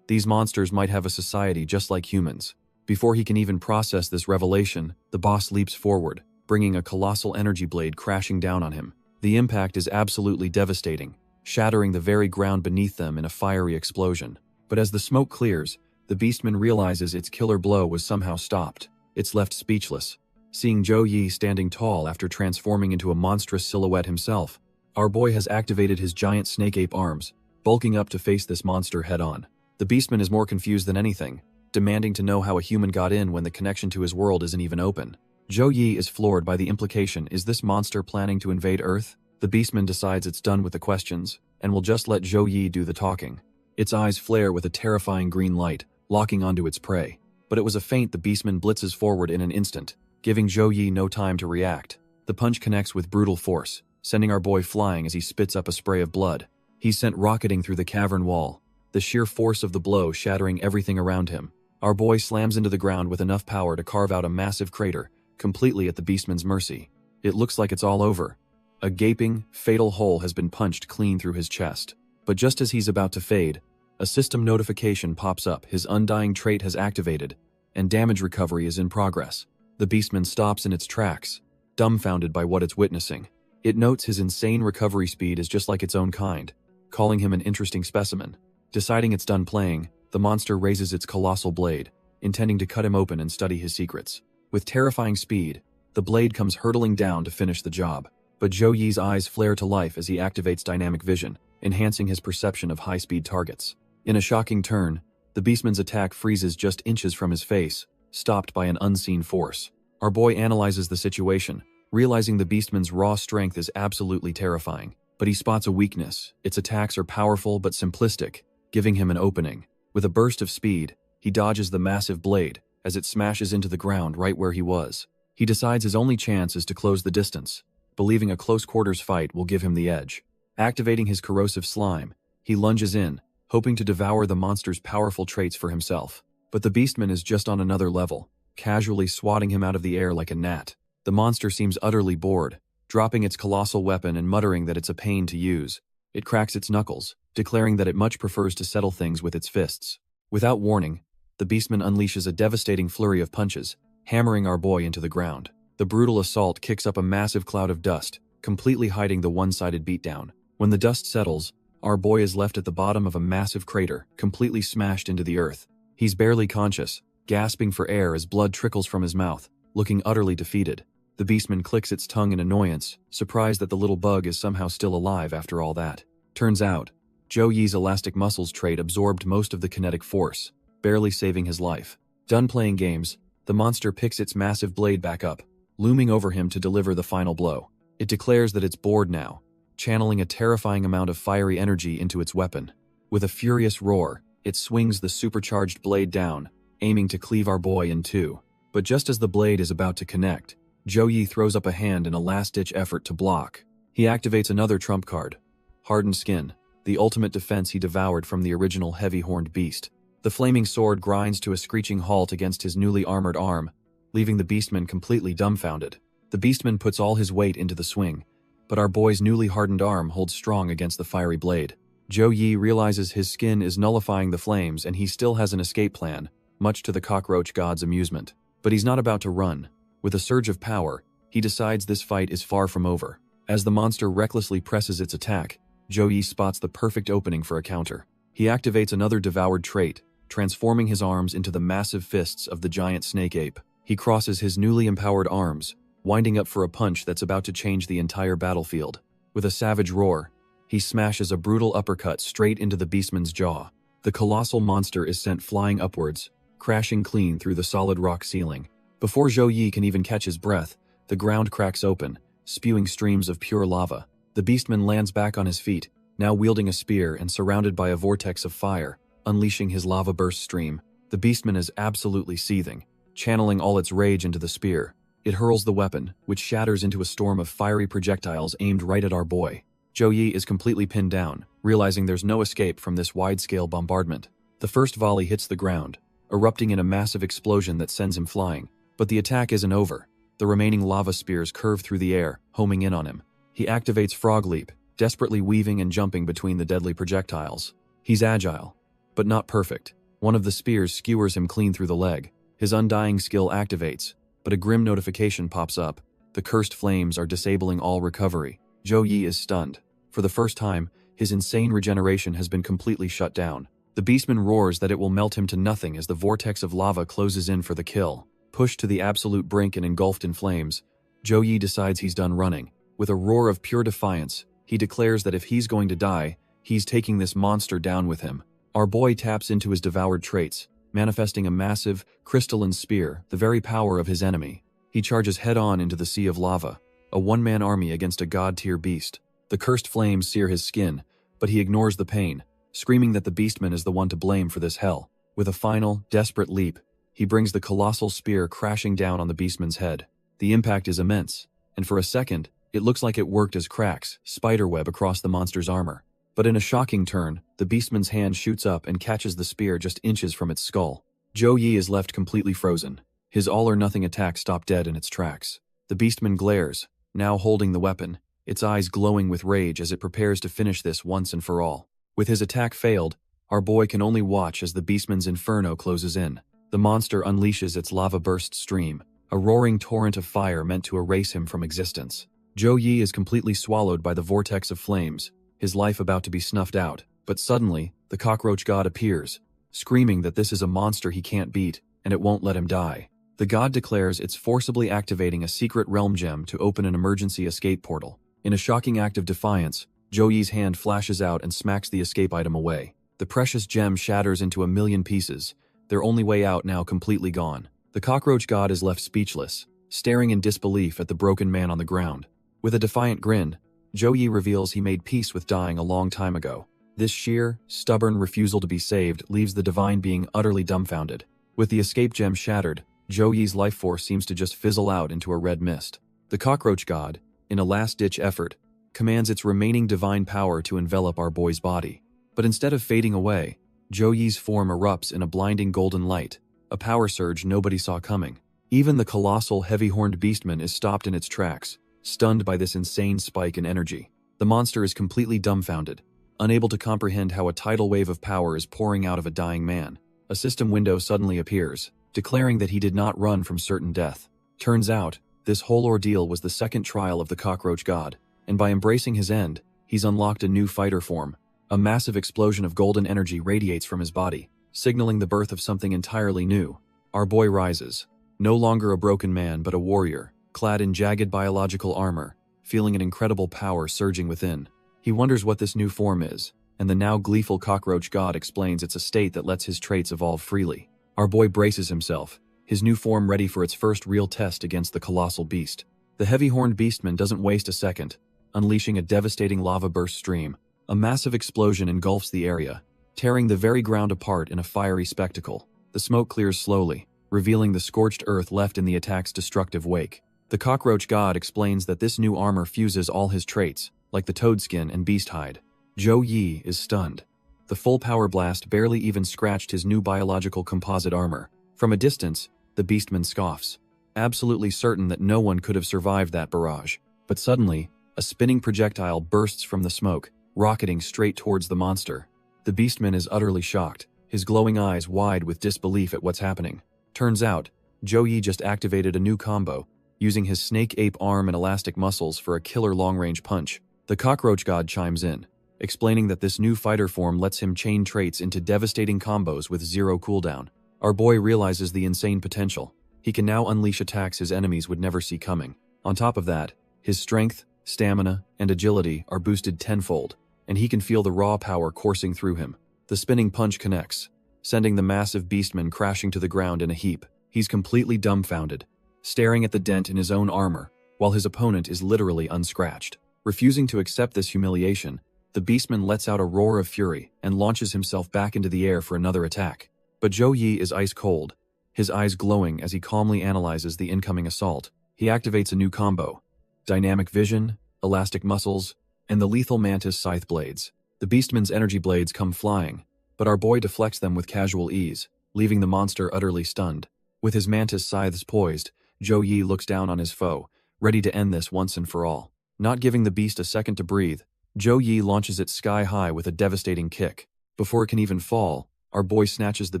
These monsters might have a society just like humans, Before he can even process this revelation, the boss leaps forward, bringing a colossal energy blade crashing down on him. The impact is absolutely devastating, shattering the very ground beneath them in a fiery explosion. But as the smoke clears, the beastman realizes its killer blow was somehow stopped. It's left speechless. Seeing Zhou Yi standing tall after transforming into a monstrous silhouette himself, our boy has activated his giant snake ape arms, bulking up to face this monster head-on. The beastman is more confused than anything, demanding to know how a human got in when the connection to his world isn't even open. Zhou Yi is floored by the implication. Is this monster planning to invade Earth? The beastman decides it's done with the questions, and will just let Zhou Yi do the talking. Its eyes flare with a terrifying green light, locking onto its prey. But it was a feint. The beastman blitzes forward in an instant, giving Zhou Yi no time to react. The punch connects with brutal force, sending our boy flying as he spits up a spray of blood. He's sent rocketing through the cavern wall, the sheer force of the blow shattering everything around him. Our boy slams into the ground with enough power to carve out a massive crater, completely at the beastman's mercy. It looks like it's all over. A gaping, fatal hole has been punched clean through his chest. But just as he's about to fade, a system notification pops up. His undying trait has activated, and damage recovery is in progress. The beastman stops in its tracks, dumbfounded by what it's witnessing. It notes his insane recovery speed is just like its own kind, calling him an interesting specimen. Deciding it's done playing, the monster raises its colossal blade, intending to cut him open and study his secrets. With terrifying speed, the blade comes hurtling down to finish the job. But Zhou Yi's eyes flare to life as he activates dynamic vision, enhancing his perception of high-speed targets. In a shocking turn, the beastman's attack freezes just inches from his face, stopped by an unseen force. Our boy analyzes the situation, realizing the beastman's raw strength is absolutely terrifying. But he spots a weakness. Its attacks are powerful but simplistic, giving him an opening. With a burst of speed, he dodges the massive blade as it smashes into the ground right where he was. He decides his only chance is to close the distance, believing a close-quarters fight will give him the edge. Activating his corrosive slime, he lunges in, hoping to devour the monster's powerful traits for himself. But the beastman is just on another level, casually swatting him out of the air like a gnat. The monster seems utterly bored, dropping its colossal weapon and muttering that it's a pain to use. It cracks its knuckles, declaring that it much prefers to settle things with its fists. Without warning, the beastman unleashes a devastating flurry of punches, hammering our boy into the ground. The brutal assault kicks up a massive cloud of dust, completely hiding the one-sided beatdown. When the dust settles, our boy is left at the bottom of a massive crater, completely smashed into the earth. He's barely conscious, gasping for air as blood trickles from his mouth, looking utterly defeated. The beastman clicks its tongue in annoyance, surprised that the little bug is somehow still alive after all that. Turns out, Zhou Yi's elastic muscles trait absorbed most of the kinetic force, barely saving his life. Done playing games, the monster picks its massive blade back up, looming over him to deliver the final blow. It declares that it's bored now, channeling a terrifying amount of fiery energy into its weapon. With a furious roar, it swings the supercharged blade down, aiming to cleave our boy in two. But just as the blade is about to connect, Zhou Yi throws up a hand in a last-ditch effort to block. He activates another trump card, Hardened Skin, the ultimate defense he devoured from the original heavy-horned beast. The flaming sword grinds to a screeching halt against his newly armored arm, leaving the beastman completely dumbfounded. The beastman puts all his weight into the swing, but our boy's newly hardened arm holds strong against the fiery blade. Zhou Yi realizes his skin is nullifying the flames and he still has an escape plan, much to the cockroach god's amusement. But he's not about to run. With a surge of power, he decides this fight is far from over. As the monster recklessly presses its attack, Zhou Yi spots the perfect opening for a counter. He activates another devoured trait, transforming his arms into the massive fists of the giant snake ape. He crosses his newly empowered arms, winding up for a punch that's about to change the entire battlefield. With a savage roar, he smashes a brutal uppercut straight into the beastman's jaw. The colossal monster is sent flying upwards, crashing clean through the solid rock ceiling. Before Zhou Yi can even catch his breath, the ground cracks open, spewing streams of pure lava. The beastman lands back on his feet, now wielding a spear and surrounded by a vortex of fire, unleashing his lava burst stream. The beastman is absolutely seething, channeling all its rage into the spear. It hurls the weapon, which shatters into a storm of fiery projectiles aimed right at our boy. Zhou Yi is completely pinned down, realizing there's no escape from this wide-scale bombardment. The first volley hits the ground, erupting in a massive explosion that sends him flying. But the attack isn't over. The remaining lava spears curve through the air, homing in on him. He activates Frog Leap, desperately weaving and jumping between the deadly projectiles. He's agile, but not perfect. One of the spears skewers him clean through the leg. His undying skill activates, but a grim notification pops up. The cursed flames are disabling all recovery. Zhou Yi is stunned. For the first time, his insane regeneration has been completely shut down. The beastman roars that it will melt him to nothing as the vortex of lava closes in for the kill. Pushed to the absolute brink and engulfed in flames, Zhou Yi decides he's done running. With a roar of pure defiance, he declares that if he's going to die, he's taking this monster down with him. Our boy taps into his devoured traits, manifesting a massive, crystalline spear, the very power of his enemy. He charges head-on into the sea of lava, a one-man army against a god-tier beast. The cursed flames sear his skin, but he ignores the pain, screaming that the beastman is the one to blame for this hell. With a final, desperate leap, he brings the colossal spear crashing down on the beastman's head. The impact is immense, and for a second, it looks like it worked as cracks, spiderweb across the monster's armor. But in a shocking turn, the beastman's hand shoots up and catches the spear just inches from its skull. Zhou Yi is left completely frozen. His all-or-nothing attack stopped dead in its tracks. The beastman glares, now holding the weapon, its eyes glowing with rage as it prepares to finish this once and for all. With his attack failed, our boy can only watch as the beastman's inferno closes in. The monster unleashes its lava-burst stream, a roaring torrent of fire meant to erase him from existence. Zhou Yi is completely swallowed by the vortex of flames, his life about to be snuffed out, but suddenly, the cockroach god appears, screaming that this is a monster he can't beat, and it won't let him die. The god declares it's forcibly activating a secret realm gem to open an emergency escape portal. In a shocking act of defiance, Zhou Yi's hand flashes out and smacks the escape item away. The precious gem shatters into a million pieces, their only way out now completely gone. The cockroach god is left speechless, staring in disbelief at the broken man on the ground. With a defiant grin, Zhou Yi reveals he made peace with dying a long time ago. This sheer, stubborn refusal to be saved leaves the divine being utterly dumbfounded. With the escape gem shattered, Zhou Yi's life force seems to just fizzle out into a red mist. The cockroach god, in a last-ditch effort, commands its remaining divine power to envelop our boy's body. But instead of fading away, Zhou Yi's form erupts in a blinding golden light, a power surge nobody saw coming. Even the colossal, heavy-horned beastman is stopped in its tracks, stunned by this insane spike in energy. The monster is completely dumbfounded, unable to comprehend how a tidal wave of power is pouring out of a dying man. A system window suddenly appears, declaring that he did not run from certain death. Turns out, this whole ordeal was the second trial of the cockroach god, and by embracing his end, he's unlocked a new fighter form. A massive explosion of golden energy radiates from his body, signaling the birth of something entirely new. Our boy rises, no longer a broken man but a warrior, clad in jagged biological armor, feeling an incredible power surging within. He wonders what this new form is, and the now gleeful cockroach god explains it's a state that lets his traits evolve freely. Our boy braces himself, his new form ready for its first real test against the colossal beast. The heavy-horned beastman doesn't waste a second, unleashing a devastating lava burst stream. A massive explosion engulfs the area, tearing the very ground apart in a fiery spectacle. The smoke clears slowly, revealing the scorched earth left in the attack's destructive wake. The cockroach god explains that this new armor fuses all his traits, like the toad skin and beast hide. Zhou Yi is stunned. The full power blast barely even scratched his new biological composite armor. From a distance, the beastman scoffs, absolutely certain that no one could have survived that barrage. But suddenly, a spinning projectile bursts from the smoke, rocketing straight towards the monster. The beastman is utterly shocked, his glowing eyes wide with disbelief at what's happening. Turns out, Zhou Yi just activated a new combo, using his snake ape arm and elastic muscles for a killer long-range punch. The cockroach god chimes in, explaining that this new fighter form lets him chain traits into devastating combos with zero cooldown. Our boy realizes the insane potential. He can now unleash attacks his enemies would never see coming. On top of that, his strength, stamina, and agility are boosted tenfold, and he can feel the raw power coursing through him. The spinning punch connects, sending the massive beastman crashing to the ground in a heap. He's completely dumbfounded, staring at the dent in his own armor, while his opponent is literally unscratched. Refusing to accept this humiliation, the beastman lets out a roar of fury and launches himself back into the air for another attack. But Zhou Yi is ice cold, his eyes glowing as he calmly analyzes the incoming assault. He activates a new combo: dynamic vision, elastic muscles, and the lethal mantis scythe blades. The beastman's energy blades come flying, but our boy deflects them with casual ease, leaving the monster utterly stunned. With his mantis scythes poised, Zhou Yi looks down on his foe, ready to end this once and for all. Not giving the beast a second to breathe, Zhou Yi launches it sky high with a devastating kick. Before it can even fall, our boy snatches the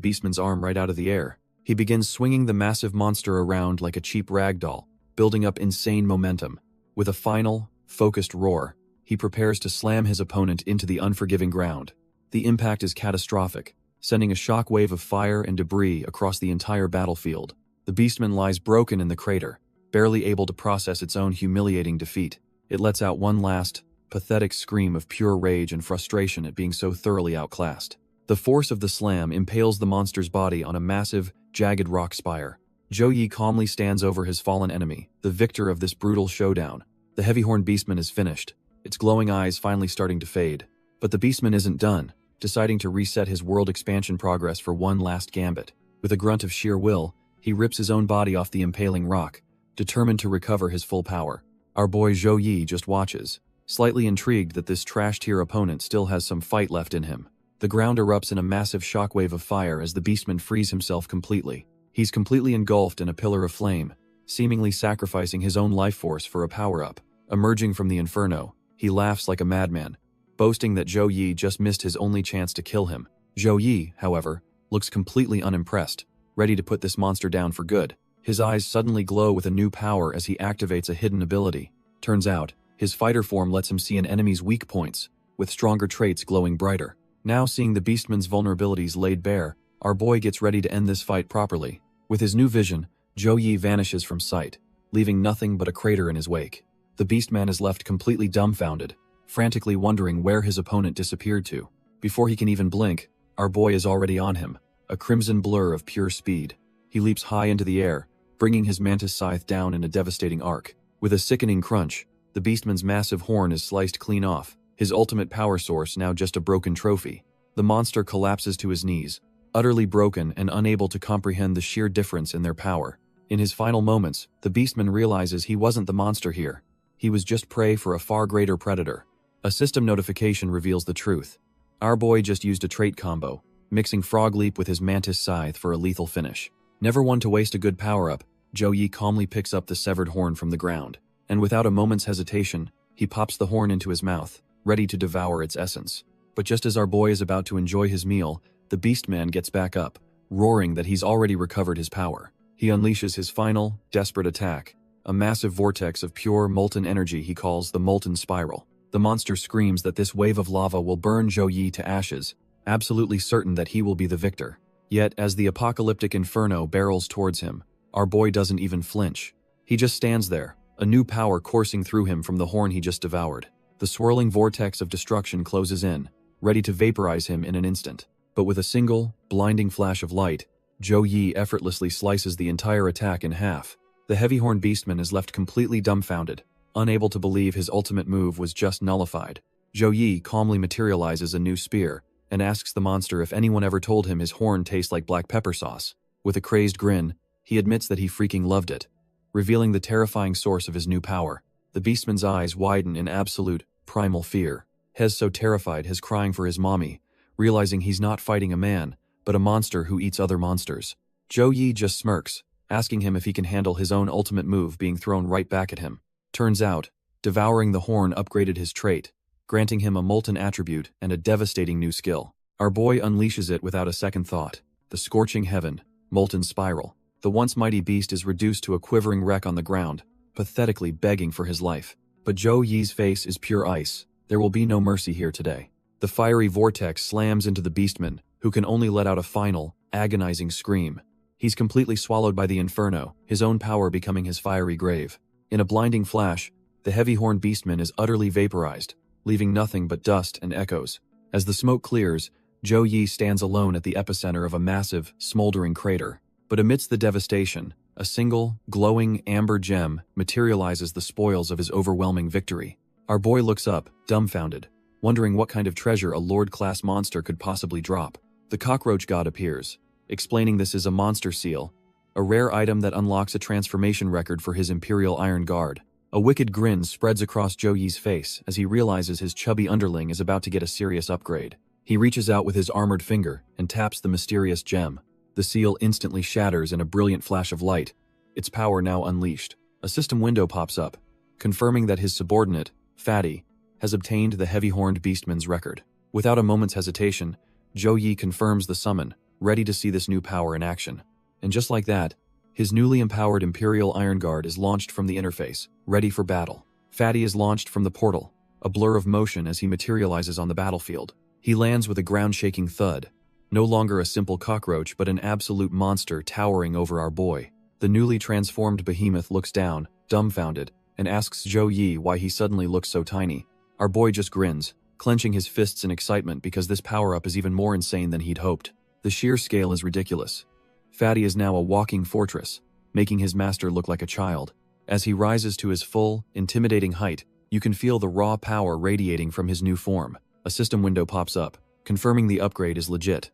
beastman's arm right out of the air, He begins swinging the massive monster around like a cheap rag doll, building up insane momentum. With a final, focused roar, he prepares to slam his opponent into the unforgiving ground. The impact is catastrophic, sending a shockwave of fire and debris across the entire battlefield. The beastman lies broken in the crater, barely able to process its own humiliating defeat. It lets out one last, pathetic scream of pure rage and frustration at being so thoroughly outclassed. The force of the slam impales the monster's body on a massive, jagged rock spire. Zhou Yi calmly stands over his fallen enemy, the victor of this brutal showdown. The heavy-horned beastman is finished, its glowing eyes finally starting to fade. But the beastman isn't done, deciding to reset his world expansion progress for one last gambit. With a grunt of sheer will, he rips his own body off the impaling rock, determined to recover his full power. Our boy Zhou Yi just watches, slightly intrigued that this trash-tier opponent still has some fight left in him. The ground erupts in a massive shockwave of fire as the beastman frees himself completely. He's completely engulfed in a pillar of flame, seemingly sacrificing his own life force for a power-up. Emerging from the inferno, he laughs like a madman, boasting that Zhou Yi just missed his only chance to kill him. Zhou Yi, however, looks completely unimpressed, ready to put this monster down for good. His eyes suddenly glow with a new power as he activates a hidden ability. Turns out, his fighter form lets him see an enemy's weak points, with stronger traits glowing brighter. Now seeing the beastman's vulnerabilities laid bare, our boy gets ready to end this fight properly. With his new vision, Zhou Yi vanishes from sight, leaving nothing but a crater in his wake. The beastman is left completely dumbfounded, frantically wondering where his opponent disappeared to. Before he can even blink, our boy is already on him, a crimson blur of pure speed. He leaps high into the air, bringing his mantis scythe down in a devastating arc. With a sickening crunch, the beastman's massive horn is sliced clean off, his ultimate power source now just a broken trophy. The monster collapses to his knees, utterly broken and unable to comprehend the sheer difference in their power. In his final moments, the beastman realizes he wasn't the monster here. He was just prey for a far greater predator. A system notification reveals the truth. Our boy just used a trait combo, mixing Frog Leap with his mantis scythe for a lethal finish. Never one to waste a good power-up, Zhou Yi calmly picks up the severed horn from the ground, and without a moment's hesitation, he pops the horn into his mouth, ready to devour its essence. But just as our boy is about to enjoy his meal, the beastman gets back up, roaring that he's already recovered his power. He unleashes his final, desperate attack, a massive vortex of pure, molten energy he calls the Molten Spiral. The monster screams that this wave of lava will burn Zhou Yi to ashes, absolutely certain that he will be the victor. Yet, as the apocalyptic inferno barrels towards him, our boy doesn't even flinch. He just stands there, a new power coursing through him from the horn he just devoured. The swirling vortex of destruction closes in, ready to vaporize him in an instant. But with a single, blinding flash of light, Zhou Yi effortlessly slices the entire attack in half. The heavy-horned beastman is left completely dumbfounded, unable to believe his ultimate move was just nullified. Zhou Yi calmly materializes a new spear, and asks the monster if anyone ever told him his horn tastes like black pepper sauce. With a crazed grin, he admits that he freaking loved it, revealing the terrifying source of his new power. The beastman's eyes widen in absolute, primal fear. Hez, so terrified, is crying for his mommy, realizing he's not fighting a man, but a monster who eats other monsters. Zhou Yi just smirks, asking him if he can handle his own ultimate move being thrown right back at him. Turns out, devouring the horn upgraded his trait, granting him a molten attribute and a devastating new skill. Our boy unleashes it without a second thought. The scorching heaven, Molten Spiral. The once mighty beast is reduced to a quivering wreck on the ground, pathetically begging for his life. But Zhou Yi's face is pure ice. There will be no mercy here today. The fiery vortex slams into the beastman, who can only let out a final, agonizing scream. He's completely swallowed by the inferno, his own power becoming his fiery grave. In a blinding flash, the heavy-horned beastman is utterly vaporized, leaving nothing but dust and echoes. As the smoke clears, Zhou Yi stands alone at the epicenter of a massive, smoldering crater. But amidst the devastation, a single, glowing amber gem materializes the spoils of his overwhelming victory. Our boy looks up, dumbfounded, wondering what kind of treasure a Lord-class monster could possibly drop. The cockroach god appears, explaining this is a monster seal, a rare item that unlocks a transformation record for his Imperial Iron Guard. A wicked grin spreads across Zhou Yi's face as he realizes his chubby underling is about to get a serious upgrade. He reaches out with his armored finger and taps the mysterious gem. The seal instantly shatters in a brilliant flash of light, its power now unleashed. A system window pops up, confirming that his subordinate, Fatty, has obtained the heavy-horned beastman's record. Without a moment's hesitation, Zhou Yi confirms the summon, ready to see this new power in action. And just like that, his newly empowered Imperial Iron Guard is launched from the interface, ready for battle. Fatty is launched from the portal, a blur of motion as he materializes on the battlefield. He lands with a ground-shaking thud. No longer a simple cockroach, but an absolute monster towering over our boy. The newly transformed behemoth looks down, dumbfounded, and asks Zhou Yi why he suddenly looks so tiny. Our boy just grins, clenching his fists in excitement because this power-up is even more insane than he'd hoped. The sheer scale is ridiculous. Fatty is now a walking fortress, making his master look like a child. As he rises to his full, intimidating height, you can feel the raw power radiating from his new form. A system window pops up, confirming the upgrade is legit.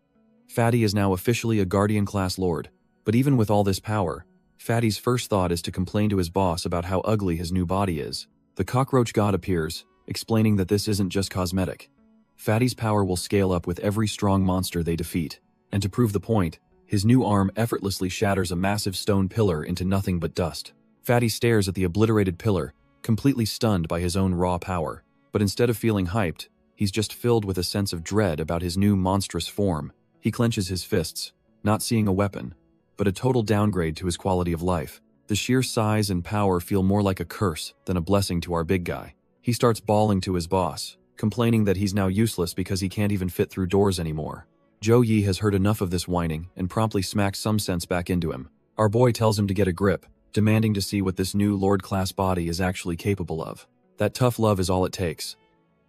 Fatty is now officially a Guardian-class lord, but even with all this power, Fatty's first thought is to complain to his boss about how ugly his new body is. The cockroach god appears, explaining that this isn't just cosmetic. Fatty's power will scale up with every strong monster they defeat. And to prove the point, his new arm effortlessly shatters a massive stone pillar into nothing but dust. Fatty stares at the obliterated pillar, completely stunned by his own raw power. But instead of feeling hyped, he's just filled with a sense of dread about his new monstrous form. He clenches his fists, not seeing a weapon, but a total downgrade to his quality of life. The sheer size and power feel more like a curse than a blessing to our big guy. He starts bawling to his boss, complaining that he's now useless because he can't even fit through doors anymore. Zhou Yi has heard enough of this whining and promptly smacks some sense back into him. Our boy tells him to get a grip, demanding to see what this new Lord-class body is actually capable of. That tough love is all it takes.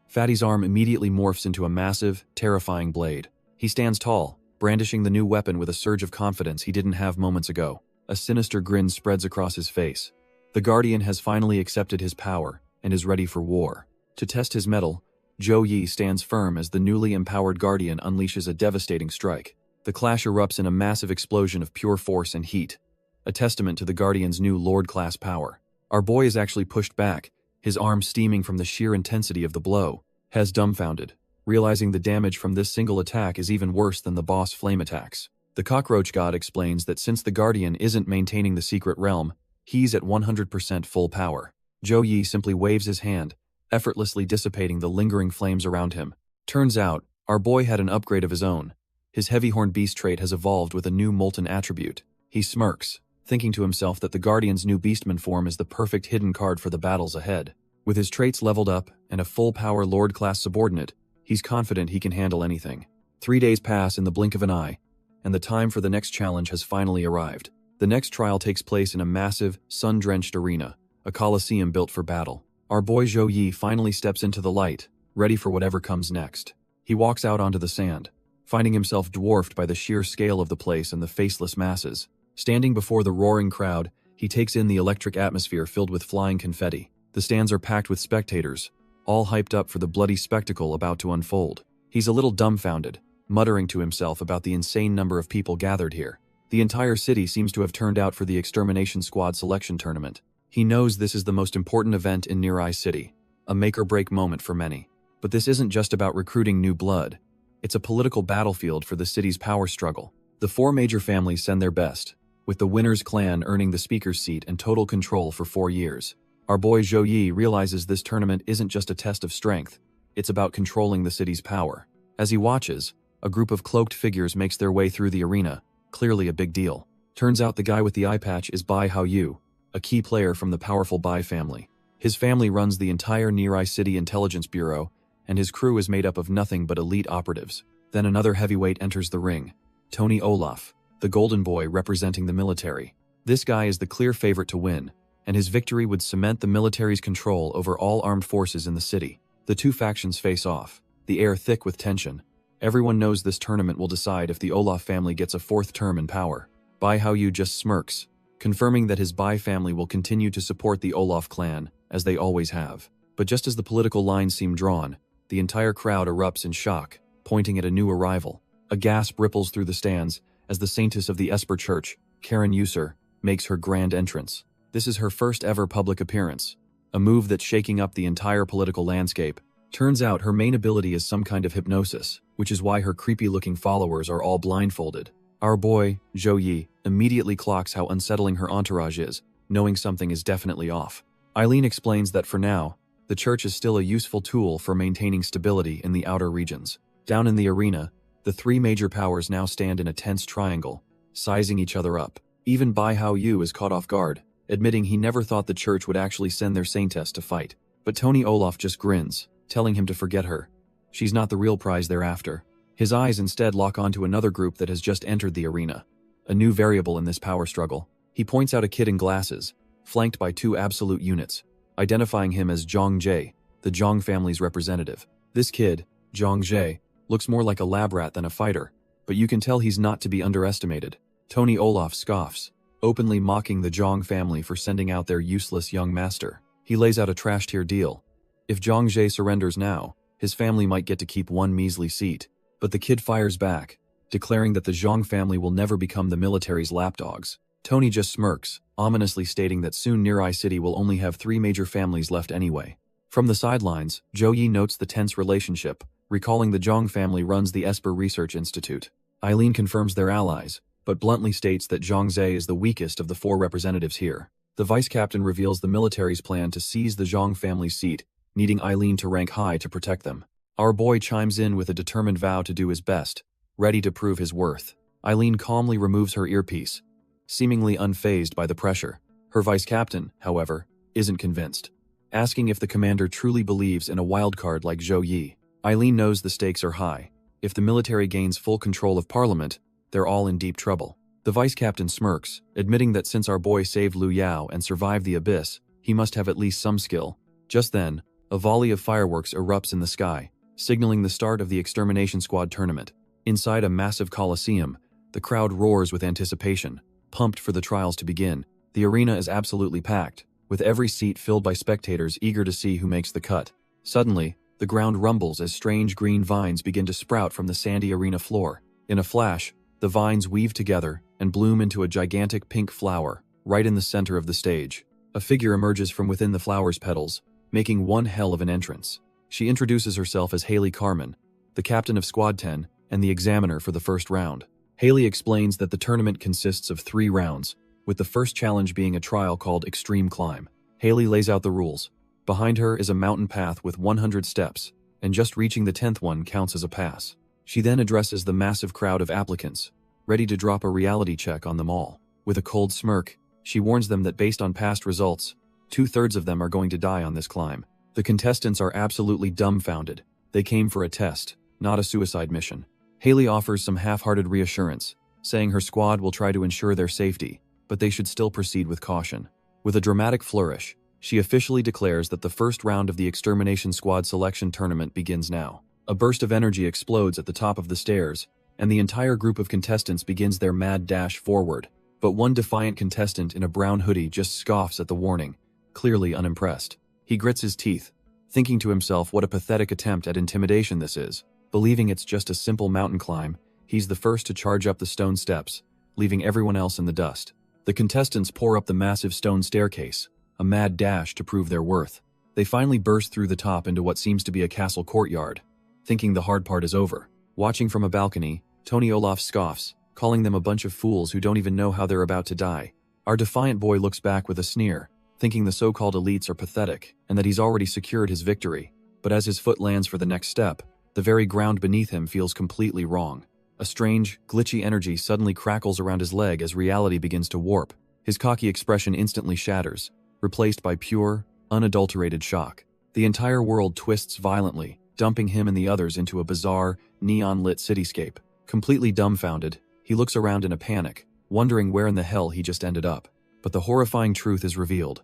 Fatty's arm immediately morphs into a massive, terrifying blade. He stands tall, brandishing the new weapon with a surge of confidence he didn't have moments ago. A sinister grin spreads across his face. The Guardian has finally accepted his power and is ready for war. To test his mettle, Zhou Yi stands firm as the newly empowered Guardian unleashes a devastating strike. The clash erupts in a massive explosion of pure force and heat, a testament to the Guardian's new Lord-class power. Our boy is actually pushed back, his arm steaming from the sheer intensity of the blow. Has dumbfounded, realizing the damage from this single attack is even worse than the boss flame attacks. The cockroach god explains that since the Guardian isn't maintaining the secret realm, he's at 100% full power. Zhou Yi simply waves his hand, effortlessly dissipating the lingering flames around him. Turns out, our boy had an upgrade of his own. His heavy-horned beast trait has evolved with a new molten attribute. He smirks, thinking to himself that the Guardian's new beastman form is the perfect hidden card for the battles ahead. With his traits leveled up and a full-power Lord-class subordinate, he's confident he can handle anything. 3 days pass in the blink of an eye, and the time for the next challenge has finally arrived. The next trial takes place in a massive, sun-drenched arena, a coliseum built for battle. Our boy Zhou Yi finally steps into the light, ready for whatever comes next. He walks out onto the sand, finding himself dwarfed by the sheer scale of the place and the faceless masses. Standing before the roaring crowd, he takes in the electric atmosphere filled with flying confetti. The stands are packed with spectators, all hyped up for the bloody spectacle about to unfold. He's a little dumbfounded, muttering to himself about the insane number of people gathered here. The entire city seems to have turned out for the Extermination Squad selection tournament. He knows this is the most important event in Nirai City, a make-or-break moment for many. But this isn't just about recruiting new blood. It's a political battlefield for the city's power struggle. The 4 major families send their best, with the winner's clan earning the speaker's seat and total control for 4 years. Our boy Zhou Yi realizes this tournament isn't just a test of strength, it's about controlling the city's power. As he watches, a group of cloaked figures makes their way through the arena, clearly a big deal. Turns out the guy with the eye patch is Bai Haoyu, a key player from the powerful Bai family. His family runs the entire Nirai City Intelligence Bureau, and his crew is made up of nothing but elite operatives. Then another heavyweight enters the ring, Tony Olaf, the golden boy representing the military. This guy is the clear favorite to win, and his victory would cement the military's control over all armed forces in the city. The 2 factions face off, the air thick with tension. Everyone knows this tournament will decide if the Olaf family gets a 4th term in power. Bai Haoyu just smirks, confirming that his Bai family will continue to support the Olaf clan, as they always have. But just as the political lines seem drawn, the entire crowd erupts in shock, pointing at a new arrival. A gasp ripples through the stands as the saintess of the Esper Church, Karen User, makes her grand entrance. This is her first ever public appearance, a move that's shaking up the entire political landscape. Turns out her main ability is some kind of hypnosis, which is why her creepy-looking followers are all blindfolded. Our boy, Zhou Yi, immediately clocks how unsettling her entourage is, knowing something is definitely off. Eileen explains that for now, the church is still a useful tool for maintaining stability in the outer regions. Down in the arena, the 3 major powers now stand in a tense triangle, sizing each other up. Even Bai Hao Yu is caught off guard, admitting he never thought the church would actually send their saintess to fight. But Tony Olaf just grins, telling him to forget her. She's not the real prize they're after. His eyes instead lock onto another group that has just entered the arena. A new variable in this power struggle. He points out a kid in glasses, flanked by 2 absolute units, identifying him as Zhang Jie, the Zhang family's representative. This kid, Zhang Jie, looks more like a lab rat than a fighter, but you can tell he's not to be underestimated. Tony Olaf scoffs, openly mocking the Zhang family for sending out their useless young master. He lays out a trash-tier deal. If Zhang Jie surrenders now, his family might get to keep 1 measly seat. But the kid fires back, declaring that the Zhang family will never become the military's lapdogs. Tony just smirks, ominously stating that soon Nirai City will only have 3 major families left anyway. From the sidelines, Zhou Yi notes the tense relationship, recalling the Zhang family runs the Esper Research Institute. Eileen confirms they're allies, but bluntly states that Zhang Zhe is the weakest of the 4 representatives here. The vice captain reveals the military's plan to seize the Zhang family's seat, needing Eileen to rank high to protect them. Our boy chimes in with a determined vow to do his best, ready to prove his worth. Eileen calmly removes her earpiece, seemingly unfazed by the pressure. Her vice captain, however, isn't convinced, asking if the commander truly believes in a wildcard like Zhou Yi. Eileen knows the stakes are high. If the military gains full control of parliament, they're all in deep trouble. The vice captain smirks, admitting that since our boy saved Lu Yao and survived the abyss, he must have at least some skill. Just then, a volley of fireworks erupts in the sky, signaling the start of the Extermination Squad tournament. Inside a massive coliseum, the crowd roars with anticipation, pumped for the trials to begin. The arena is absolutely packed, with every seat filled by spectators eager to see who makes the cut. Suddenly, the ground rumbles as strange green vines begin to sprout from the sandy arena floor. In a flash, the vines weave together and bloom into a gigantic pink flower, right in the center of the stage. A figure emerges from within the flower's petals, making one hell of an entrance. She introduces herself as Haley Carmen, the captain of Squad 10 and the examiner for the first round. Haley explains that the tournament consists of 3 rounds, with the first challenge being a trial called Extreme Climb. Haley lays out the rules. Behind her is a mountain path with 100 steps, and just reaching the 10th one counts as a pass. She then addresses the massive crowd of applicants, ready to drop a reality check on them all. With a cold smirk, she warns them that based on past results, 2/3 of them are going to die on this climb. The contestants are absolutely dumbfounded. They came for a test, not a suicide mission. Haley offers some half-hearted reassurance, saying her squad will try to ensure their safety, but they should still proceed with caution. With a dramatic flourish, she officially declares that the first round of the Extermination Squad selection tournament begins now. A burst of energy explodes at the top of the stairs, and the entire group of contestants begins their mad dash forward. But one defiant contestant in a brown hoodie just scoffs at the warning, clearly unimpressed. He grits his teeth, thinking to himself what a pathetic attempt at intimidation this is. Believing it's just a simple mountain climb, he's the first to charge up the stone steps, leaving everyone else in the dust. The contestants pour up the massive stone staircase, a mad dash to prove their worth. They finally burst through the top into what seems to be a castle courtyard, thinking the hard part is over. Watching from a balcony, Tony Olaf scoffs, calling them a bunch of fools who don't even know how they're about to die. Our defiant boy looks back with a sneer, thinking the so-called elites are pathetic and that he's already secured his victory. But as his foot lands for the next step, the very ground beneath him feels completely wrong. A strange, glitchy energy suddenly crackles around his leg as reality begins to warp. His cocky expression instantly shatters, replaced by pure, unadulterated shock. The entire world twists violently, dumping him and the others into a bizarre, neon-lit cityscape. Completely dumbfounded, he looks around in a panic, wondering where in the hell he just ended up. But the horrifying truth is revealed.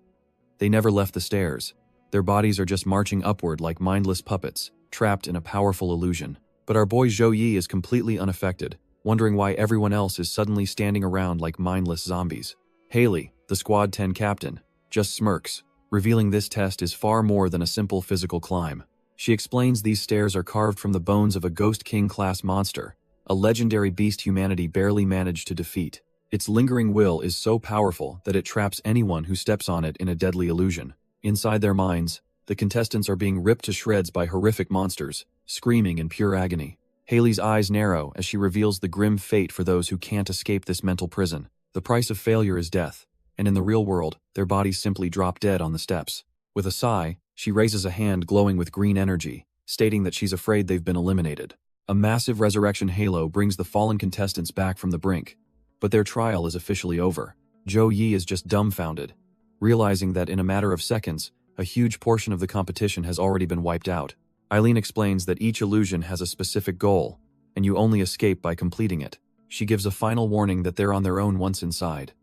They never left the stairs. Their bodies are just marching upward like mindless puppets, trapped in a powerful illusion. But our boy Zhou Yi is completely unaffected, wondering why everyone else is suddenly standing around like mindless zombies. Haley, the Squad 10 captain, just smirks, revealing this test is far more than a simple physical climb. She explains these stairs are carved from the bones of a Ghost King-class monster, a legendary beast humanity barely managed to defeat. Its lingering will is so powerful that it traps anyone who steps on it in a deadly illusion. Inside their minds, the contestants are being ripped to shreds by horrific monsters, screaming in pure agony. Haley's eyes narrow as she reveals the grim fate for those who can't escape this mental prison. The price of failure is death, and in the real world, their bodies simply drop dead on the steps. With a sigh, she raises a hand glowing with green energy, stating that she's afraid they've been eliminated. A massive resurrection halo brings the fallen contestants back from the brink, But their trial is officially over. Zhou Yi is just dumbfounded, realizing that in a matter of seconds, a huge portion of the competition has already been wiped out. Eileen explains that each illusion has a specific goal, and you only escape by completing it. She gives a final warning that they're on their own once inside.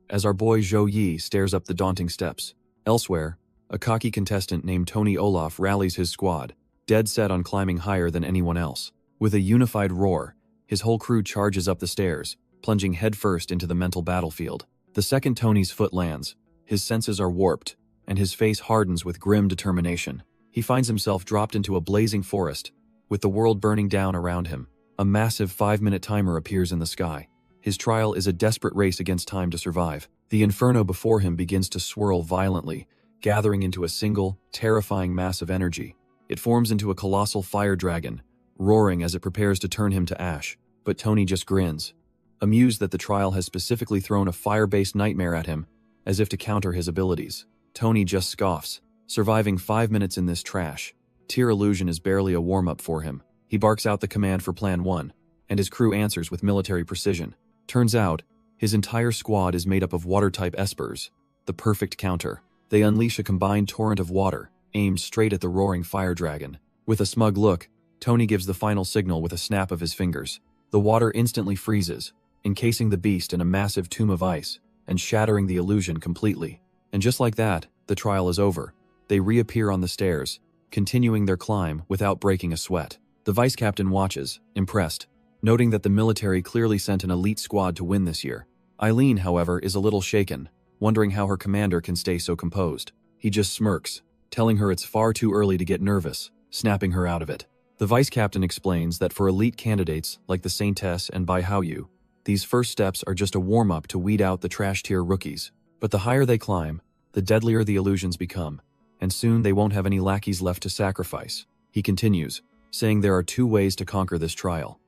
As our boy Zhou Yi stares up the daunting steps. Elsewhere, a cocky contestant named Tony Olaf rallies his squad, dead set on climbing higher than anyone else. With a unified roar, his whole crew charges up the stairs, plunging headfirst into the mental battlefield. The second Tony's foot lands, his senses are warped, and his face hardens with grim determination. He finds himself dropped into a blazing forest, with the world burning down around him. A massive 5-minute timer appears in the sky. His trial is a desperate race against time to survive. The inferno before him begins to swirl violently, gathering into a single, terrifying mass of energy. It forms into a colossal fire dragon, roaring as it prepares to turn him to ash. But Tony just grins, amused that the trial has specifically thrown a fire-based nightmare at him, as if to counter his abilities. Tony just scoffs, surviving 5 minutes in this trash. Tier illusion is barely a warm-up for him. He barks out the command for Plan 1, and his crew answers with military precision. Turns out, his entire squad is made up of water-type espers, the perfect counter. They unleash a combined torrent of water, aimed straight at the roaring fire dragon. With a smug look, Tony gives the final signal with a snap of his fingers. The water instantly freezes, encasing the beast in a massive tomb of ice, and shattering the illusion completely. And just like that, the trial is over. They reappear on the stairs, continuing their climb without breaking a sweat. The vice captain watches, impressed, noting that the military clearly sent an elite squad to win this year. Eileen, however, is a little shaken, wondering how her commander can stay so composed. He just smirks, telling her it's far too early to get nervous, snapping her out of it. The vice captain explains that for elite candidates like the Saintess and Bai Haoyu, these first steps are just a warm-up to weed out the trash-tier rookies. But the higher they climb, the deadlier the illusions become, and soon they won't have any lackeys left to sacrifice. He continues, saying there are 2 ways to conquer this trial.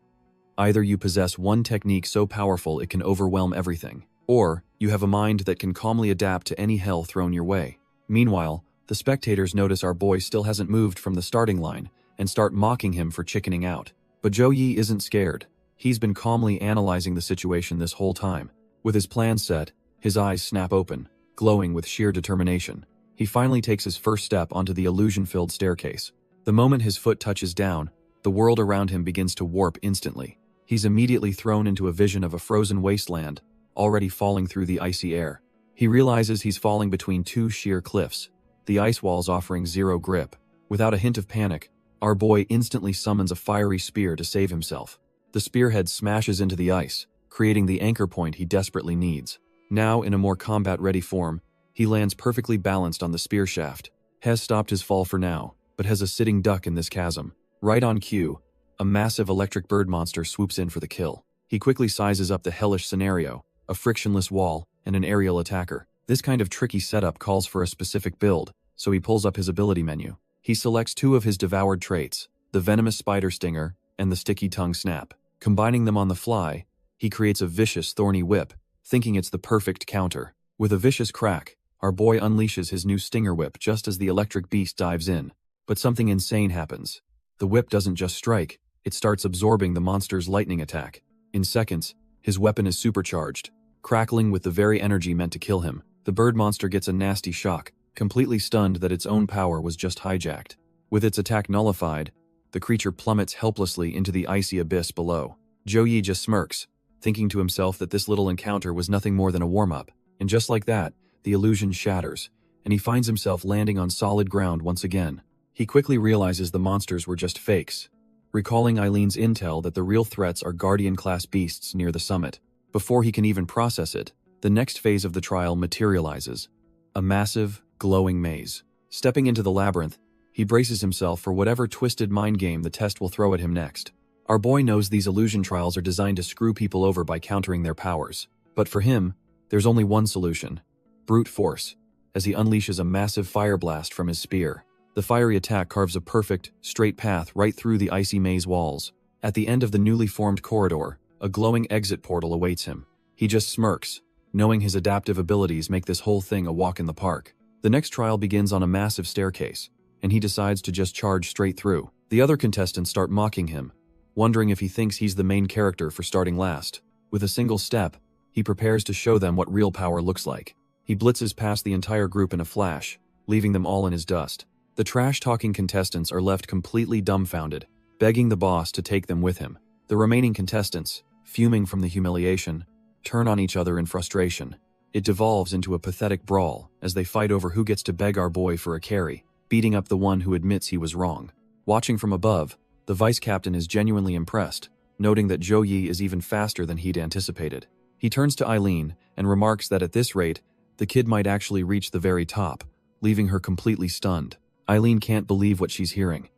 Either you possess one technique so powerful it can overwhelm everything, or you have a mind that can calmly adapt to any hell thrown your way. Meanwhile, the spectators notice our boy still hasn't moved from the starting line and start mocking him for chickening out. But Zhou Yi isn't scared. He's been calmly analyzing the situation this whole time. With his plan set, his eyes snap open, glowing with sheer determination. He finally takes his first step onto the illusion-filled staircase. The moment his foot touches down, the world around him begins to warp instantly. He's immediately thrown into a vision of a frozen wasteland, already falling through the icy air. He realizes he's falling between 2 sheer cliffs, the ice walls offering zero grip. Without a hint of panic, our boy instantly summons a fiery spear to save himself. The spearhead smashes into the ice, creating the anchor point he desperately needs. Now, in a more combat-ready form, he lands perfectly balanced on the spear shaft. Has stopped his fall for now, but has a sitting duck in this chasm. Right on cue, a massive electric bird monster swoops in for the kill. He quickly sizes up the hellish scenario, a frictionless wall, and an aerial attacker. This kind of tricky setup calls for a specific build, so he pulls up his ability menu. He selects 2 of his devoured traits, the venomous spider stinger and the sticky tongue snap. Combining them on the fly, he creates a vicious thorny whip, thinking it's the perfect counter. With a vicious crack, our boy unleashes his new stinger whip just as the electric beast dives in. But something insane happens. The whip doesn't just strike, it starts absorbing the monster's lightning attack. In seconds, his weapon is supercharged, crackling with the very energy meant to kill him. The bird monster gets a nasty shock, completely stunned that its own power was just hijacked. With its attack nullified, the creature plummets helplessly into the icy abyss below. Zhou Yi just smirks, thinking to himself that this little encounter was nothing more than a warm-up. And just like that, the illusion shatters, and he finds himself landing on solid ground once again. He quickly realizes the monsters were just fakes, recalling Eileen's intel that the real threats are Guardian-class beasts near the summit. Before he can even process it, the next phase of the trial materializes. A massive, glowing maze. Stepping into the labyrinth, he braces himself for whatever twisted mind game the test will throw at him next. Our boy knows these illusion trials are designed to screw people over by countering their powers. But for him, there's only one solution: brute force, as he unleashes a massive fire blast from his spear. The fiery attack carves a perfect, straight path right through the icy maze walls. At the end of the newly formed corridor, a glowing exit portal awaits him. He just smirks, knowing his adaptive abilities make this whole thing a walk in the park. The next trial begins on a massive staircase, and he decides to just charge straight through. The other contestants start mocking him, wondering if he thinks he's the main character for starting last. With a single step, He prepares to show them what real power looks like. He blitzes past the entire group in a flash, leaving them all in his dust. The trash-talking contestants are left completely dumbfounded, begging the boss to take them with him. The remaining contestants, fuming from the humiliation, turn on each other in frustration. It devolves into a pathetic brawl as they fight over who gets to beg our boy for a carry, beating up the one who admits he was wrong. Watching from above, the vice-captain is genuinely impressed, noting that Zhou Yi is even faster than he'd anticipated. He turns to Eileen and remarks that at this rate, the kid might actually reach the very top, leaving her completely stunned. Eileen can't believe what she's hearing.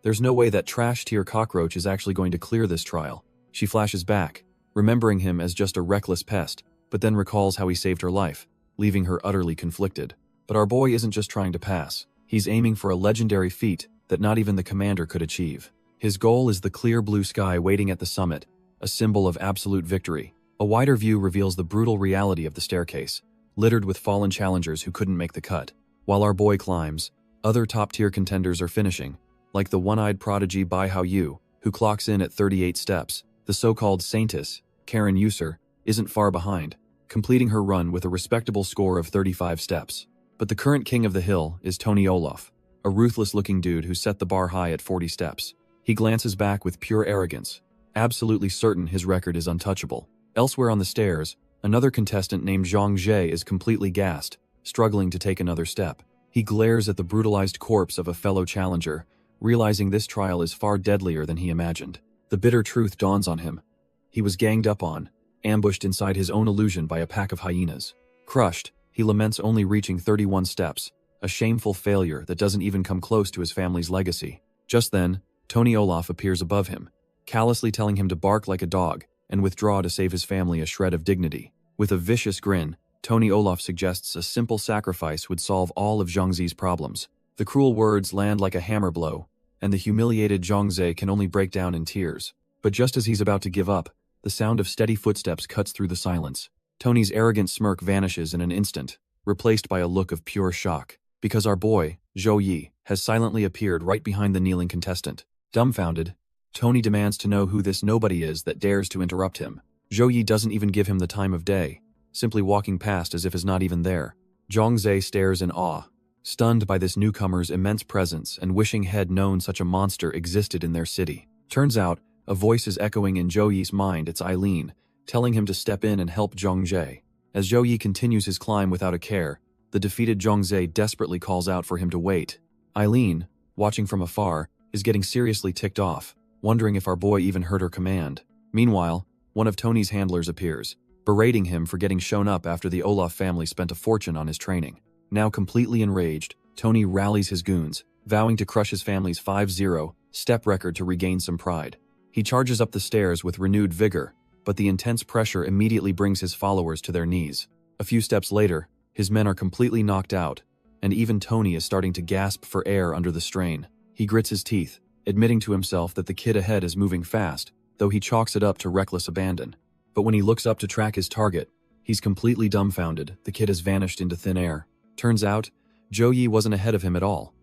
There's no way that trash-tier cockroach is actually going to clear this trial. She flashes back, remembering him as just a reckless pest, but then recalls how he saved her life, leaving her utterly conflicted. But our boy isn't just trying to pass. He's aiming for a legendary feat that not even the commander could achieve. His goal is the clear blue sky waiting at the summit, a symbol of absolute victory. A wider view reveals the brutal reality of the staircase, littered with fallen challengers who couldn't make the cut. While our boy climbs, other top-tier contenders are finishing, like the one-eyed prodigy Bai Hao Yu, who clocks in at 38 steps. The so-called saintess, Karen User, isn't far behind, completing her run with a respectable score of 35 steps. But the current king of the hill is Tony Olaf, a ruthless-looking dude who set the bar high at 40 steps. He glances back with pure arrogance, absolutely certain his record is untouchable. Elsewhere on the stairs, another contestant named Zhang Jie is completely gassed, struggling to take another step. He glares at the brutalized corpse of a fellow challenger, realizing this trial is far deadlier than he imagined. The bitter truth dawns on him. He was ganged up on, ambushed inside his own illusion by a pack of hyenas. Crushed, he laments only reaching 31 steps, a shameful failure that doesn't even come close to his family's legacy. Just then, Tony Olaf appears above him, callously telling him to bark like a dog and withdraw to save his family a shred of dignity. With a vicious grin, Tony Olaf suggests a simple sacrifice would solve all of Zhang Zi's problems. The cruel words land like a hammer blow, and the humiliated Zhang Zi can only break down in tears. But just as he's about to give up, the sound of steady footsteps cuts through the silence. Tony's arrogant smirk vanishes in an instant, replaced by a look of pure shock, because our boy, Zhou Yi, has silently appeared right behind the kneeling contestant. Dumbfounded, Tony demands to know who this nobody is that dares to interrupt him. Zhou Yi doesn't even give him the time of day, simply walking past as if he's not even there. Zhang Zi stares in awe, stunned by this newcomer's immense presence and wishing had known such a monster existed in their city. Turns out, a voice is echoing in Zhou Yi's mind. It's Eileen, telling him to step in and help Zhang Zi. As Zhou Yi continues his climb without a care, the defeated Zhang Zi desperately calls out for him to wait. Eileen, watching from afar, is getting seriously ticked off, wondering if our boy even heard her command. Meanwhile, one of Tony's handlers appears, berating him for getting shown up after the Olaf family spent a fortune on his training. Now completely enraged, Tony rallies his goons, vowing to crush his family's 5-0 step record to regain some pride. He charges up the stairs with renewed vigor, but the intense pressure immediately brings his followers to their knees. A few steps later, his men are completely knocked out, and even Tony is starting to gasp for air under the strain. He grits his teeth, admitting to himself that the kid ahead is moving fast, though he chalks it up to reckless abandon. But when he looks up to track his target, he's completely dumbfounded. The kid has vanished into thin air. Turns out, Zhou Yi wasn't ahead of him at all.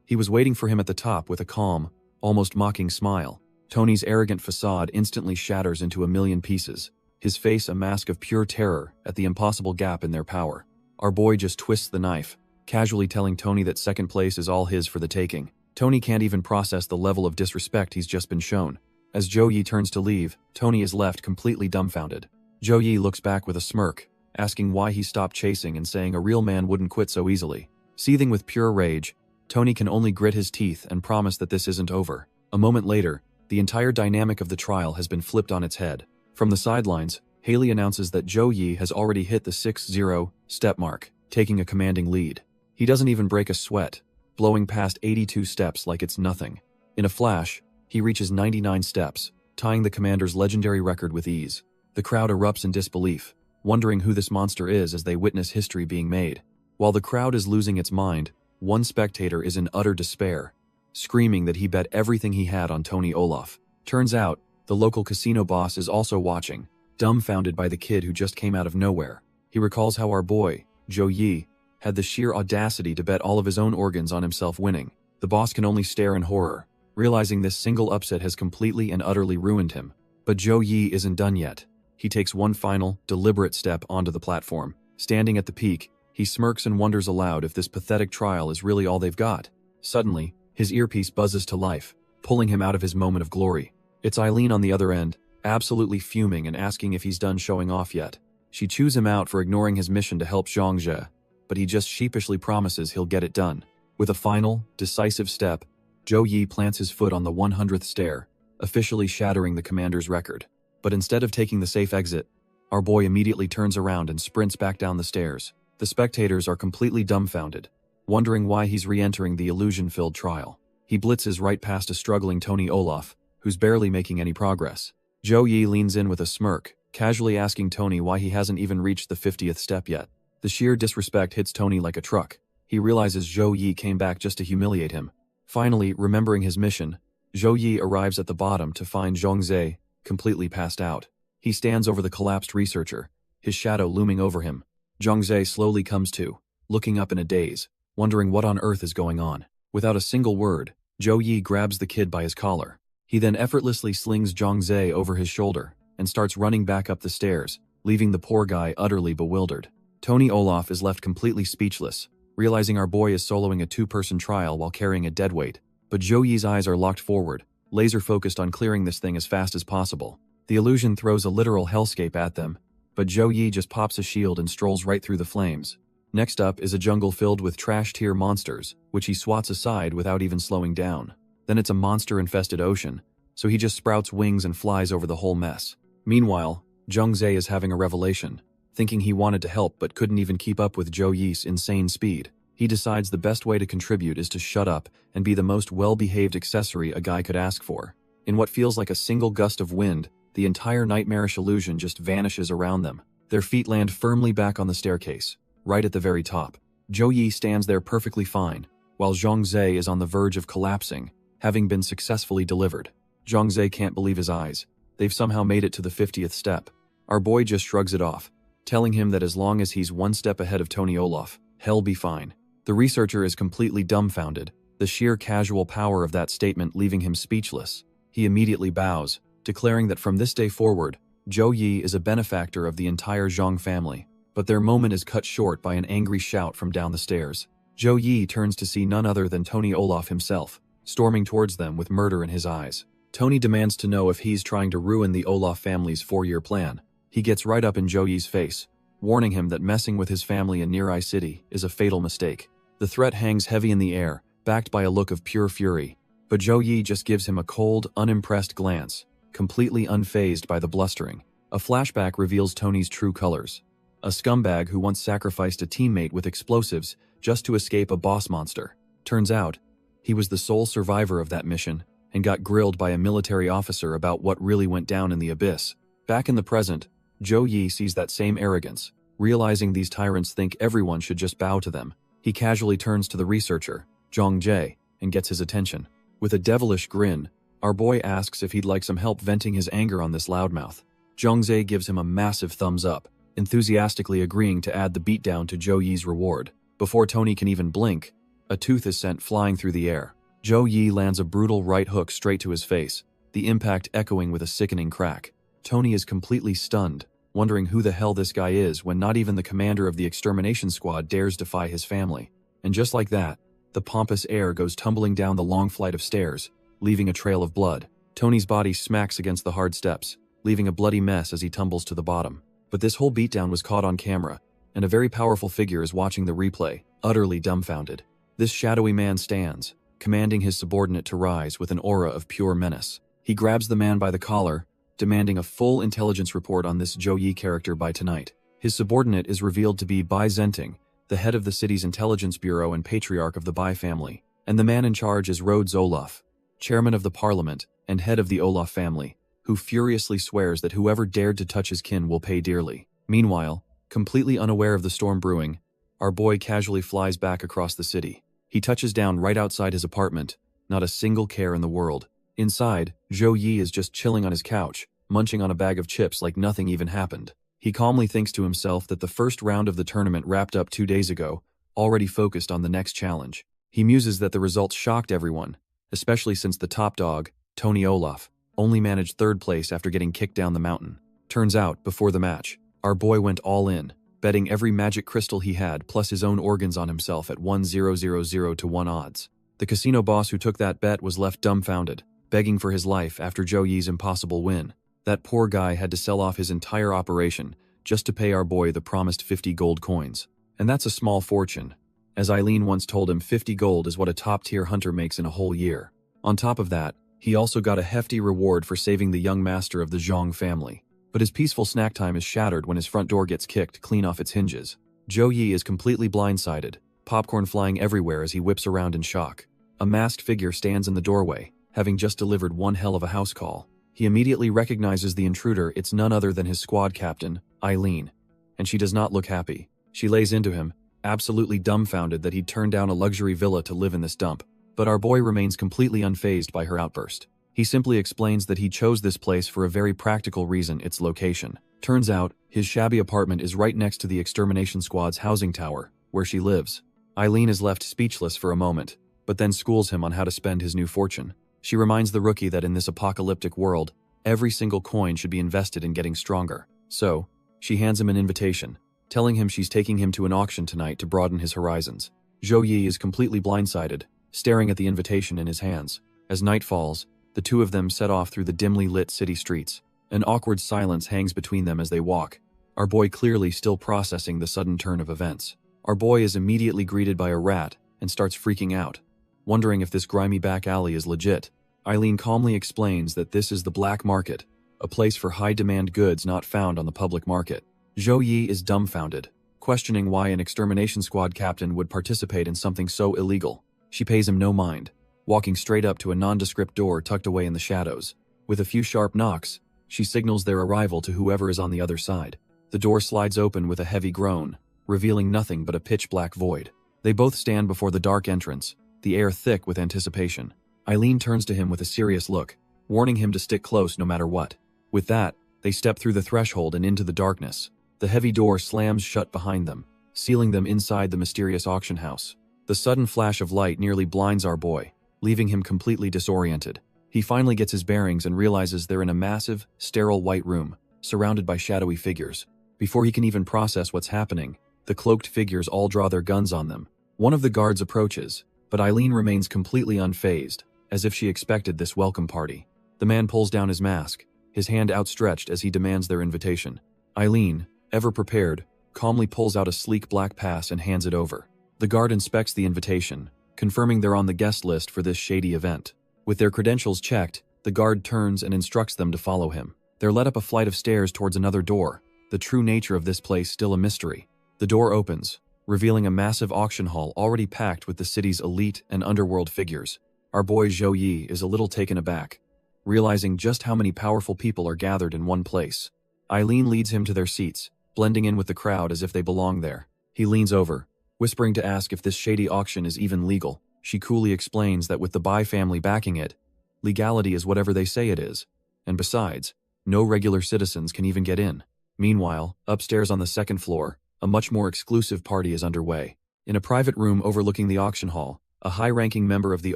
He was waiting for him at the top with a calm, almost mocking smile. Tony's arrogant facade instantly shatters into a million pieces, his face a mask of pure terror at the impossible gap in their power. Our boy just twists the knife, casually telling Tony that second place is all his for the taking. Tony can't even process the level of disrespect he's just been shown. As Zhou Yi turns to leave, Tony is left completely dumbfounded. Zhou Yi looks back with a smirk, asking why he stopped chasing and saying a real man wouldn't quit so easily. Seething with pure rage, Tony can only grit his teeth and promise that this isn't over. A moment later, the entire dynamic of the trial has been flipped on its head. From the sidelines, Haley announces that Zhou Yi has already hit the 6-0 step mark, taking a commanding lead. He doesn't even break a sweat, blowing past 82 steps like it's nothing. In a flash, he reaches 99 steps, tying the commander's legendary record with ease. The crowd erupts in disbelief, wondering who this monster is as they witness history being made. While the crowd is losing its mind, one spectator is in utter despair, screaming that he bet everything he had on Tony Olaf. Turns out, the local casino boss is also watching, dumbfounded by the kid who just came out of nowhere. He recalls how our boy, Zhou Yi, had the sheer audacity to bet all of his own organs on himself winning. The boss can only stare in horror, realizing this single upset has completely and utterly ruined him. But Zhou Yi isn't done yet. he takes one final, deliberate step onto the platform. Standing at the peak, he smirks and wonders aloud if this pathetic trial is really all they've got. Suddenly, his earpiece buzzes to life, pulling him out of his moment of glory. It's Eileen on the other end, absolutely fuming and asking if he's done showing off yet. She chews him out for ignoring his mission to help Zhangzhe, but he just sheepishly promises he'll get it done. With a final, decisive step, Zhou Yi plants his foot on the 100th stair, officially shattering the commander's record. But instead of taking the safe exit, our boy immediately turns around and sprints back down the stairs. The spectators are completely dumbfounded, wondering why he's re-entering the illusion-filled trial. He blitzes right past a struggling Tony Olaf, who's barely making any progress. Zhou Yi leans in with a smirk, casually asking Tony why he hasn't even reached the 50th step yet. The sheer disrespect hits Tony like a truck. He realizes Zhou Yi came back just to humiliate him. Finally, remembering his mission, Zhou Yi arrives at the bottom to find Zhangzhe completely passed out. He stands over the collapsed researcher, his shadow looming over him. Zhangzhe slowly comes to, looking up in a daze, wondering what on earth is going on. Without a single word, Zhou Yi grabs the kid by his collar. He then effortlessly slings Zhangzhe over his shoulder and starts running back up the stairs, leaving the poor guy utterly bewildered. Tony Olaf is left completely speechless, realizing our boy is soloing a two-person trial while carrying a deadweight. But Zhou Yi's eyes are locked forward, laser-focused on clearing this thing as fast as possible. The illusion throws a literal hellscape at them, but Zhou Yi just pops a shield and strolls right through the flames. Next up is a jungle filled with trash-tier monsters, which he swats aside without even slowing down. Then it's a monster-infested ocean, so he just sprouts wings and flies over the whole mess. Meanwhile, Zhangzhe is having a revelation. Thinking he wanted to help but couldn't even keep up with Zhou Yi's insane speed, he decides the best way to contribute is to shut up and be the most well-behaved accessory a guy could ask for. In what feels like a single gust of wind, the entire nightmarish illusion just vanishes around them. Their feet land firmly back on the staircase, right at the very top. Zhou Yi stands there perfectly fine, while Zhangzhe is on the verge of collapsing, having been successfully delivered. Zhangzhe can't believe his eyes. They've somehow made it to the 50th step. Our boy just shrugs it off, telling him that as long as he's one step ahead of Tony Olaf, he'll be fine. The researcher is completely dumbfounded, the sheer casual power of that statement leaving him speechless. He immediately bows, declaring that from this day forward, Zhou Yi is a benefactor of the entire Zhang family. But their moment is cut short by an angry shout from down the stairs. Zhou Yi turns to see none other than Tony Olaf himself, storming towards them with murder in his eyes. Tony demands to know if he's trying to ruin the Olaf family's 4-year plan. He gets right up in Zhou Yi's face, warning him that messing with his family in Near Eye City is a fatal mistake. The threat hangs heavy in the air, backed by a look of pure fury. But Zhou Yi just gives him a cold, unimpressed glance, completely unfazed by the blustering. A flashback reveals Tony's true colors. A scumbag who once sacrificed a teammate with explosives just to escape a boss monster. Turns out, he was the sole survivor of that mission and got grilled by a military officer about what really went down in the abyss. Back in the present, Zhou Yi sees that same arrogance, realizing these tyrants think everyone should just bow to them. He casually turns to the researcher, Zhangzhe, and gets his attention. With a devilish grin, our boy asks if he'd like some help venting his anger on this loudmouth. Zhangzhe gives him a massive thumbs up, enthusiastically agreeing to add the beatdown to Zhou Yi's reward. Before Tony can even blink, a tooth is sent flying through the air. Zhou Yi lands a brutal right hook straight to his face, the impact echoing with a sickening crack. Tony is completely stunned, wondering who the hell this guy is when not even the commander of the extermination squad dares defy his family. And just like that, the pompous heir goes tumbling down the long flight of stairs, leaving a trail of blood. Tony's body smacks against the hard steps, leaving a bloody mess as he tumbles to the bottom. But this whole beatdown was caught on camera, and a very powerful figure is watching the replay, utterly dumbfounded. This shadowy man stands, commanding his subordinate to rise with an aura of pure menace. He grabs the man by the collar, demanding a full intelligence report on this Zhou Yi character by tonight. His subordinate is revealed to be Bai Zenting, the head of the city's intelligence bureau and patriarch of the Bai family, and the man in charge is Rhodes Olaf, chairman of the parliament and head of the Olaf family, who furiously swears that whoever dared to touch his kin will pay dearly. Meanwhile, completely unaware of the storm brewing, our boy casually flies back across the city. He touches down right outside his apartment, not a single care in the world. Inside, Zhou Yi is just chilling on his couch, munching on a bag of chips like nothing even happened. He calmly thinks to himself that the first round of the tournament wrapped up 2 days ago, already focused on the next challenge. He muses that the results shocked everyone, especially since the top dog, Tony Olaf, only managed 3rd place after getting kicked down the mountain. Turns out, before the match, our boy went all in, betting every magic crystal he had plus his own organs on himself at 1,000 to 1 odds. The casino boss who took that bet was left dumbfounded, begging for his life after Zhou Yi's impossible win. That poor guy had to sell off his entire operation just to pay our boy the promised 50 gold coins. And that's a small fortune. As Eileen once told him, 50 gold is what a top-tier hunter makes in a whole year. On top of that, he also got a hefty reward for saving the young master of the Zhang family. But his peaceful snack time is shattered when his front door gets kicked clean off its hinges. Zhou Yi is completely blindsided, popcorn flying everywhere as he whips around in shock. A masked figure stands in the doorway, having just delivered one hell of a house call. He immediately recognizes the intruder. It's none other than his squad captain, Eileen. And she does not look happy. She lays into him, absolutely dumbfounded that he'd turned down a luxury villa to live in this dump. But our boy remains completely unfazed by her outburst. He simply explains that he chose this place for a very practical reason: its location. Turns out, his shabby apartment is right next to the extermination squad's housing tower, where she lives. Eileen is left speechless for a moment, but then schools him on how to spend his new fortune. She reminds the rookie that in this apocalyptic world, every single coin should be invested in getting stronger. So, she hands him an invitation, telling him she's taking him to an auction tonight to broaden his horizons. Zhou Yi is completely blindsided, staring at the invitation in his hands. As night falls, the two of them set off through the dimly lit city streets. An awkward silence hangs between them as they walk, our boy clearly still processing the sudden turn of events. Our boy is immediately greeted by a rat and starts freaking out, wondering if this grimy back alley is legit. Eileen calmly explains that this is the black market, a place for high-demand goods not found on the public market. Zhou Yi is dumbfounded, questioning why an extermination squad captain would participate in something so illegal. She pays him no mind, walking straight up to a nondescript door tucked away in the shadows. With a few sharp knocks, she signals their arrival to whoever is on the other side. The door slides open with a heavy groan, revealing nothing but a pitch-black void. They both stand before the dark entrance, the air thick with anticipation. Eileen turns to him with a serious look, warning him to stick close no matter what. With that, they step through the threshold and into the darkness. The heavy door slams shut behind them, sealing them inside the mysterious auction house. The sudden flash of light nearly blinds our boy, leaving him completely disoriented. He finally gets his bearings and realizes they're in a massive, sterile white room, surrounded by shadowy figures. Before he can even process what's happening, the cloaked figures all draw their guns on them. One of the guards approaches, but Eileen remains completely unfazed, as if she expected this welcome party. The man pulls down his mask, his hand outstretched as he demands their invitation. Eileen, ever prepared, calmly pulls out a sleek black pass and hands it over. The guard inspects the invitation, confirming they're on the guest list for this shady event. With their credentials checked, the guard turns and instructs them to follow him. They're led up a flight of stairs towards another door, the true nature of this place still a mystery. The door opens, revealing a massive auction hall already packed with the city's elite and underworld figures. Our boy Zhou Yi is a little taken aback, realizing just how many powerful people are gathered in one place. Eileen leads him to their seats, blending in with the crowd as if they belong there. He leans over, whispering to ask if this shady auction is even legal. She coolly explains that with the Bai family backing it, legality is whatever they say it is, and besides, no regular citizens can even get in. Meanwhile, upstairs on the second floor, a much more exclusive party is underway. In a private room overlooking the auction hall, a high-ranking member of the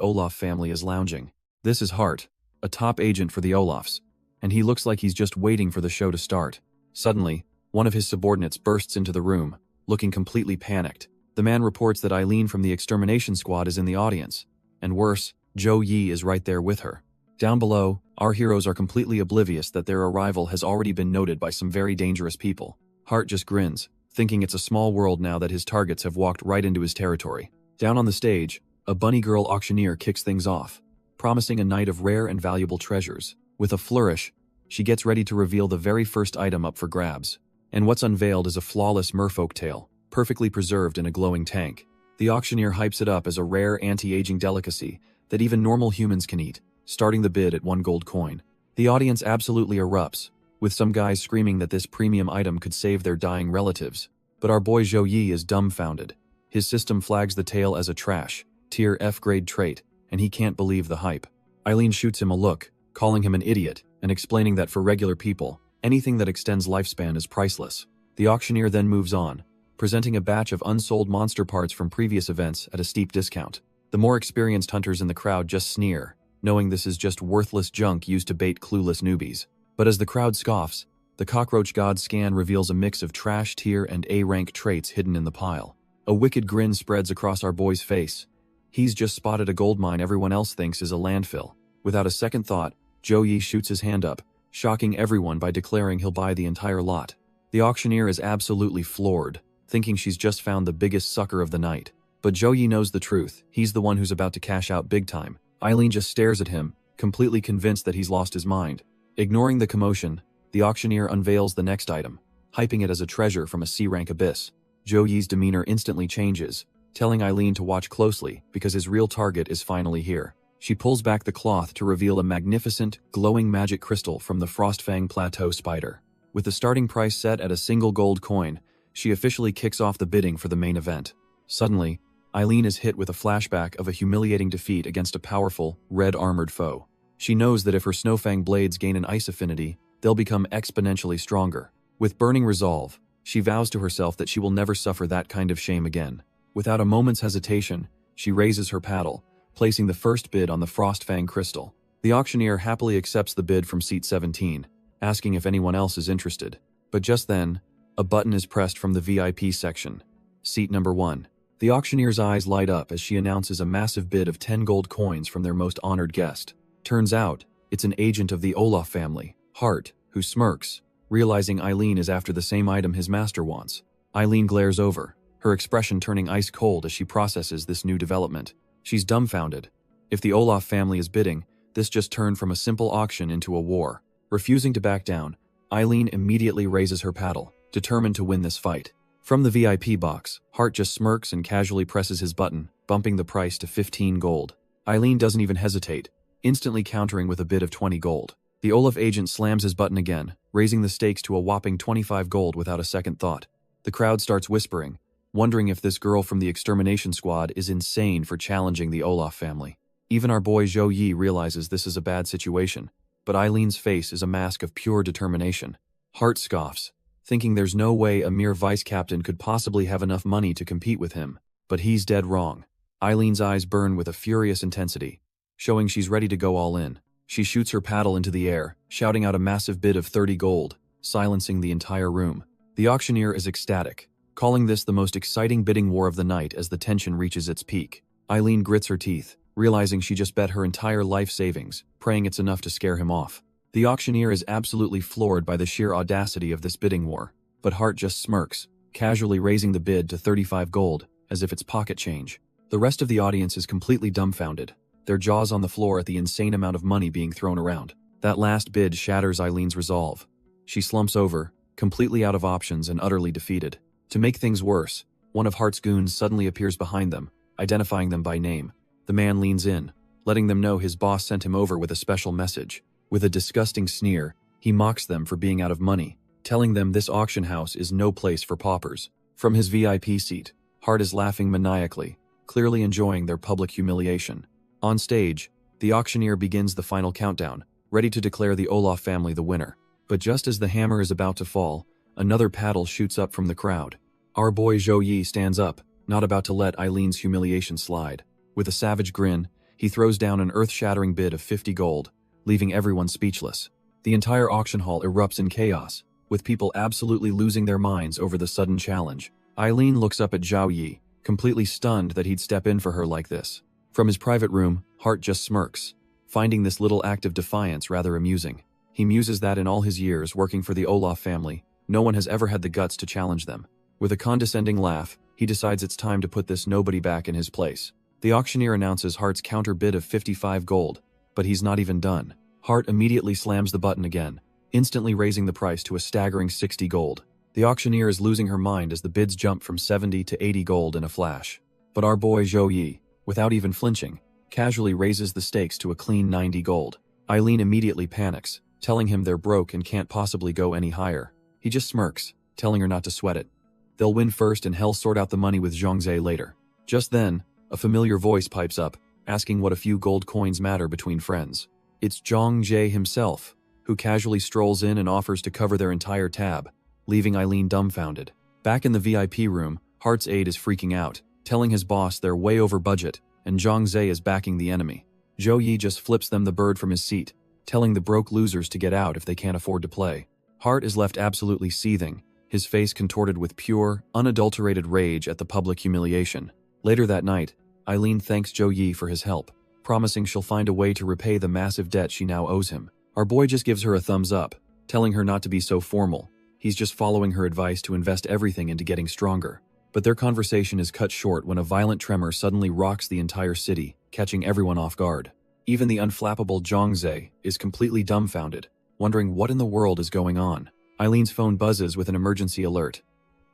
Olaf family is lounging. This is Hart, a top agent for the Olafs, and he looks like he's just waiting for the show to start. Suddenly, one of his subordinates bursts into the room, looking completely panicked. The man reports that Eileen from the extermination squad is in the audience, and worse, Zhou Yi is right there with her. Down below, our heroes are completely oblivious that their arrival has already been noted by some very dangerous people. Hart just grins, thinking it's a small world now that his targets have walked right into his territory. Down on the stage, a bunny girl auctioneer kicks things off, promising a night of rare and valuable treasures. With a flourish, she gets ready to reveal the very first item up for grabs. And what's unveiled is a flawless merfolk tail, perfectly preserved in a glowing tank. The auctioneer hypes it up as a rare anti-aging delicacy that even normal humans can eat, starting the bid at 1 gold coin. The audience absolutely erupts, with some guys screaming that this premium item could save their dying relatives. But our boy Zhou Yi is dumbfounded. His system flags the tail as a trash, tier F-grade trait, and he can't believe the hype. Eileen shoots him a look, calling him an idiot, and explaining that for regular people, anything that extends lifespan is priceless. The auctioneer then moves on, presenting a batch of unsold monster parts from previous events at a steep discount. The more experienced hunters in the crowd just sneer, knowing this is just worthless junk used to bait clueless newbies. But as the crowd scoffs, The cockroach god scan reveals a mix of trash tier and A-rank traits hidden in the pile. A wicked grin spreads across our boy's face. He's just spotted a gold mine everyone else thinks is a landfill. Without a second thought, Zhou shoots his hand up, shocking everyone by declaring he'll buy the entire lot. The auctioneer is absolutely floored, thinking she's just found the biggest sucker of the night. But Zhou knows the truth. He's the one who's about to cash out big time. Eileen just stares at him, completely convinced that he's lost his mind. Ignoring the commotion, the auctioneer unveils the next item, hyping it as a treasure from a C-rank abyss. Zhou demeanor instantly changes, telling Eileen to watch closely because his real target is finally here. She pulls back the cloth to reveal a magnificent, glowing magic crystal from the Frostfang Plateau spider. With the starting price set at a single gold coin, she officially kicks off the bidding for the main event. Suddenly, Eileen is hit with a flashback of a humiliating defeat against a powerful, red-armored foe. She knows that if her Snowfang blades gain an ice affinity, they'll become exponentially stronger. With burning resolve, she vows to herself that she will never suffer that kind of shame again. Without a moment's hesitation, she raises her paddle, placing the first bid on the Frostfang crystal. The auctioneer happily accepts the bid from seat 17, asking if anyone else is interested. But just then, a button is pressed from the VIP section. Seat number 1. The auctioneer's eyes light up as she announces a massive bid of 10 gold coins from their most honored guest. Turns out, it's an agent of the Olaf family, Hart, who smirks, realizing Eileen is after the same item his master wants. Eileen glares over, her expression turning ice cold as she processes this new development. She's dumbfounded. If the Olaf family is bidding, this just turned from a simple auction into a war. Refusing to back down, Eileen immediately raises her paddle, determined to win this fight. From the VIP box, Hart just smirks and casually presses his button, bumping the price to 15 gold. Eileen doesn't even hesitate, instantly countering with a bid of 20 gold. The Olaf agent slams his button again, raising the stakes to a whopping 25 gold without a second thought. The crowd starts whispering, wondering if this girl from the extermination squad is insane for challenging the Olaf family. Even our boy Zhou realizes this is a bad situation, but Eileen's face is a mask of pure determination. Hart scoffs, thinking there's no way a mere vice captain could possibly have enough money to compete with him. But he's dead wrong. Eileen's eyes burn with a furious intensity, showing she's ready to go all in. She shoots her paddle into the air, shouting out a massive bid of 30 gold, silencing the entire room. The auctioneer is ecstatic, calling this the most exciting bidding war of the night as the tension reaches its peak. Eileen grits her teeth, realizing she just bet her entire life savings, praying it's enough to scare him off. The auctioneer is absolutely floored by the sheer audacity of this bidding war, but Hart just smirks, casually raising the bid to 35 gold, as if it's pocket change. The rest of the audience is completely dumbfounded, their jaws on the floor at the insane amount of money being thrown around. That last bid shatters Eileen's resolve. She slumps over, completely out of options and utterly defeated. To make things worse, one of Hart's goons suddenly appears behind them, identifying them by name. The man leans in, letting them know his boss sent him over with a special message. With a disgusting sneer, he mocks them for being out of money, telling them this auction house is no place for paupers. From his VIP seat, Hart is laughing maniacally, clearly enjoying their public humiliation. On stage, the auctioneer begins the final countdown, ready to declare the Olaf family the winner. But just as the hammer is about to fall, another paddle shoots up from the crowd. Our boy Zhou stands up, not about to let Eileen's humiliation slide. With a savage grin, he throws down an earth-shattering bid of 50 gold, leaving everyone speechless. The entire auction hall erupts in chaos, with people absolutely losing their minds over the sudden challenge. Eileen looks up at Zhou, completely stunned that he'd step in for her like this. From his private room, Hart just smirks, finding this little act of defiance rather amusing. He muses that in all his years working for the Olaf family, no one has ever had the guts to challenge them. With a condescending laugh, he decides it's time to put this nobody back in his place. The auctioneer announces Hart's counter bid of 55 gold, but he's not even done. Hart immediately slams the button again, instantly raising the price to a staggering 60 gold. The auctioneer is losing her mind as the bids jump from 70 to 80 gold in a flash. But our boy Zhou, without even flinching, casually raises the stakes to a clean 90 gold. Eileen immediately panics, telling him they're broke and can't possibly go any higher. He just smirks, telling her not to sweat it. They'll win first and he'll sort out the money with Zhongzhe later. Just then, a familiar voice pipes up, asking what a few gold coins matter between friends. It's Zhongzhe himself, who casually strolls in and offers to cover their entire tab, leaving Eileen dumbfounded. Back in the VIP room, Hart's aide is freaking out, telling his boss they're way over budget and Zhongzhe is backing the enemy. Zhou just flips them the bird from his seat, telling the broke losers to get out if they can't afford to play. Hart is left absolutely seething, his face contorted with pure, unadulterated rage at the public humiliation. Later that night, Eileen thanks Joe Yi for his help, promising she'll find a way to repay the massive debt she now owes him. Our boy just gives her a thumbs up, telling her not to be so formal. He's just following her advice to invest everything into getting stronger. But their conversation is cut short when a violent tremor suddenly rocks the entire city, catching everyone off guard. Even the unflappable Dronzer is completely dumbfounded, wondering what in the world is going on. Eileen's phone buzzes with an emergency alert.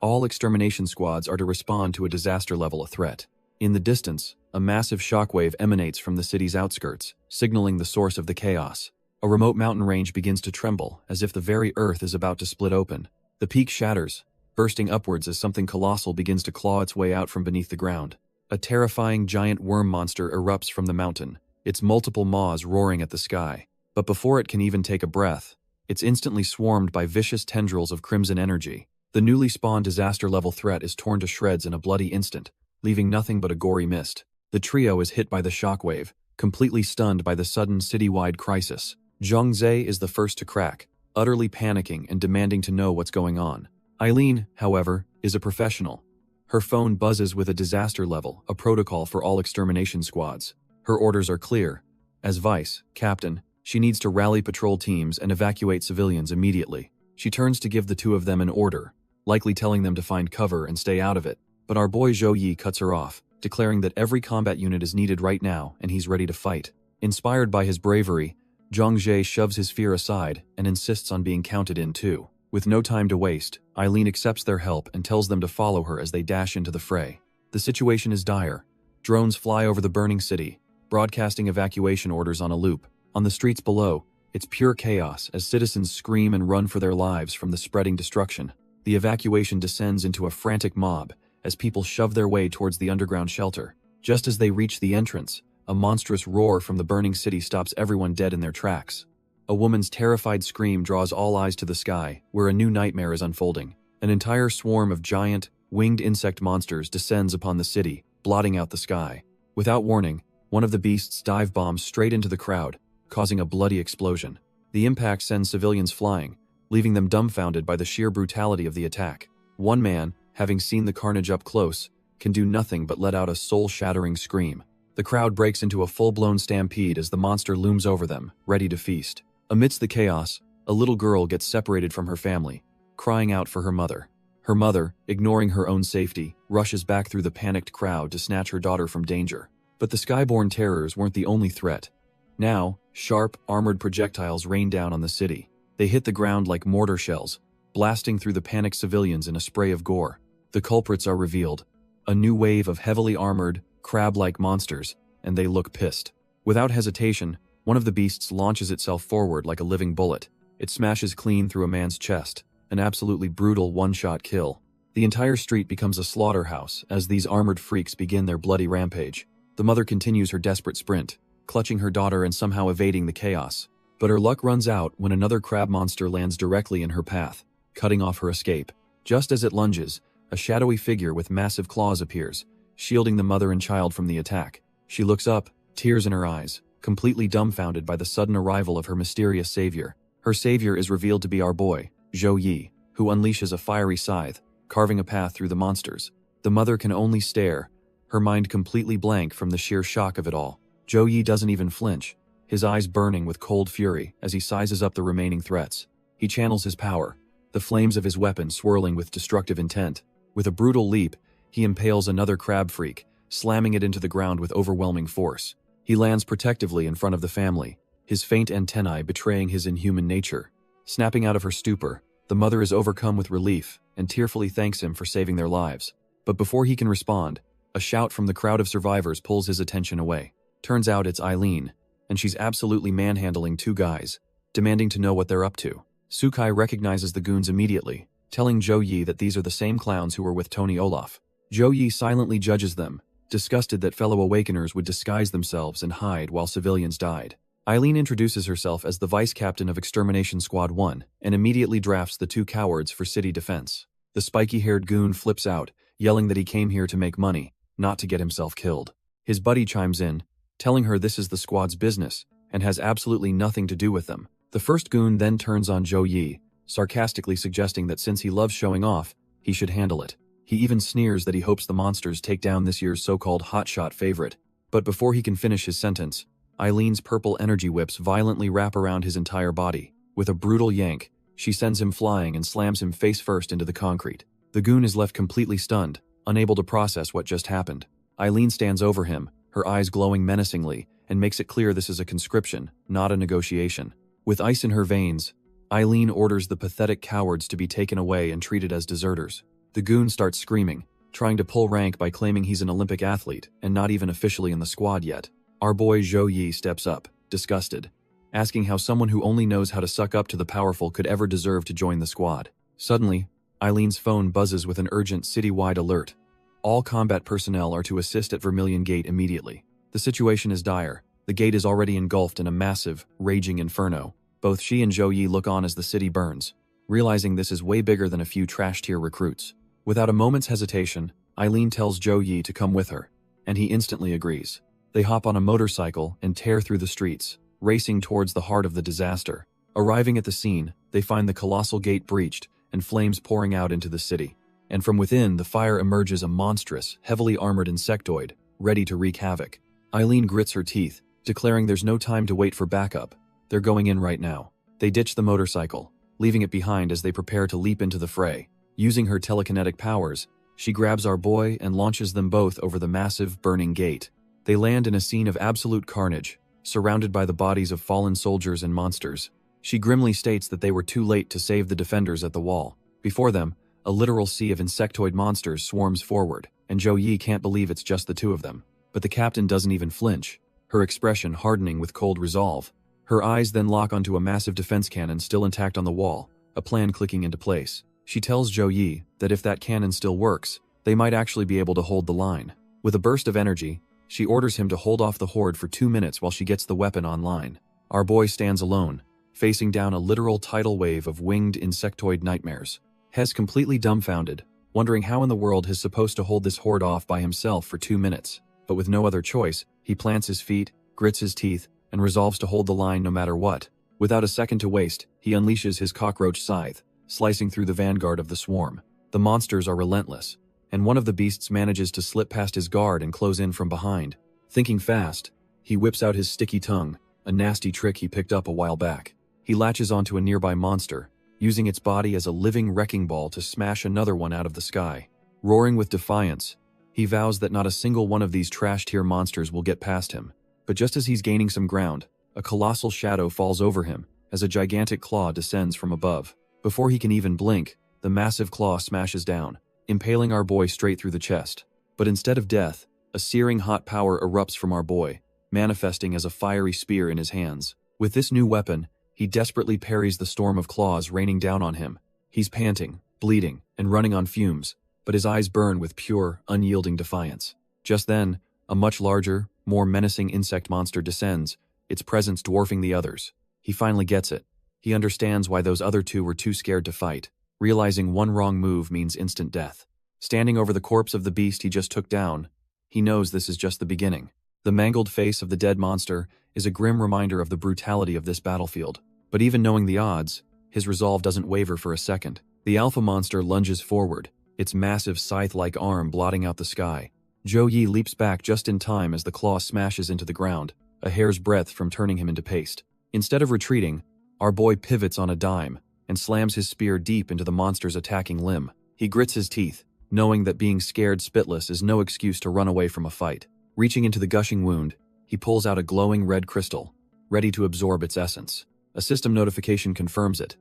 All extermination squads are to respond to a disaster-level threat. In the distance, a massive shockwave emanates from the city's outskirts, signaling the source of the chaos. A remote mountain range begins to tremble, as if the very earth is about to split open. The peak shatters, bursting upwards as something colossal begins to claw its way out from beneath the ground. A terrifying giant worm monster erupts from the mountain, its multiple maws roaring at the sky. But before it can even take a breath, it's instantly swarmed by vicious tendrils of crimson energy. The newly spawned disaster-level threat is torn to shreds in a bloody instant, leaving nothing but a gory mist. The trio is hit by the shockwave, completely stunned by the sudden citywide crisis. Zhongzhe is the first to crack, utterly panicking and demanding to know what's going on. Eileen, however, is a professional. Her phone buzzes with a disaster level, a protocol for all extermination squads. Her orders are clear. As vice captain, she needs to rally patrol teams and evacuate civilians immediately. She turns to give the two of them an order, likely telling them to find cover and stay out of it. But our boy Zhou Yi cuts her off, declaring that every combat unit is needed right now and he's ready to fight. Inspired by his bravery, Zhongzhe shoves his fear aside and insists on being counted in too. With no time to waste, Eileen accepts their help and tells them to follow her as they dash into the fray. The situation is dire. Drones fly over the burning city, broadcasting evacuation orders on a loop. On the streets below, it's pure chaos as citizens scream and run for their lives from the spreading destruction. The evacuation descends into a frantic mob as people shove their way towards the underground shelter. Just as they reach the entrance, a monstrous roar from the burning city stops everyone dead in their tracks. A woman's terrified scream draws all eyes to the sky, where a new nightmare is unfolding. An entire swarm of giant, winged insect monsters descends upon the city, blotting out the sky. Without warning, one of the beasts dive bombs straight into the crowd, causing a bloody explosion. The impact sends civilians flying, leaving them dumbfounded by the sheer brutality of the attack. One man, having seen the carnage up close, can do nothing but let out a soul-shattering scream. The crowd breaks into a full-blown stampede as the monster looms over them, ready to feast. Amidst the chaos, a little girl gets separated from her family, crying out for her mother. Her mother, ignoring her own safety, rushes back through the panicked crowd to snatch her daughter from danger. But the skyborn terrors weren't the only threat. Now, sharp, armored projectiles rain down on the city. They hit the ground like mortar shells, blasting through the panicked civilians in a spray of gore. The culprits are revealed. A new wave of heavily armored, crab-like monsters, and they look pissed. Without hesitation, one of the beasts launches itself forward like a living bullet. It smashes clean through a man's chest, an absolutely brutal one-shot kill. The entire street becomes a slaughterhouse as these armored freaks begin their bloody rampage. The mother continues her desperate sprint, clutching her daughter and somehow evading the chaos. But her luck runs out when another crab monster lands directly in her path, cutting off her escape. Just as it lunges, a shadowy figure with massive claws appears, shielding the mother and child from the attack. She looks up, tears in her eyes, completely dumbfounded by the sudden arrival of her mysterious savior. Her savior is revealed to be our boy, Zhou Yi, who unleashes a fiery scythe, carving a path through the monsters. The mother can only stare, her mind completely blank from the sheer shock of it all. Zhou Yi doesn't even flinch, his eyes burning with cold fury as he sizes up the remaining threats. He channels his power, the flames of his weapon swirling with destructive intent. With a brutal leap, he impales another crab freak, slamming it into the ground with overwhelming force. He lands protectively in front of the family, his faint antennae betraying his inhuman nature. Snapping out of her stupor, the mother is overcome with relief and tearfully thanks him for saving their lives. But before he can respond, a shout from the crowd of survivors pulls his attention away. Turns out it's Eileen, and she's absolutely manhandling two guys, demanding to know what they're up to. Sukai recognizes the goons immediately, telling Zhou Yi that these are the same clowns who were with Tony Olaf. Zhou Yi silently judges them, disgusted that fellow Awakeners would disguise themselves and hide while civilians died. Eileen introduces herself as the vice captain of Extermination Squad 1 and immediately drafts the two cowards for city defense. The spiky-haired goon flips out, yelling that he came here to make money, not to get himself killed. His buddy chimes in, telling her this is the squad's business and has absolutely nothing to do with them. The first goon then turns on Zhou Yi, sarcastically suggesting that since he loves showing off, he should handle it. He even sneers that he hopes the monsters take down this year's so-called hotshot favorite. But before he can finish his sentence, Eileen's purple energy whips violently wrap around his entire body. With a brutal yank, she sends him flying and slams him face first into the concrete. The goon is left completely stunned, unable to process what just happened. Eileen stands over him, her eyes glowing menacingly, and makes it clear this is a conscription, not a negotiation. With ice in her veins, Eileen orders the pathetic cowards to be taken away and treated as deserters. The goon starts screaming, trying to pull rank by claiming he's an Olympic athlete and not even officially in the squad yet. Our boy Zhou Yi steps up, disgusted, asking how someone who only knows how to suck up to the powerful could ever deserve to join the squad. Suddenly, Eileen's phone buzzes with an urgent citywide alert. All combat personnel are to assist at Vermilion Gate immediately. The situation is dire. The gate is already engulfed in a massive, raging inferno. Both she and Zhou Yi look on as the city burns, realizing this is way bigger than a few trash-tier recruits. Without a moment's hesitation, Eileen tells Zhou Yi to come with her, and he instantly agrees. They hop on a motorcycle and tear through the streets, racing towards the heart of the disaster. Arriving at the scene, they find the colossal gate breached and flames pouring out into the city. And from within, the fire emerges a monstrous, heavily armored insectoid, ready to wreak havoc. Eileen grits her teeth, declaring there's no time to wait for backup. They're going in right now. They ditch the motorcycle, leaving it behind as they prepare to leap into the fray. Using her telekinetic powers, she grabs our boy and launches them both over the massive, burning gate. They land in a scene of absolute carnage, surrounded by the bodies of fallen soldiers and monsters. She grimly states that they were too late to save the defenders at the wall. Before them, a literal sea of insectoid monsters swarms forward, and Zhou Yi can't believe it's just the two of them. But the captain doesn't even flinch, her expression hardening with cold resolve. Her eyes then lock onto a massive defense cannon still intact on the wall, a plan clicking into place. She tells Zhou Yi that if that cannon still works, they might actually be able to hold the line. With a burst of energy, she orders him to hold off the horde for 2 minutes while she gets the weapon online. Our boy stands alone, facing down a literal tidal wave of winged insectoid nightmares. Hes completely dumbfounded, wondering how in the world he's supposed to hold this horde off by himself for 2 minutes. But with no other choice, he plants his feet, grits his teeth, and resolves to hold the line no matter what. Without a second to waste, he unleashes his cockroach scythe, slicing through the vanguard of the swarm. The monsters are relentless, and one of the beasts manages to slip past his guard and close in from behind. Thinking fast, he whips out his sticky tongue, a nasty trick he picked up a while back. He latches onto a nearby monster, using its body as a living wrecking ball to smash another one out of the sky. Roaring with defiance, he vows that not a single one of these trash-tier monsters will get past him. But just as he's gaining some ground, a colossal shadow falls over him as a gigantic claw descends from above. Before he can even blink, the massive claw smashes down, impaling our boy straight through the chest. But instead of death, a searing hot power erupts from our boy, manifesting as a fiery spear in his hands. With this new weapon, he desperately parries the storm of claws raining down on him. He's panting, bleeding, and running on fumes, but his eyes burn with pure, unyielding defiance. Just then, a much larger, more menacing insect monster descends, its presence dwarfing the others. He finally gets it. He understands why those other two were too scared to fight, realizing one wrong move means instant death. Standing over the corpse of the beast he just took down, he knows this is just the beginning. The mangled face of the dead monster is a grim reminder of the brutality of this battlefield. But even knowing the odds, his resolve doesn't waver for a second. The alpha monster lunges forward, its massive scythe-like arm blotting out the sky. Zhou Yi leaps back just in time as the claw smashes into the ground, a hair's breadth from turning him into paste. Instead of retreating, our boy pivots on a dime and slams his spear deep into the monster's attacking limb. He grits his teeth, knowing that being scared spitless is no excuse to run away from a fight. Reaching into the gushing wound, he pulls out a glowing red crystal, ready to absorb its essence. A system notification confirms it.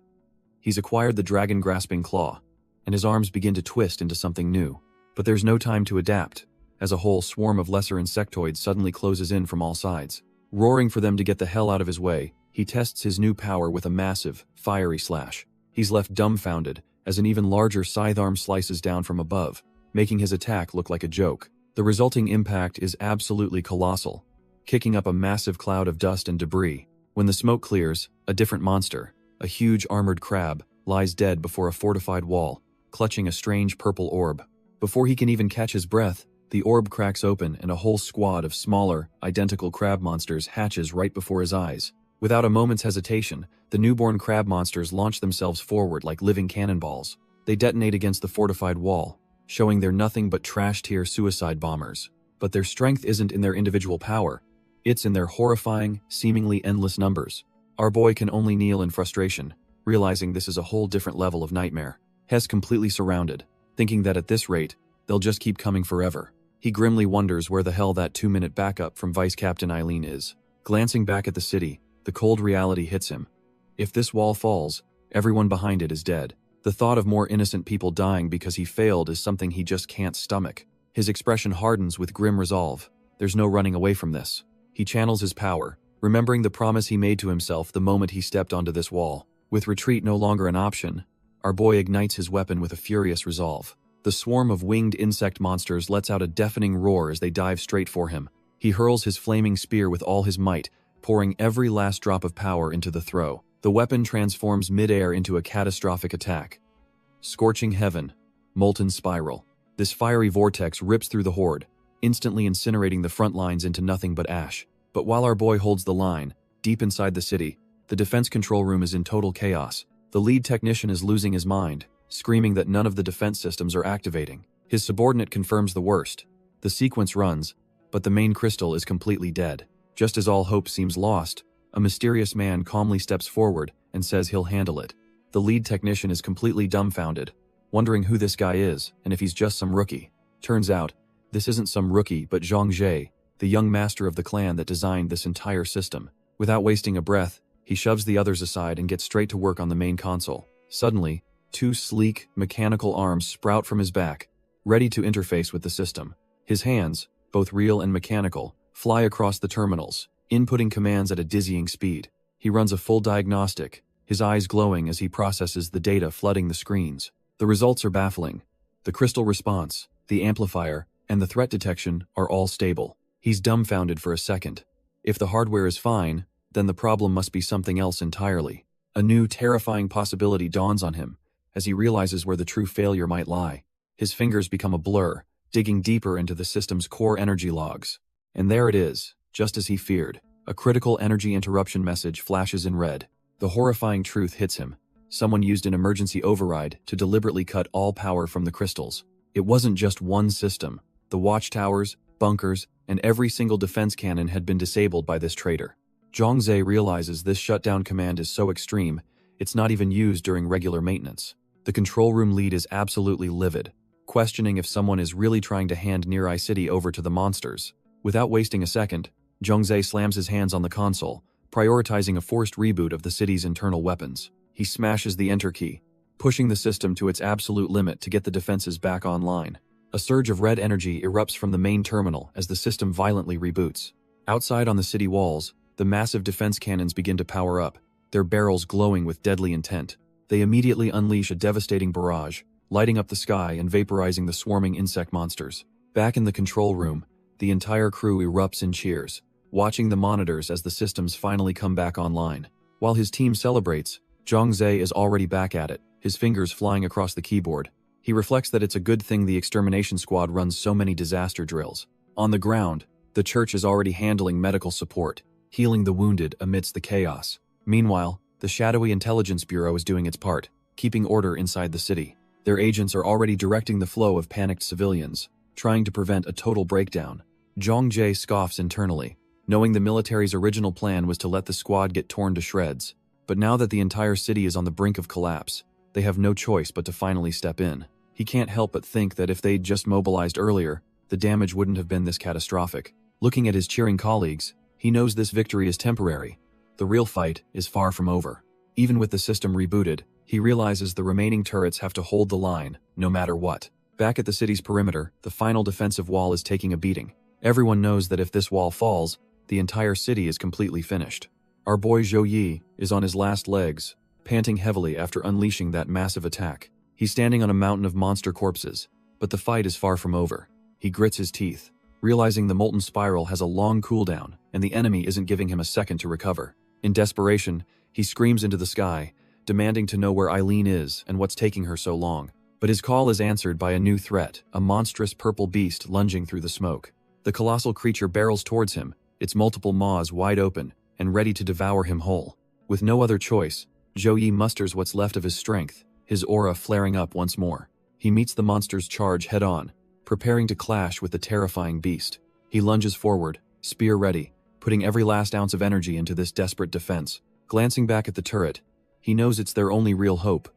He's acquired the dragon-grasping claw, and his arms begin to twist into something new. But there's no time to adapt, as a whole swarm of lesser insectoids suddenly closes in from all sides. Roaring for them to get the hell out of his way, he tests his new power with a massive, fiery slash. He's left dumbfounded as an even larger scythe arm slices down from above, making his attack look like a joke. The resulting impact is absolutely colossal, kicking up a massive cloud of dust and debris. When the smoke clears, a different monster, a huge armored crab, lies dead before a fortified wall, clutching a strange purple orb. Before he can even catch his breath, the orb cracks open and a whole squad of smaller, identical crab monsters hatches right before his eyes. Without a moment's hesitation, the newborn crab monsters launch themselves forward like living cannonballs. They detonate against the fortified wall, showing they're nothing but trash-tier suicide bombers. But their strength isn't in their individual power. It's in their horrifying, seemingly endless numbers. Our boy can only kneel in frustration, realizing this is a whole different level of nightmare. Hess completely surrounded, thinking that at this rate, they'll just keep coming forever. He grimly wonders where the hell that 2-minute backup from Vice Captain Eileen is. Glancing back at the city, the cold reality hits him. If this wall falls, everyone behind it is dead. The thought of more innocent people dying because he failed is something he just can't stomach. His expression hardens with grim resolve. There's no running away from this. He channels his power, remembering the promise he made to himself the moment he stepped onto this wall. With retreat no longer an option, our boy ignites his weapon with a furious resolve. The swarm of winged insect monsters lets out a deafening roar as they dive straight for him. He hurls his flaming spear with all his might, pouring every last drop of power into the throw. The weapon transforms mid-air into a catastrophic attack. Scorching heaven, molten spiral. This fiery vortex rips through the horde, instantly incinerating the front lines into nothing but ash. But while our boy holds the line, deep inside the city, the defense control room is in total chaos. The lead technician is losing his mind, screaming that none of the defense systems are activating. His subordinate confirms the worst. The sequence runs, but the main crystal is completely dead. Just as all hope seems lost, a mysterious man calmly steps forward and says he'll handle it. The lead technician is completely dumbfounded, wondering who this guy is and if he's just some rookie. Turns out, this isn't some rookie but Zhang Jie, the young master of the clan that designed this entire system. Without wasting a breath, he shoves the others aside and gets straight to work on the main console. Suddenly, 2 sleek, mechanical arms sprout from his back, ready to interface with the system. His hands, both real and mechanical, fly across the terminals, inputting commands at a dizzying speed. He runs a full diagnostic, his eyes glowing as he processes the data flooding the screens. The results are baffling. The crystal response, the amplifier, and the threat detection are all stable. He's dumbfounded for a second. If the hardware is fine, then the problem must be something else entirely. A new, terrifying possibility dawns on him as he realizes where the true failure might lie. His fingers become a blur, digging deeper into the system's core energy logs. And there it is, just as he feared. A critical energy interruption message flashes in red. The horrifying truth hits him. Someone used an emergency override to deliberately cut all power from the crystals. It wasn't just one system. The watchtowers, bunkers, and every single defense cannon had been disabled by this traitor. Zhang Zhe realizes this shutdown command is so extreme, it's not even used during regular maintenance. The control room lead is absolutely livid, questioning if someone is really trying to hand Near-Eye City over to the monsters. Without wasting a second, Zhang Zhe slams his hands on the console, prioritizing a forced reboot of the city's internal weapons. He smashes the enter key, pushing the system to its absolute limit to get the defenses back online. A surge of red energy erupts from the main terminal as the system violently reboots. Outside on the city walls, the massive defense cannons begin to power up, their barrels glowing with deadly intent. They immediately unleash a devastating barrage, lighting up the sky and vaporizing the swarming insect monsters. Back in the control room, the entire crew erupts in cheers, watching the monitors as the systems finally come back online. While his team celebrates, Zhang Zhe is already back at it, his fingers flying across the keyboard. He reflects that it's a good thing the extermination squad runs so many disaster drills. On the ground, the church is already handling medical support, healing the wounded amidst the chaos. Meanwhile, the shadowy intelligence bureau is doing its part, keeping order inside the city. Their agents are already directing the flow of panicked civilians, trying to prevent a total breakdown. Zhang Jie scoffs internally, knowing the military's original plan was to let the squad get torn to shreds. But now that the entire city is on the brink of collapse, they have no choice but to finally step in. He can't help but think that if they'd just mobilized earlier, the damage wouldn't have been this catastrophic. Looking at his cheering colleagues, he knows this victory is temporary. The real fight is far from over. Even with the system rebooted, he realizes the remaining turrets have to hold the line, no matter what. Back at the city's perimeter, the final defensive wall is taking a beating. Everyone knows that if this wall falls, the entire city is completely finished. Our boy Zhou Yi is on his last legs, panting heavily after unleashing that massive attack. He's standing on a mountain of monster corpses, but the fight is far from over. He grits his teeth, realizing the molten spiral has a long cooldown and the enemy isn't giving him a second to recover. In desperation, he screams into the sky, demanding to know where Eileen is and what's taking her so long. But his call is answered by a new threat, a monstrous purple beast lunging through the smoke. The colossal creature barrels towards him, its multiple maws wide open, and ready to devour him whole. With no other choice, Zhou Yi musters what's left of his strength, his aura flaring up once more. He meets the monster's charge head-on, preparing to clash with the terrifying beast. He lunges forward, spear ready, putting every last ounce of energy into this desperate defense. Glancing back at the turret, he knows it's their only real hope,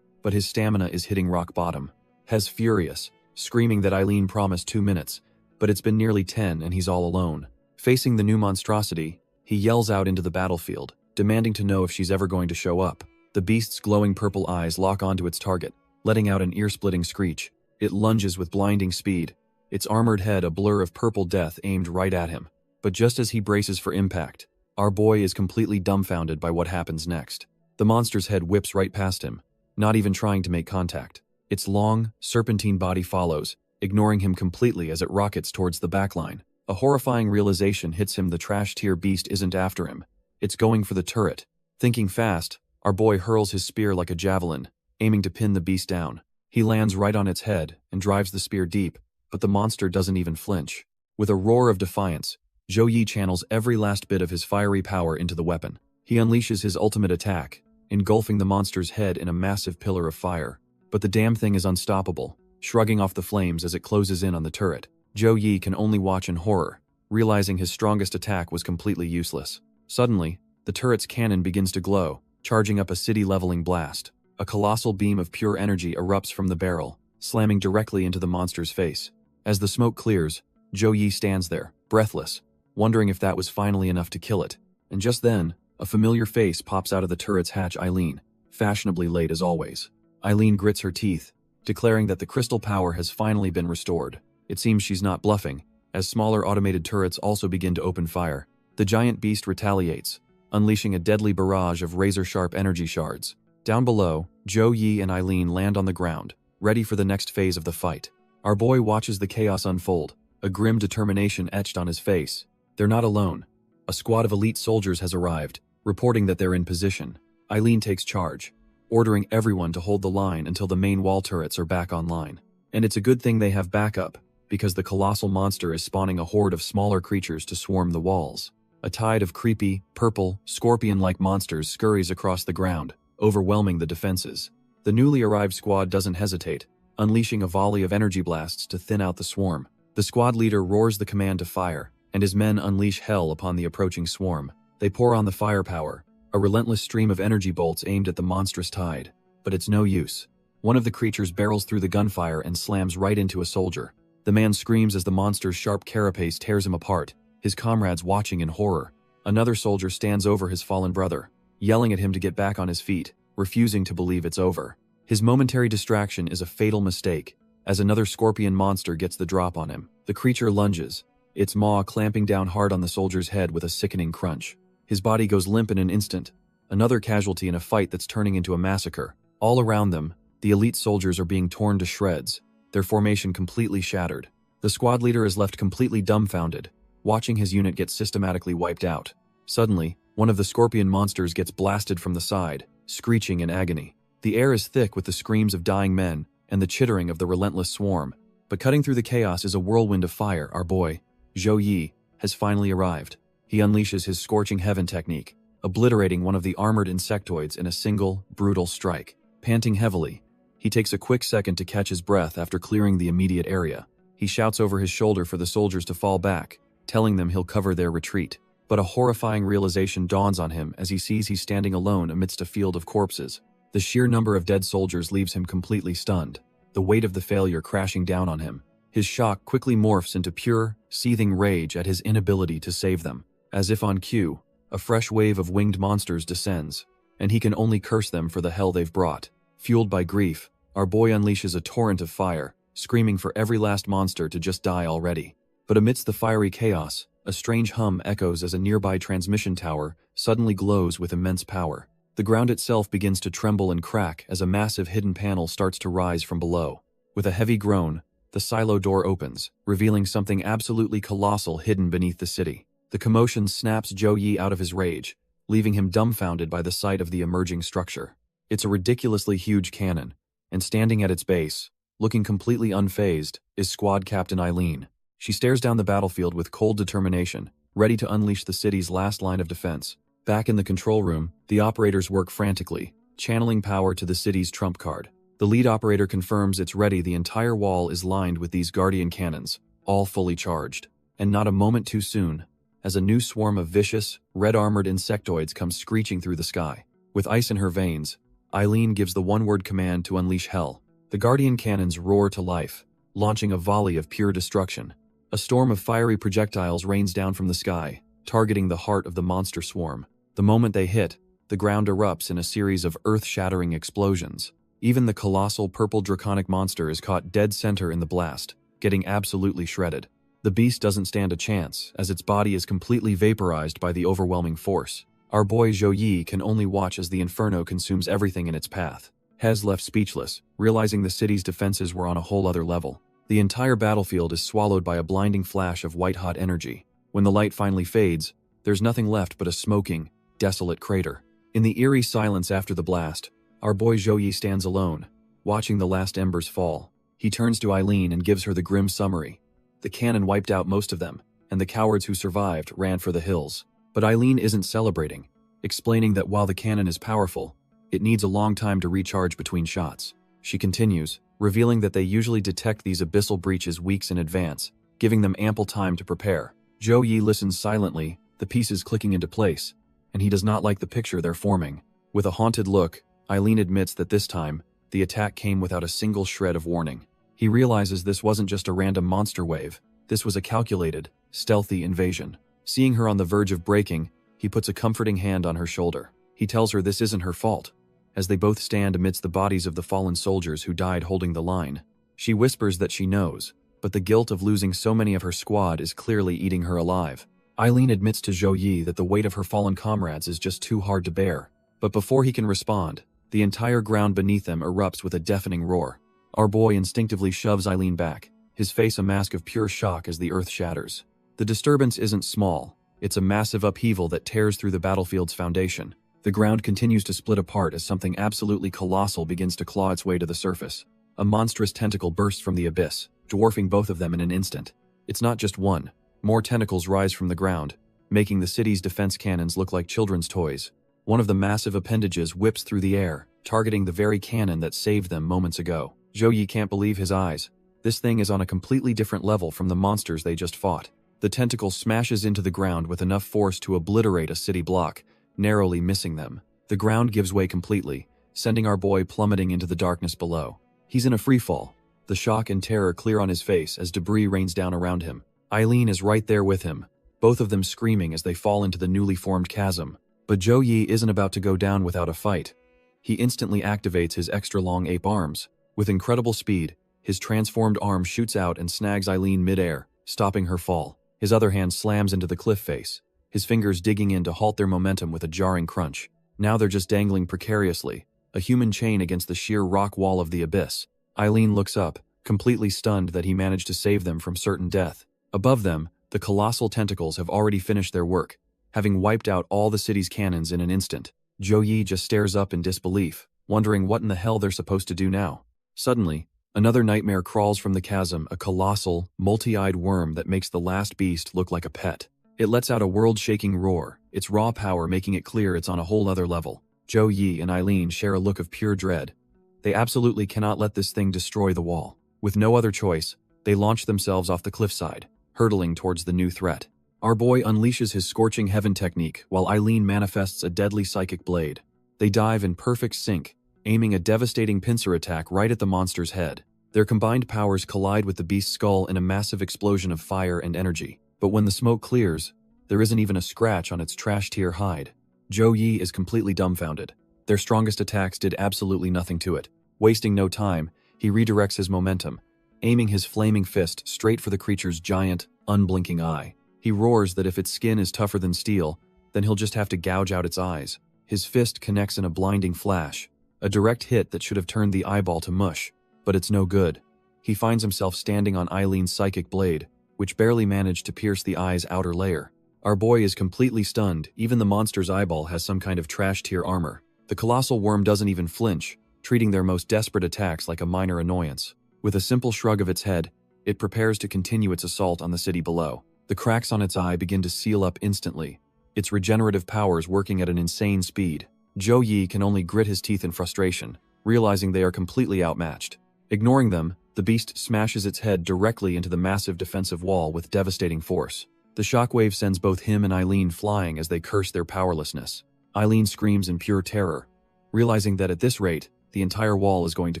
but his stamina is hitting rock bottom. Hez furious, screaming that Eileen promised 2 minutes, but it's been nearly 10 and he's all alone. Facing the new monstrosity, he yells out into the battlefield, demanding to know if she's ever going to show up. The beast's glowing purple eyes lock onto its target, letting out an ear-splitting screech. It lunges with blinding speed, its armored head a blur of purple death aimed right at him. But just as he braces for impact, our boy is completely dumbfounded by what happens next. The monster's head whips right past him, not even trying to make contact. Its long, serpentine body follows, ignoring him completely as it rockets towards the backline. A horrifying realization hits him: the trash-tier beast isn't after him. It's going for the turret. Thinking fast, our boy hurls his spear like a javelin, aiming to pin the beast down. He lands right on its head and drives the spear deep, but the monster doesn't even flinch. With a roar of defiance, Zhou Yi channels every last bit of his fiery power into the weapon. He unleashes his ultimate attack, engulfing the monster's head in a massive pillar of fire. But the damn thing is unstoppable, shrugging off the flames as it closes in on the turret. Zhou Yi can only watch in horror, realizing his strongest attack was completely useless. Suddenly, the turret's cannon begins to glow, charging up a city-leveling blast. A colossal beam of pure energy erupts from the barrel, slamming directly into the monster's face. As the smoke clears, Zhou Yi stands there, breathless, wondering if that was finally enough to kill it. And just then, a familiar face pops out of the turret's hatch: Eileen, fashionably late as always. Eileen grits her teeth, declaring that the crystal power has finally been restored. It seems she's not bluffing, as smaller automated turrets also begin to open fire. The giant beast retaliates, unleashing a deadly barrage of razor-sharp energy shards. Down below, Zhou Yi and Eileen land on the ground, ready for the next phase of the fight. Our boy watches the chaos unfold, a grim determination etched on his face. They're not alone. A squad of elite soldiers has arrived, reporting that they're in position. Eileen takes charge, ordering everyone to hold the line until the main wall turrets are back online. And it's a good thing they have backup, because the colossal monster is spawning a horde of smaller creatures to swarm the walls. A tide of creepy, purple, scorpion-like monsters scurries across the ground, overwhelming the defenses. The newly arrived squad doesn't hesitate, unleashing a volley of energy blasts to thin out the swarm. The squad leader roars the command to fire, and his men unleash hell upon the approaching swarm. They pour on the firepower, a relentless stream of energy bolts aimed at the monstrous tide. But it's no use. One of the creatures barrels through the gunfire and slams right into a soldier. The man screams as the monster's sharp carapace tears him apart, his comrades watching in horror. Another soldier stands over his fallen brother, yelling at him to get back on his feet, refusing to believe it's over. His momentary distraction is a fatal mistake, as another scorpion monster gets the drop on him. The creature lunges, its maw clamping down hard on the soldier's head with a sickening crunch. His body goes limp in an instant, another casualty in a fight that's turning into a massacre. All around them, the elite soldiers are being torn to shreds, their formation completely shattered. The squad leader is left completely dumbfounded, watching his unit get systematically wiped out. Suddenly, one of the scorpion monsters gets blasted from the side, screeching in agony. The air is thick with the screams of dying men and the chittering of the relentless swarm. But cutting through the chaos is a whirlwind of fire. Our boy, Zhou Yi, has finally arrived. He unleashes his scorching heaven technique, obliterating one of the armored insectoids in a single, brutal strike. Panting heavily, he takes a quick second to catch his breath after clearing the immediate area. He shouts over his shoulder for the soldiers to fall back, telling them he'll cover their retreat. But a horrifying realization dawns on him as he sees he's standing alone amidst a field of corpses. The sheer number of dead soldiers leaves him completely stunned, the weight of the failure crashing down on him. His shock quickly morphs into pure, seething rage at his inability to save them. As if on cue, a fresh wave of winged monsters descends, and he can only curse them for the hell they've brought. Fueled by grief, our boy unleashes a torrent of fire, screaming for every last monster to just die already. But amidst the fiery chaos, a strange hum echoes as a nearby transmission tower suddenly glows with immense power. The ground itself begins to tremble and crack as a massive hidden panel starts to rise from below. With a heavy groan, the silo door opens, revealing something absolutely colossal hidden beneath the city. The commotion snaps Zhou Yi out of his rage, leaving him dumbfounded by the sight of the emerging structure. It's a ridiculously huge cannon, and standing at its base, looking completely unfazed, is Squad Captain Eileen. She stares down the battlefield with cold determination, ready to unleash the city's last line of defense. Back in the control room, the operators work frantically, channeling power to the city's trump card. The lead operator confirms it's ready. The entire wall is lined with these guardian cannons, all fully charged. And not a moment too soon, as a new swarm of vicious, red-armored insectoids comes screeching through the sky. With ice in her veins, Eileen gives the one-word command to unleash hell. The guardian cannons roar to life, launching a volley of pure destruction. A storm of fiery projectiles rains down from the sky, targeting the heart of the monster swarm. The moment they hit, the ground erupts in a series of earth-shattering explosions. Even the colossal purple draconic monster is caught dead center in the blast, getting absolutely shredded. The beast doesn't stand a chance, as its body is completely vaporized by the overwhelming force. Our boy Zhou Yi can only watch as the inferno consumes everything in its path. Hez left speechless, realizing the city's defenses were on a whole other level. The entire battlefield is swallowed by a blinding flash of white-hot energy. When the light finally fades, there's nothing left but a smoking, desolate crater. In the eerie silence after the blast, our boy Zhou Yi stands alone, watching the last embers fall. He turns to Eileen and gives her the grim summary. The cannon wiped out most of them, and the cowards who survived ran for the hills. But Eileen isn't celebrating, explaining that while the cannon is powerful, it needs a long time to recharge between shots. She continues, revealing that they usually detect these abyssal breaches weeks in advance, giving them ample time to prepare. Zhou Yi listens silently, the pieces clicking into place, and he does not like the picture they're forming. With a haunted look, Eileen admits that this time, the attack came without a single shred of warning. He realizes this wasn't just a random monster wave, this was a calculated, stealthy invasion. Seeing her on the verge of breaking, he puts a comforting hand on her shoulder. He tells her this isn't her fault, as they both stand amidst the bodies of the fallen soldiers who died holding the line. She whispers that she knows, but the guilt of losing so many of her squad is clearly eating her alive. Eileen admits to Zhou Yi that the weight of her fallen comrades is just too hard to bear. But before he can respond, the entire ground beneath them erupts with a deafening roar. Our boy instinctively shoves Eileen back, his face a mask of pure shock as the earth shatters. The disturbance isn't small, it's a massive upheaval that tears through the battlefield's foundation. The ground continues to split apart as something absolutely colossal begins to claw its way to the surface. A monstrous tentacle bursts from the abyss, dwarfing both of them in an instant. It's not just one. More tentacles rise from the ground, making the city's defense cannons look like children's toys. One of the massive appendages whips through the air, targeting the very cannon that saved them moments ago. Zhou Yi can't believe his eyes. This thing is on a completely different level from the monsters they just fought. The tentacle smashes into the ground with enough force to obliterate a city block, narrowly missing them. The ground gives way completely, sending our boy plummeting into the darkness below. He's in a freefall, the shock and terror clear on his face as debris rains down around him. Eileen is right there with him, both of them screaming as they fall into the newly formed chasm. But Zhou Yi isn't about to go down without a fight. He instantly activates his extra-long ape arms. With incredible speed, his transformed arm shoots out and snags Eileen mid-air, stopping her fall. His other hand slams into the cliff face, his fingers digging in to halt their momentum with a jarring crunch. Now they're just dangling precariously, a human chain against the sheer rock wall of the abyss. Eileen looks up, completely stunned that he managed to save them from certain death. Above them, the colossal tentacles have already finished their work, having wiped out all the city's cannons in an instant. Zhou Yi just stares up in disbelief, wondering what in the hell they're supposed to do now. Suddenly, another nightmare crawls from the chasm, a colossal, multi-eyed worm that makes the last beast look like a pet. It lets out a world-shaking roar, its raw power making it clear it's on a whole other level. Zhou Yi and Eileen share a look of pure dread. They absolutely cannot let this thing destroy the wall. With no other choice, they launch themselves off the cliffside, hurtling towards the new threat. Our boy unleashes his scorching heaven technique while Eileen manifests a deadly psychic blade. They dive in perfect sync, aiming a devastating pincer attack right at the monster's head. Their combined powers collide with the beast's skull in a massive explosion of fire and energy. But when the smoke clears, there isn't even a scratch on its trash-tier hide. Zhou Yi is completely dumbfounded. Their strongest attacks did absolutely nothing to it. Wasting no time, he redirects his momentum, aiming his flaming fist straight for the creature's giant, unblinking eye. He roars that if its skin is tougher than steel, then he'll just have to gouge out its eyes. His fist connects in a blinding flash, a direct hit that should have turned the eyeball to mush, but it's no good. He finds himself standing on Eileen's psychic blade, which barely managed to pierce the eye's outer layer. Our boy is completely stunned. Even the monster's eyeball has some kind of trash-tier armor. The colossal worm doesn't even flinch, treating their most desperate attacks like a minor annoyance. With a simple shrug of its head, it prepares to continue its assault on the city below. The cracks on its eye begin to seal up instantly, its regenerative powers working at an insane speed. Zhou Yi can only grit his teeth in frustration, realizing they are completely outmatched. Ignoring them, the beast smashes its head directly into the massive defensive wall with devastating force. The shockwave sends both him and Eileen flying as they curse their powerlessness. Eileen screams in pure terror, realizing that at this rate, the entire wall is going to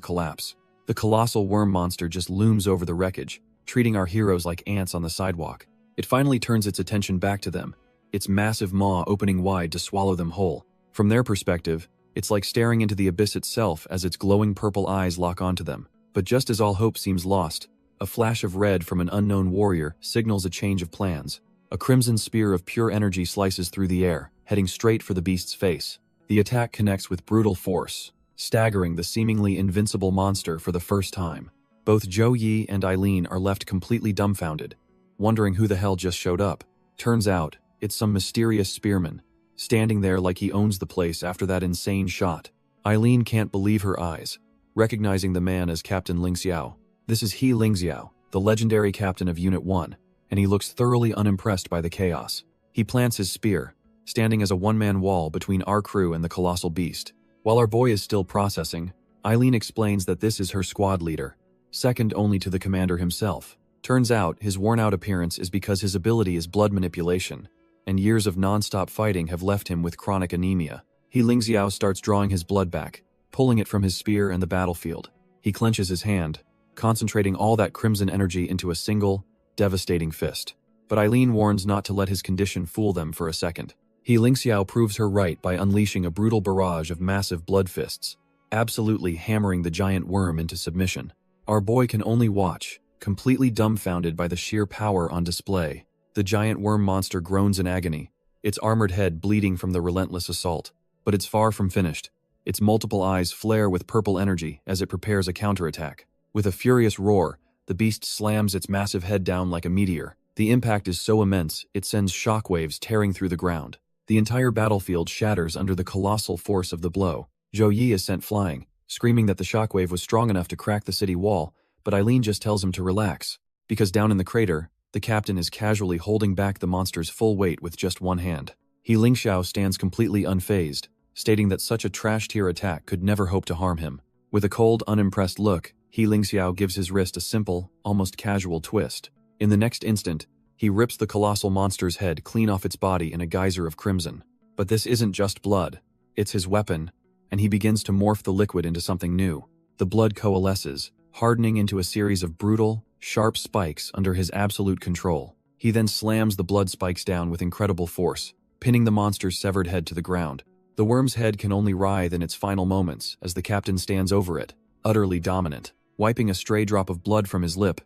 collapse. The colossal worm monster just looms over the wreckage, treating our heroes like ants on the sidewalk. It finally turns its attention back to them, its massive maw opening wide to swallow them whole. From their perspective, it's like staring into the abyss itself as its glowing purple eyes lock onto them. But just as all hope seems lost, a flash of red from an unknown warrior signals a change of plans. A crimson spear of pure energy slices through the air, heading straight for the beast's face. The attack connects with brutal force, staggering the seemingly invincible monster for the first time. Both Zhou Yi and Eileen are left completely dumbfounded, wondering who the hell just showed up. Turns out, it's some mysterious spearman, standing there like he owns the place after that insane shot. Eileen can't believe her eyes, recognizing the man as Captain Lingxiao. This is He Lingxiao, the legendary captain of Unit 1, and he looks thoroughly unimpressed by the chaos. He plants his spear, standing as a one-man wall between our crew and the colossal beast. While our boy is still processing, Eileen explains that this is her squad leader, second only to the commander himself. Turns out, his worn-out appearance is because his ability is blood manipulation, and years of non-stop fighting have left him with chronic anemia. He Lingxiao starts drawing his blood back, pulling it from his spear and the battlefield. He clenches his hand, concentrating all that crimson energy into a single, devastating fist. But Eileen warns not to let his condition fool them for a second. He Lingxiao proves her right by unleashing a brutal barrage of massive blood fists, absolutely hammering the giant worm into submission. Our boy can only watch, completely dumbfounded by the sheer power on display. The giant worm monster groans in agony, its armored head bleeding from the relentless assault. But it's far from finished. Its multiple eyes flare with purple energy as it prepares a counterattack. With a furious roar, the beast slams its massive head down like a meteor. The impact is so immense, it sends shockwaves tearing through the ground. The entire battlefield shatters under the colossal force of the blow. Zhou Yi is sent flying, screaming that the shockwave was strong enough to crack the city wall, but Eileen just tells him to relax, because down in the crater, the captain is casually holding back the monster's full weight with just one hand. He Lingxiao stands completely unfazed, stating that such a trash-tier attack could never hope to harm him. With a cold, unimpressed look, He Lingxiao gives his wrist a simple, almost casual twist. In the next instant, he rips the colossal monster's head clean off its body in a geyser of crimson. But this isn't just blood, it's his weapon, and he begins to morph the liquid into something new. The blood coalesces, hardening into a series of brutal, sharp spikes under his absolute control. He then slams the blood spikes down with incredible force, pinning the monster's severed head to the ground. The worm's head can only writhe in its final moments as the captain stands over it, utterly dominant. Wiping a stray drop of blood from his lip,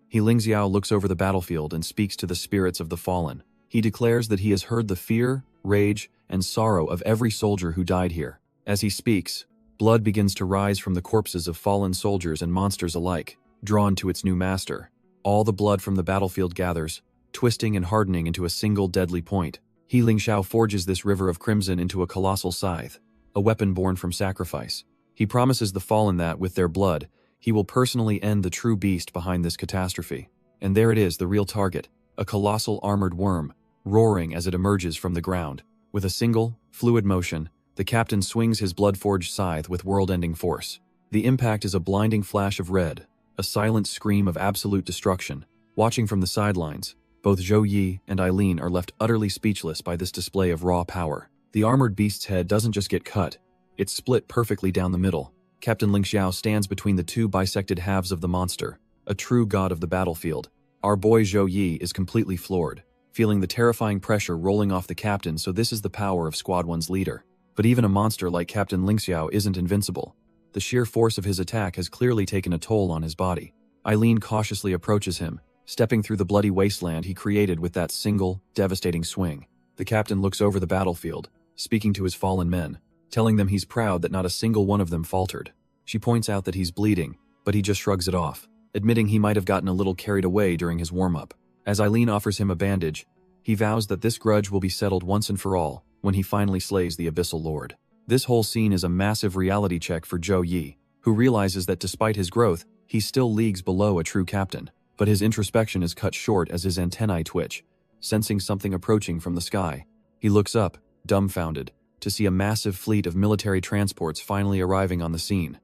He Lingxiao looks over the battlefield and speaks to the spirits of the fallen. He declares that he has heard the fear, rage, and sorrow of every soldier who died here. As he speaks, blood begins to rise from the corpses of fallen soldiers and monsters alike, drawn to its new master. All the blood from the battlefield gathers, twisting and hardening into a single deadly point. He Lingxiao forges this river of crimson into a colossal scythe, a weapon born from sacrifice. He promises the fallen that, with their blood, he will personally end the true beast behind this catastrophe. And there it is, the real target, a colossal armored worm, roaring as it emerges from the ground. With a single, fluid motion, the captain swings his blood-forged scythe with world-ending force. The impact is a blinding flash of red, a silent scream of absolute destruction. Watching from the sidelines, both Zhou Yi and Eileen are left utterly speechless by this display of raw power. The armored beast's head doesn't just get cut, it's split perfectly down the middle. Captain Lingxiao stands between the two bisected halves of the monster, a true god of the battlefield. Our boy Zhou Yi is completely floored, feeling the terrifying pressure rolling off the captain. So this is the power of Squad 1's leader. But even a monster like Captain Lingxiao isn't invincible. The sheer force of his attack has clearly taken a toll on his body. Eileen cautiously approaches him, stepping through the bloody wasteland he created with that single, devastating swing. The captain looks over the battlefield, speaking to his fallen men, telling them he's proud that not a single one of them faltered. She points out that he's bleeding, but he just shrugs it off, admitting he might have gotten a little carried away during his warm-up. As Eileen offers him a bandage, he vows that this grudge will be settled once and for all when he finally slays the Abyssal Lord. This whole scene is a massive reality check for Zhou Yi, who realizes that despite his growth, he's still leagues below a true captain. But his introspection is cut short as his antennae twitch, sensing something approaching from the sky. He looks up, dumbfounded, to see a massive fleet of military transports finally arriving on the scene.